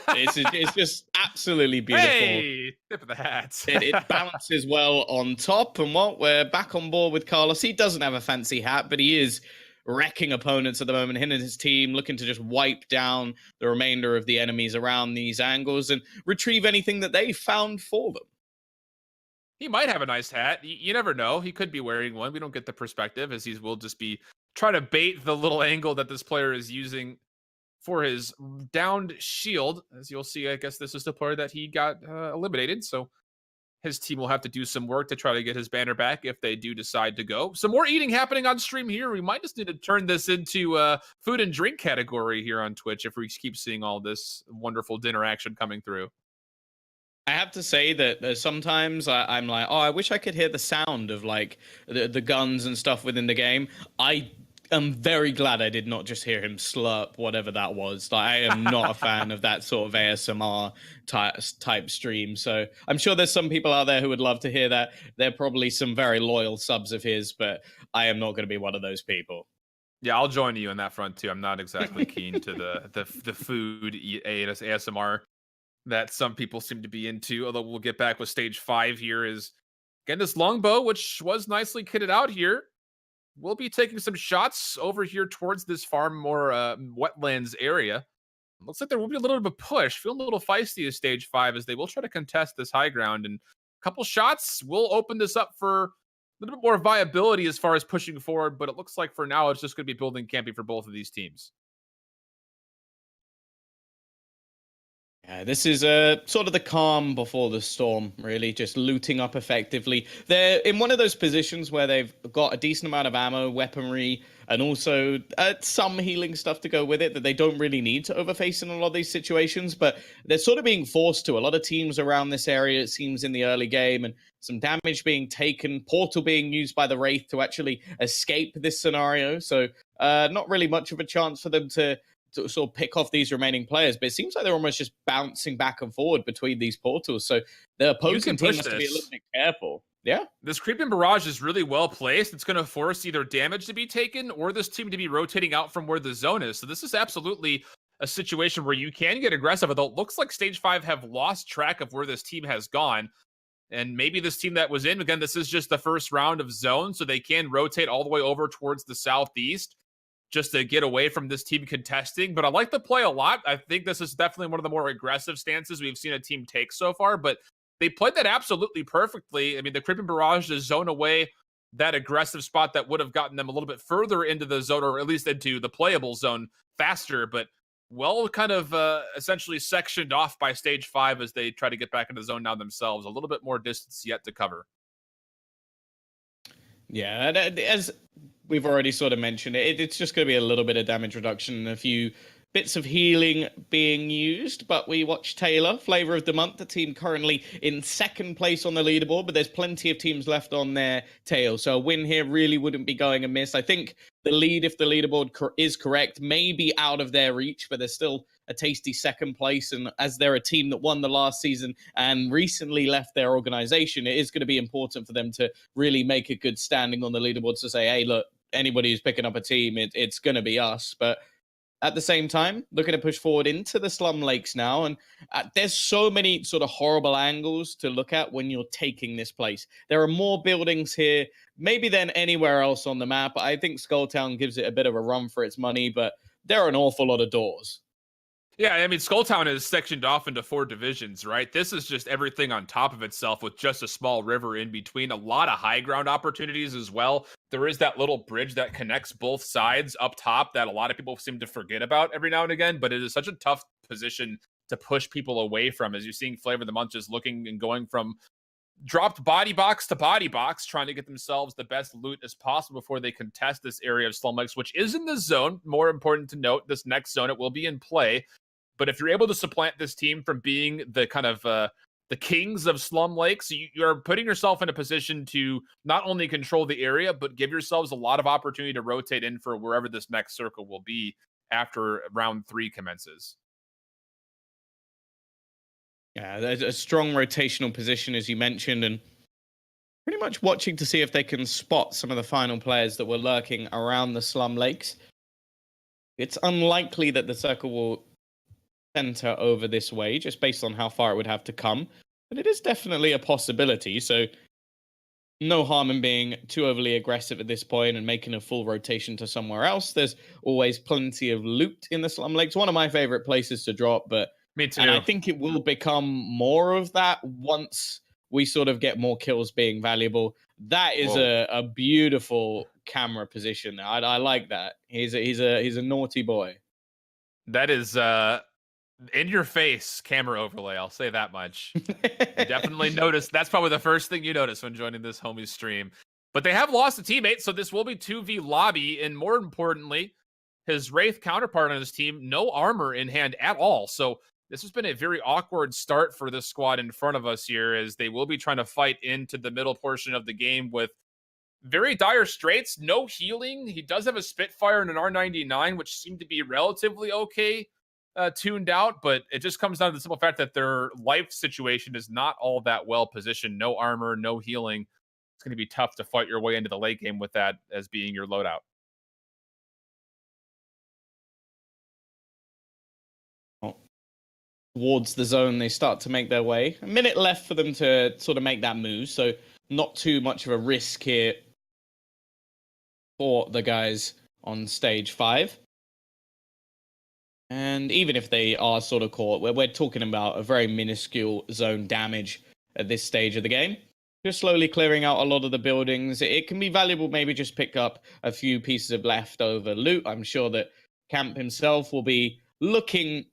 [SPEAKER 2] It's just absolutely beautiful.
[SPEAKER 3] Hey, tip of the hat.
[SPEAKER 2] It balances well on top, and we're back on board with Carlos. He doesn't have a fancy hat, but he is wrecking opponents at the moment. Him and his team looking to just wipe down the remainder of the enemies around these angles and retrieve anything that they found for them.
[SPEAKER 3] He might have a nice hat. You never know. He could be wearing one. We don't get the perspective, as he will just be trying to bait the little angle that this player is using for his downed shield. As you'll see, I guess this is the player that he got eliminated. So his team will have to do some work to try to get his banner back if they do decide to go. Some more eating happening on stream here. We might just need to turn this into a food and drink category here on Twitch if we keep seeing all this wonderful dinner action coming through.
[SPEAKER 2] I have to say that sometimes I'm like, oh, I wish I could hear the sound of like the guns and stuff within the game. I am very glad I did not just hear him slurp whatever that was. Like, I am not a fan of that sort of ASMR type stream. So I'm sure there's some people out there who would love to hear that. They're probably some very loyal subs of his, but I am not going to be one of those people.
[SPEAKER 3] Yeah, I'll join you on that front too. I'm not exactly keen to the food ASMR that some people seem to be into, although we'll get back with stage 5 here. Is again this longbow, which was nicely kitted out here. We'll be taking some shots over here towards this far more wetlands area. Looks like there will be a little bit of a push. Feeling a little feisty as stage 5, as they will try to contest this high ground, and a couple shots will open this up for a little bit more viability as far as pushing forward, but it looks like for now it's just going to be building camping for both of these teams.
[SPEAKER 2] Yeah, this is sort of the calm before the storm, really, just looting up effectively. They're in one of those positions where they've got a decent amount of ammo, weaponry, and also some healing stuff to go with it that they don't really need to overface in a lot of these situations, but they're sort of being forced to. A lot of teams around this area, it seems, in the early game, and some damage being taken, portal being used by the Wraith to actually escape this scenario, so not really much of a chance for them to sort of pick off these remaining players, but it seems like they're almost just bouncing back and forward between these portals. So the opposing team has to be a little bit careful. Yeah.
[SPEAKER 3] This creeping barrage is really well placed. It's going to force either damage to be taken or this team to be rotating out from where the zone is. So this is absolutely a situation where you can get aggressive, although it looks like stage 5 have lost track of where this team has gone. And maybe this team that was in, again, this is just the first round of zone, so they can rotate all the way over towards the southeast just to get away from this team contesting. But I like the play a lot. I think this is definitely one of the more aggressive stances we've seen a team take so far, but they played that absolutely perfectly. I mean, the creeping barrage to zone away that aggressive spot that would have gotten them a little bit further into the zone, or at least into the playable zone faster, but well kind of essentially sectioned off by stage 5 as they try to get back into the zone now themselves. A little bit more distance yet to cover.
[SPEAKER 2] Yeah, as we've already sort of mentioned, it's just going to be a little bit of damage reduction and a few bits of healing being used. But we watch Taylor, Flavor of the Month, the team currently in second place on the leaderboard, but there's plenty of teams left on their tail. So a win here really wouldn't be going amiss. I think the lead, if the leaderboard is correct, may be out of their reach, but there's still a tasty second place. And as they're a team that won the last season and recently left their organization, it is going to be important for them to really make a good standing on the leaderboard to say, hey, look, anybody who's picking up a team, it's going to be us. But at the same time, looking to push forward into the slum lakes now. And there's so many sort of horrible angles to look at when you're taking this place. There are more buildings here, maybe than anywhere else on the map. I think Skulltown gives it a bit of a run for its money, but there are an awful lot of doors.
[SPEAKER 3] Yeah, I mean, Skulltown is sectioned off into 4 divisions, right? This is just everything on top of itself with just a small river in between. A lot of high ground opportunities as well. There is that little bridge that connects both sides up top that a lot of people seem to forget about every now and again, but it is such a tough position to push people away from, as you're seeing Flavor of the Month just looking and going from dropped body box to body box, trying to get themselves the best loot as possible before they contest this area of Slum Lakes, which is in the zone. More important to note, this next zone, it will be in play. But if you're able to supplant this team from being the kind of the kings of Slum Lakes, you're putting yourself in a position to not only control the area, but give yourselves a lot of opportunity to rotate in for wherever this next circle will be after round 3 commences.
[SPEAKER 2] Yeah, there's a strong rotational position, as you mentioned, and pretty much watching to see if they can spot some of the final players that were lurking around the Slum Lakes. It's unlikely that the circle will center over this way, just based on how far it would have to come, but it is definitely a possibility. So no harm in being too overly aggressive at this point and making a full rotation to somewhere else. There's always plenty of loot in the Slum Lakes. One of my favorite places to drop, but
[SPEAKER 3] me too.
[SPEAKER 2] And I think it will become more of that once we sort of get more kills being valuable. That is a beautiful camera position. I like that. He's a naughty boy.
[SPEAKER 3] That is in your face camera overlay. I'll say that much. You definitely notice. That's probably the first thing you notice when joining this homie stream. But they have lost a teammate, so this will be 2v lobby, and more importantly, his Wraith counterpart on his team, no armor in hand at all. So this has been a very awkward start for this squad in front of us here, as they will be trying to fight into the middle portion of the game with very dire straits, no healing. He does have a Spitfire and an R99, which seem to be relatively okay tuned out, but it just comes down to the simple fact that their life situation is not all that well positioned. No armor, no healing. It's going to be tough to fight your way into the late game with that as being your loadout.
[SPEAKER 2] Towards the zone, they start to make their way. A minute left for them to sort of make that move, so not too much of a risk here for the guys on stage 5. And even if they are sort of caught, we're talking about a very minuscule zone damage at this stage of the game. Just slowly clearing out a lot of the buildings. It can be valuable, maybe just pick up a few pieces of leftover loot. I'm sure that Camp himself will be looking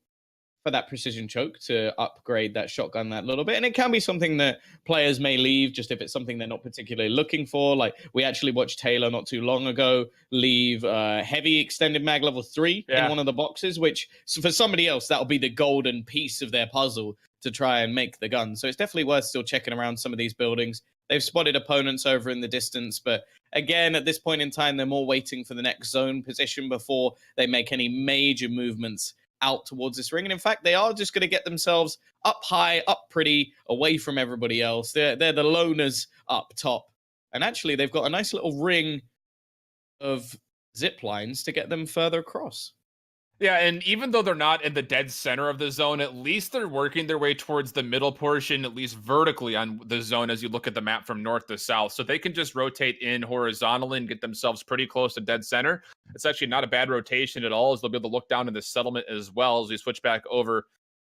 [SPEAKER 2] for that precision choke to upgrade that shotgun that little bit. And it can be something that players may leave just if it's something they're not particularly looking for. Like we actually watched Taylor not too long ago leave heavy extended mag level 3 in one of the boxes, which for somebody else, that'll be the golden piece of their puzzle to try and make the gun. So it's definitely worth still checking around some of these buildings. They've spotted opponents over in the distance, but again, at this point in time, they're more waiting for the next zone position before they make any major movements out towards this ring. And in fact, they are just going to get themselves up high, up pretty, away from everybody else. They're the loners up top. And actually, they've got a nice little ring of zip lines to get them further across.
[SPEAKER 3] Yeah, and even though they're not in the dead center of the zone, at least they're working their way towards the middle portion, at least vertically on the zone as you look at the map from north to south. So they can just rotate in horizontally and get themselves pretty close to dead center. It's actually not a bad rotation at all, as they'll be able to look down in the settlement as well as we switch back over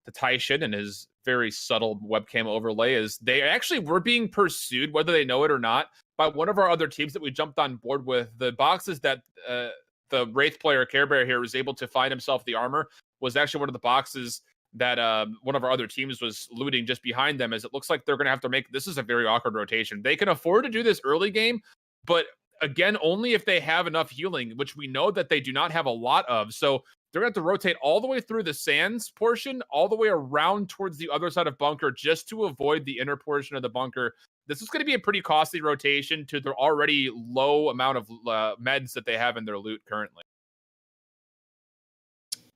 [SPEAKER 3] to Taishin and his very subtle webcam overlay. As they actually were being pursued, whether they know it or not, by one of our other teams that we jumped on board with. The boxes that the Wraith player Care Bear here was able to find himself the armor was actually one of the boxes that one of our other teams was looting just behind them, as it looks like they're going to have to make, this is a very awkward rotation. They can afford to do this early game, but again, only if they have enough healing, which we know that they do not have a lot of. So they're going to have to rotate all the way through the sands portion, all the way around towards the other side of bunker, just to avoid the inner portion of the bunker. This is going to be a pretty costly rotation to their already low amount of meds that they have in their loot currently.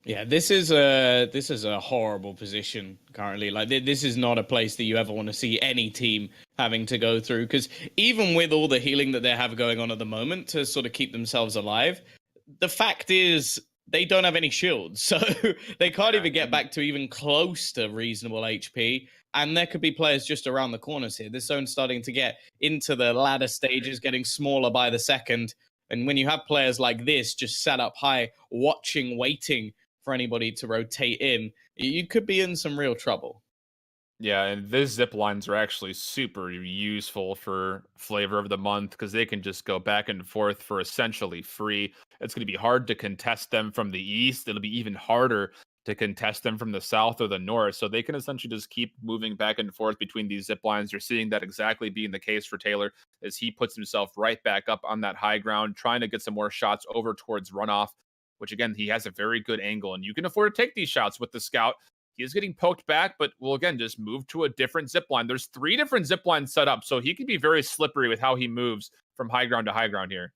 [SPEAKER 2] Yeah, this is a horrible position currently. Like this is not a place that you ever want to see any team having to go through, because even with all the healing that they have going on at the moment to sort of keep themselves alive, the fact is they don't have any shields, so they can't even get back to even close to reasonable HP. And there could be players just around the corners here. This zone's starting to get into the ladder stages, getting smaller by the second. And when you have players like this just sat up high, watching, waiting for anybody to rotate in, you could be in some real trouble.
[SPEAKER 3] Yeah, and these zip lines are actually super useful for flavor of the month because they can just go back and forth for essentially free. It's going to be hard to contest them from the east. It'll be even harder to contest them from the south or the north. So they can essentially just keep moving back and forth between these zip lines. You're seeing that exactly being the case for Taylor as he puts himself right back up on that high ground, trying to get some more shots over towards runoff, which again, he has a very good angle and you can afford to take these shots with the scout. He is getting poked back, but will again just move to a different zip line. There's 3 different zip lines set up, so he can be very slippery with how he moves from high ground to high ground here.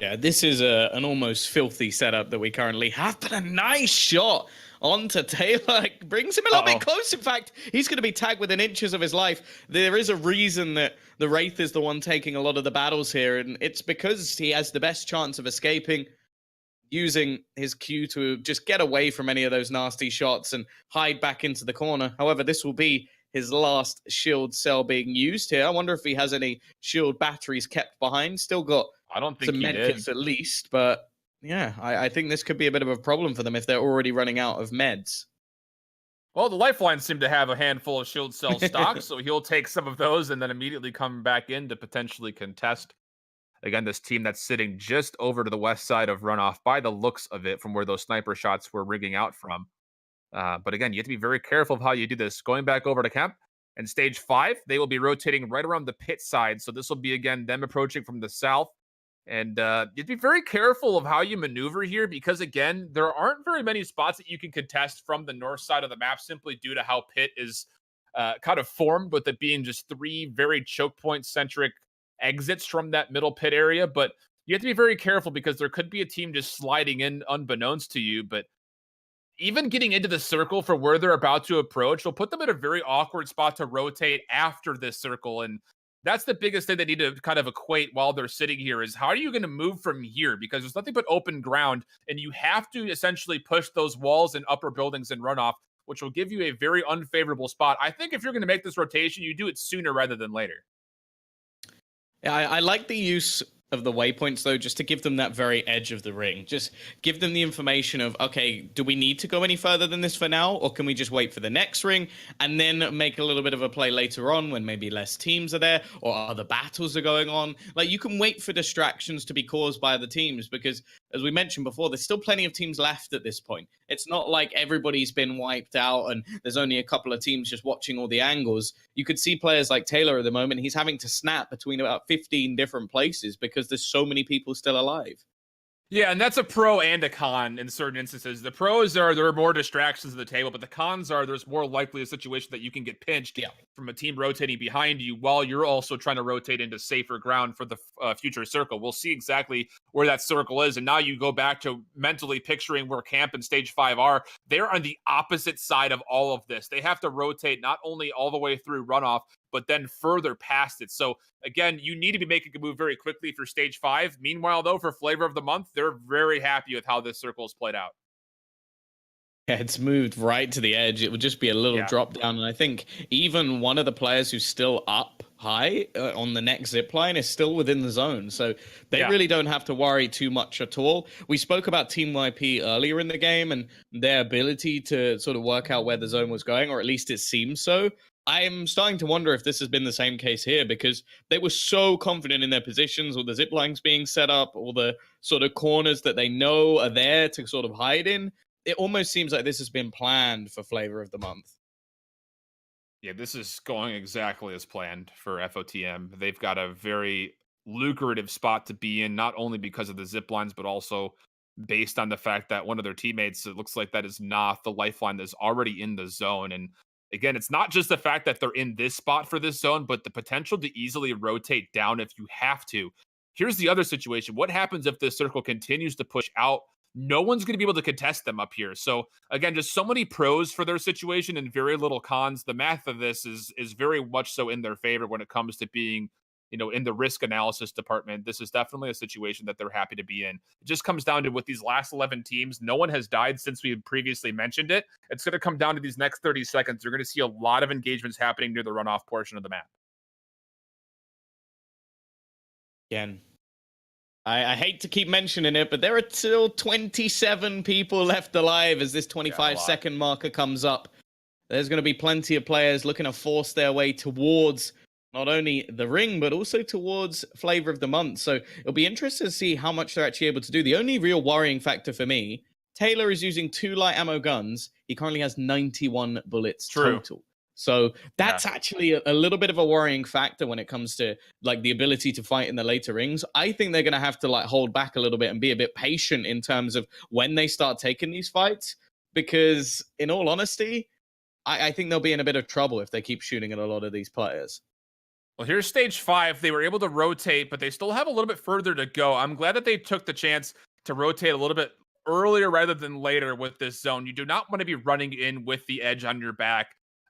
[SPEAKER 2] Yeah, this is an almost filthy setup that we currently have, but a nice shot onto Taylor. Brings him a little bit close. In fact, he's going to be tagged within inches of his life. There is a reason that the Wraith is the one taking a lot of the battles here, and it's because he has the best chance of escaping, using his Q to just get away from any of those nasty shots and hide back into the corner. However, this will be his last shield cell being used here. I wonder if he has any shield batteries kept behind. Still got
[SPEAKER 3] I don't think
[SPEAKER 2] some
[SPEAKER 3] he
[SPEAKER 2] medkits
[SPEAKER 3] did.
[SPEAKER 2] at least, but yeah, I think this could be a bit of a problem for them if they're already running out of meds.
[SPEAKER 3] Well, the Lifelines seem to have a handful of shield cell stock, so he'll take some of those and then immediately come back in to potentially contest. Again, this team that's sitting just over to the west side of runoff by the looks of it from where those sniper shots were rigging out from. But again, you have to be very careful of how you do this. Going back over to camp and stage 5, they will be rotating right around the pit side. So this will be, again, them approaching from the south. And you have to be very careful of how you maneuver here because, again, there aren't very many spots that you can contest from the north side of the map simply due to how pit is kind of formed, with it being just 3 very choke point centric exits from that middle pit area. But you have to be very careful because there could be a team just sliding in unbeknownst to you. But even getting into the circle for where they're about to approach will put them in a very awkward spot to rotate after this circle. And that's the biggest thing they need to kind of equate while they're sitting here is how are you going to move from here? Because there's nothing but open ground and you have to essentially push those walls and upper buildings and runoff, which will give you a very unfavorable spot. I think if you're going to make this rotation, you do it sooner rather than later.
[SPEAKER 2] Yeah, I like the use of the waypoints, though, just to give them that very edge of the ring. Just give them the information of, okay, do we need to go any further than this for now? Or can we just wait for the next ring and then make a little bit of a play later on when maybe less teams are there or other battles are going on? Like, you can wait for distractions to be caused by other teams because, as we mentioned before, there's still plenty of teams left at this point. It's not like everybody's been wiped out and there's only a couple of teams just watching all the angles. You could see players like Taylor at the moment. He's having to snap between about 15 different places because there's so many people still alive.
[SPEAKER 3] Yeah, and that's a pro and a con in certain instances. The pros are there are more distractions at the table, but the cons are there's more likely a situation that you can get pinched from a team rotating behind you while you're also trying to rotate into safer ground for the future circle. We'll see exactly where that circle is, and now you go back to mentally picturing where camp and stage 5 are. They're on the opposite side of all of this. They have to rotate not only all the way through runoff, but then further past it. So again, you need to be making a move very quickly for stage 5. Meanwhile, though, for flavor of the month, they're very happy with how this circle is played out.
[SPEAKER 2] Yeah, it's moved right to the edge. It would just be a little drop down. And I think even one of the players who's still up high on the next zip line is still within the zone. So they really don't have to worry too much at all. We spoke about Team YP earlier in the game and their ability to sort of work out where the zone was going, or at least it seems so. I'm starting to wonder if this has been the same case here because they were so confident in their positions, all the zip lines being set up, all the sort of corners that they know are there to sort of hide in. It almost seems like this has been planned for flavor of the month.
[SPEAKER 3] Yeah, this is going exactly as planned for FOTM. They've got a very lucrative spot to be in, not only because of the zip lines, but also based on the fact that one of their teammates, it looks like that is not the lifeline that's already in the zone. And again, it's not just the fact that they're in this spot for this zone, but the potential to easily rotate down if you have to. Here's the other situation. What happens if this circle continues to push out? No one's going to be able to contest them up here. So again, just so many pros for their situation and very little cons. The math of this is very much so in their favor when it comes to being, in the risk analysis department, this is definitely a situation that they're happy to be in. It just comes down to with these last 11 teams, no one has died since we had previously mentioned it. It's going to come down to these next 30 seconds. You're going to see a lot of engagements happening near the runoff portion of the map.
[SPEAKER 2] Again, I hate to keep mentioning it, but there are still 27 people left alive as this 25-second marker comes up. There's going to be plenty of players looking to force their way towards not only the ring, but also towards Flavor of the Month. So it'll be interesting to see how much they're actually able to do. The only real worrying factor for me, Taylor is using 2 light ammo guns. He currently has 91 bullets total. So that's actually a little bit of a worrying factor when it comes to like the ability to fight in the later rings. I think they're going to have to like hold back a little bit and be a bit patient in terms of when they start taking these fights, because in all honesty, I think they'll be in a bit of trouble if they keep shooting at a lot of these players.
[SPEAKER 3] Well, here's stage 5. They were able to rotate, but they still have a little bit further to go. I'm glad that they took the chance to rotate a little bit earlier rather than later with this zone. You do not want to be running in with the edge on your back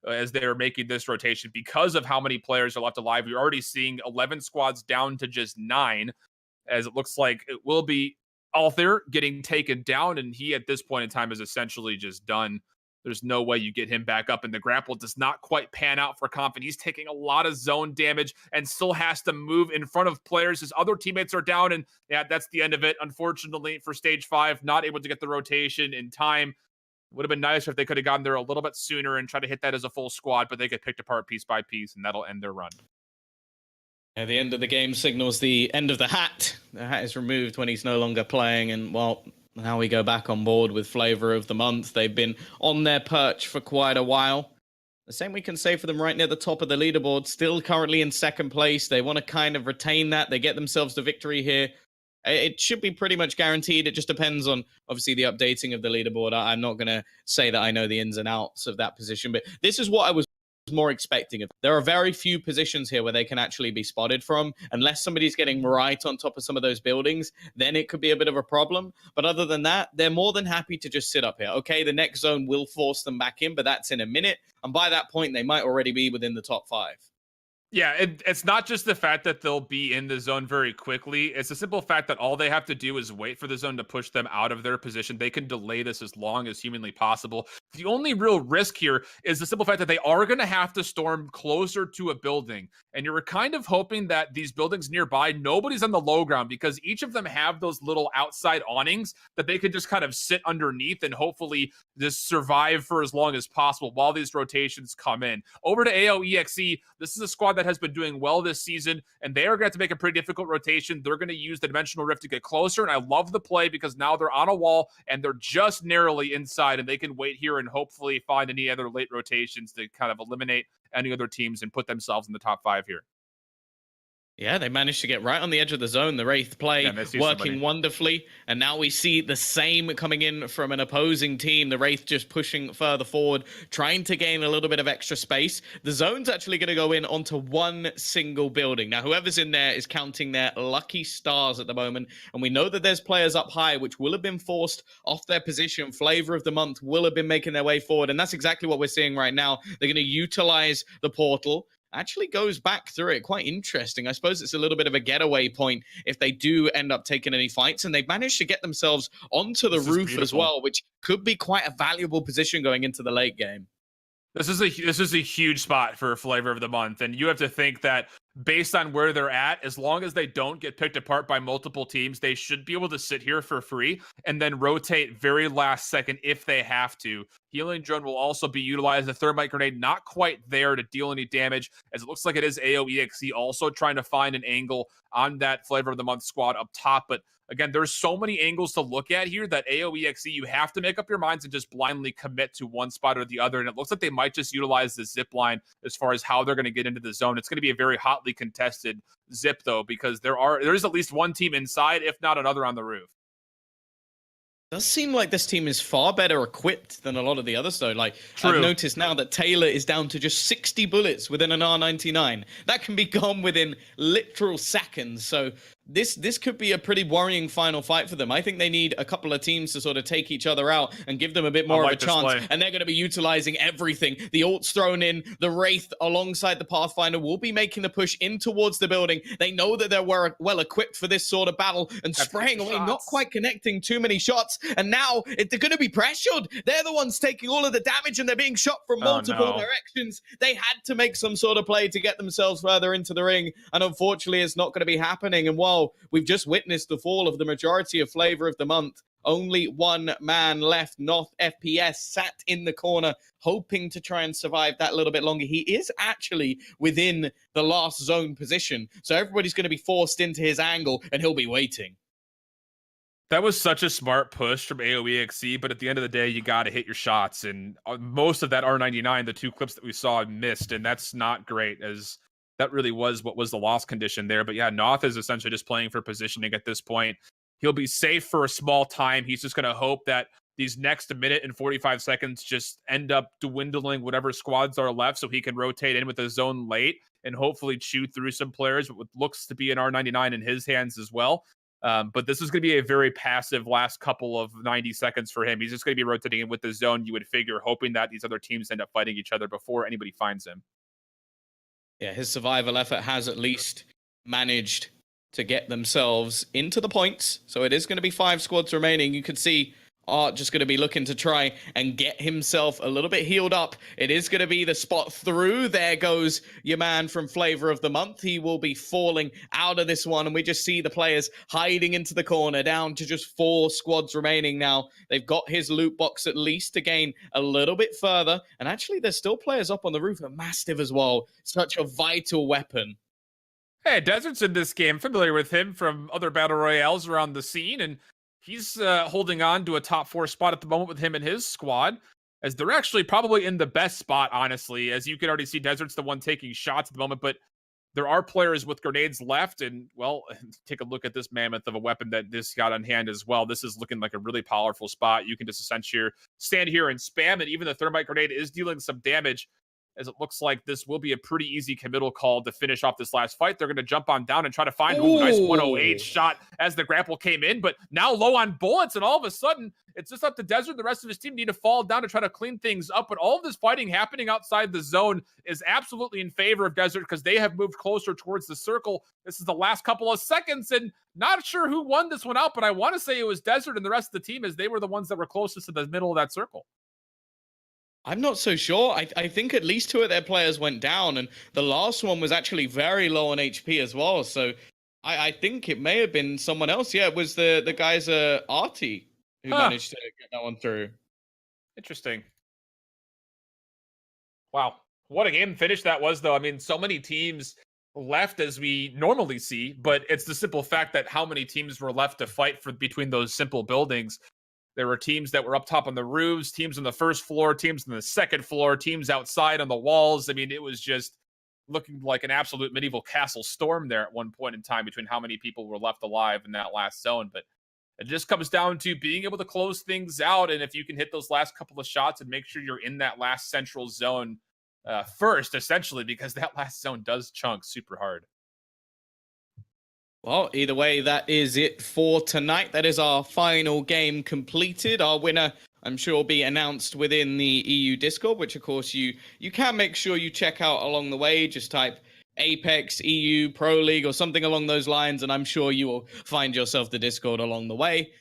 [SPEAKER 3] as they're making this rotation because of how many players are left alive. You're already seeing 11 squads down to just 9, as it looks like it will be Althir getting taken down, and he at this point in time is essentially just done. There's no way you get him back up, and the grapple does not quite pan out for Comp, and he's taking a lot of zone damage and still has to move in front of players. His other teammates are down, and yeah, that's the end of it. Unfortunately for stage 5, not able to get the rotation in time. Would have been nicer if they could have gotten there a little bit sooner and tried to hit that as a full squad, but they get picked apart piece by piece, and that'll end their run.
[SPEAKER 2] Yeah, the end of the game signals the end of the hat. The hat is removed when he's no longer playing, and well, now we go back on board with Flavor of the Month. They've been on their perch for quite a while. The same we can say for them right near the top of the leaderboard, still currently in second place. They want to kind of retain that. They get themselves the victory here. It should be pretty much guaranteed. It just depends on, obviously, the updating of the leaderboard. I'm not going to say that I know the ins and outs of that position, but this is what I was more expecting of. There are very few positions here where they can actually be spotted from. Unless somebody's getting right on top of some of those buildings, then it could be a bit of a problem. But other than that, they're more than happy to just sit up here. Okay, the next zone will force them back in, but that's in a minute. And by that point, they might already be within the top 5.
[SPEAKER 3] Yeah, it's not just the fact that they'll be in the zone very quickly. It's the simple fact that all they have to do is wait for the zone to push them out of their position. They can delay this as long as humanly possible. The only real risk here is the simple fact that they are going to have to storm closer to a building. And you're kind of hoping that these buildings nearby, nobody's on the low ground, because each of them have those little outside awnings that they could just kind of sit underneath and hopefully just survive for as long as possible while these rotations come in. Over to AOEXE, this is a squad that has been doing well this season, and they are going to have to make a pretty difficult rotation. They're going to use the Dimensional Rift to get closer, and I love the play because now they're on a wall and they're just narrowly inside, and they can wait here and hopefully find any other late rotations to kind of eliminate any other teams and put themselves in the top 5 here.
[SPEAKER 2] Yeah, they managed to get right on the edge of the zone. The Wraith play working wonderfully. And now we see the same coming in from an opposing team. The Wraith just pushing further forward, trying to gain a little bit of extra space. The zone's actually going to go in onto one single building. Now, whoever's in there is counting their lucky stars at the moment. And we know that there's players up high which will have been forced off their position. Flavor of the Month will have been making their way forward. And that's exactly what we're seeing right now. They're going to utilize the portal. Actually goes back through it. Quite interesting. I suppose it's a little bit of a getaway point if they do end up taking any fights, and they've managed to get themselves onto the roof as well, which could be quite a valuable position going into the late game.
[SPEAKER 3] This is a huge spot for Flavor of the Month, and you have to think that based on where they're at, as long as they don't get picked apart by multiple teams, they should be able to sit here for free and then rotate very last second if they have to. Healing Drone will also be utilized. The Thermite Grenade not quite there to deal any damage, as it looks like it is AOEXE also trying to find an angle on that Flavor of the Month squad up top. But again, there's so many angles to look at here that AOEXE, you have to make up your minds and just blindly commit to one spot or the other. And it looks like they might just utilize the zip line as far as how they're going to get into the zone. It's going to be a very hotly contested zip, though, because there is at least one team inside, if not another on the roof.
[SPEAKER 2] Does seem like this team is far better equipped than a lot of the others, though. Like,
[SPEAKER 3] True.
[SPEAKER 2] I've noticed now that Taylor is down to just 60 bullets within an R99. That can be gone within literal seconds. So this could be a pretty worrying final fight for them. I think they need a couple of teams to sort of take each other out and give them a bit more of a chance. And they're going to be utilizing everything. The ult's thrown in, the Wraith alongside the Pathfinder will be making the push in towards the building. They know that they're well equipped for this sort of battle and spraying away, not quite connecting too many shots. And now they're going to be pressured. They're the ones taking all of the damage and they're being shot from multiple directions. They had to make some sort of play to get themselves further into the ring. And unfortunately, it's not going to be happening. And while we've just witnessed the fall of the majority of Flavor of the Month, only one man left. North FPS sat in the corner, hoping to try and survive that little bit longer. He is actually within the last zone position, so everybody's going to be forced into his angle, and he'll be waiting.
[SPEAKER 3] That was such a smart push from AOEXE, but at the end of the day, you got to hit your shots, and most of that R99, the 2 clips that we saw, missed, and that's not great, as that really was what was the loss condition there. But yeah, Noth is essentially just playing for positioning at this point. He'll be safe for a small time. He's just going to hope that these next minute and 45 seconds just end up dwindling whatever squads are left so he can rotate in with the zone late and hopefully chew through some players with what looks to be an R99 in his hands as well. But this is going to be a very passive last couple of 90 seconds for him. He's just going to be rotating in with the zone, you would figure, hoping that these other teams end up fighting each other before anybody finds him.
[SPEAKER 2] Yeah, his survival effort has at least managed to get themselves into the points. So it is going to be 5 squads remaining. You can see Art just going to be looking to try and get himself a little bit healed up. It is going to be the spot through. There goes your man from Flavor of the Month. He will be falling out of this one. And we just see the players hiding into the corner, down to just 4 squads remaining now. They've got his loot box at least to gain a little bit further. And actually, there's still players up on the roof. A Mastiff as well. Such a vital weapon.
[SPEAKER 3] Hey, Desert's in this game. Familiar with him from other Battle Royales around the scene. And he's holding on to a top 4 spot at the moment with him and his squad, as they're actually probably in the best spot, honestly. As you can already see, Desert's the one taking shots at the moment, but there are players with grenades left. And, well, take a look at this mammoth of a weapon that this got on hand as well. This is looking like a really powerful spot. You can just essentially stand here and spam it. Even the thermite grenade is dealing some damage, as it looks like this will be a pretty easy committal call to finish off this last fight. They're going to jump on down and try to find a nice 108 shot as the grapple came in, but now low on bullets, and all of a sudden, it's just up to Desert. The rest of his team need to fall down to try to clean things up, but all of this fighting happening outside the zone is absolutely in favor of Desert because they have moved closer towards the circle. This is the last couple of seconds, and not sure who won this one out, but I want to say it was Desert and the rest of the team, as they were the ones that were closest to the middle of that circle.
[SPEAKER 2] I'm not so sure. I think at least 2 of their players went down, and the last one was actually very low on HP as well. So I think it may have been someone else. Yeah, it was the guy's Artie who managed to get that one through.
[SPEAKER 3] Interesting. Wow. What a game finish that was, though. I mean, so many teams left as we normally see, but it's the simple fact that how many teams were left to fight for between those simple buildings. There were teams that were up top on the roofs, teams on the first floor, teams on the second floor, teams outside on the walls. I mean, it was just looking like an absolute medieval castle storm there at one point in time between how many people were left alive in that last zone. But it just comes down to being able to close things out. And if you can hit those last couple of shots and make sure you're in that last central zone first, essentially, because that last zone does chunk super hard.
[SPEAKER 2] Well, either way, that is it for tonight. That is our final game completed. Our winner, I'm sure, will be announced within the EU Discord, which, of course, you can make sure you check out along the way. Just type Apex, EU, Pro League, or something along those lines, and I'm sure you will find yourself the Discord along the way.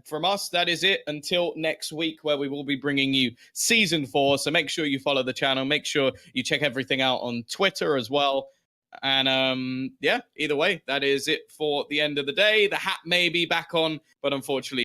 [SPEAKER 2] From us, that is it until next week, where we will be bringing you Season 4. So make sure you follow the channel. Make sure you check everything out on Twitter as well. And yeah, either way, that is it for the end of the day. The hat may be back on, but unfortunately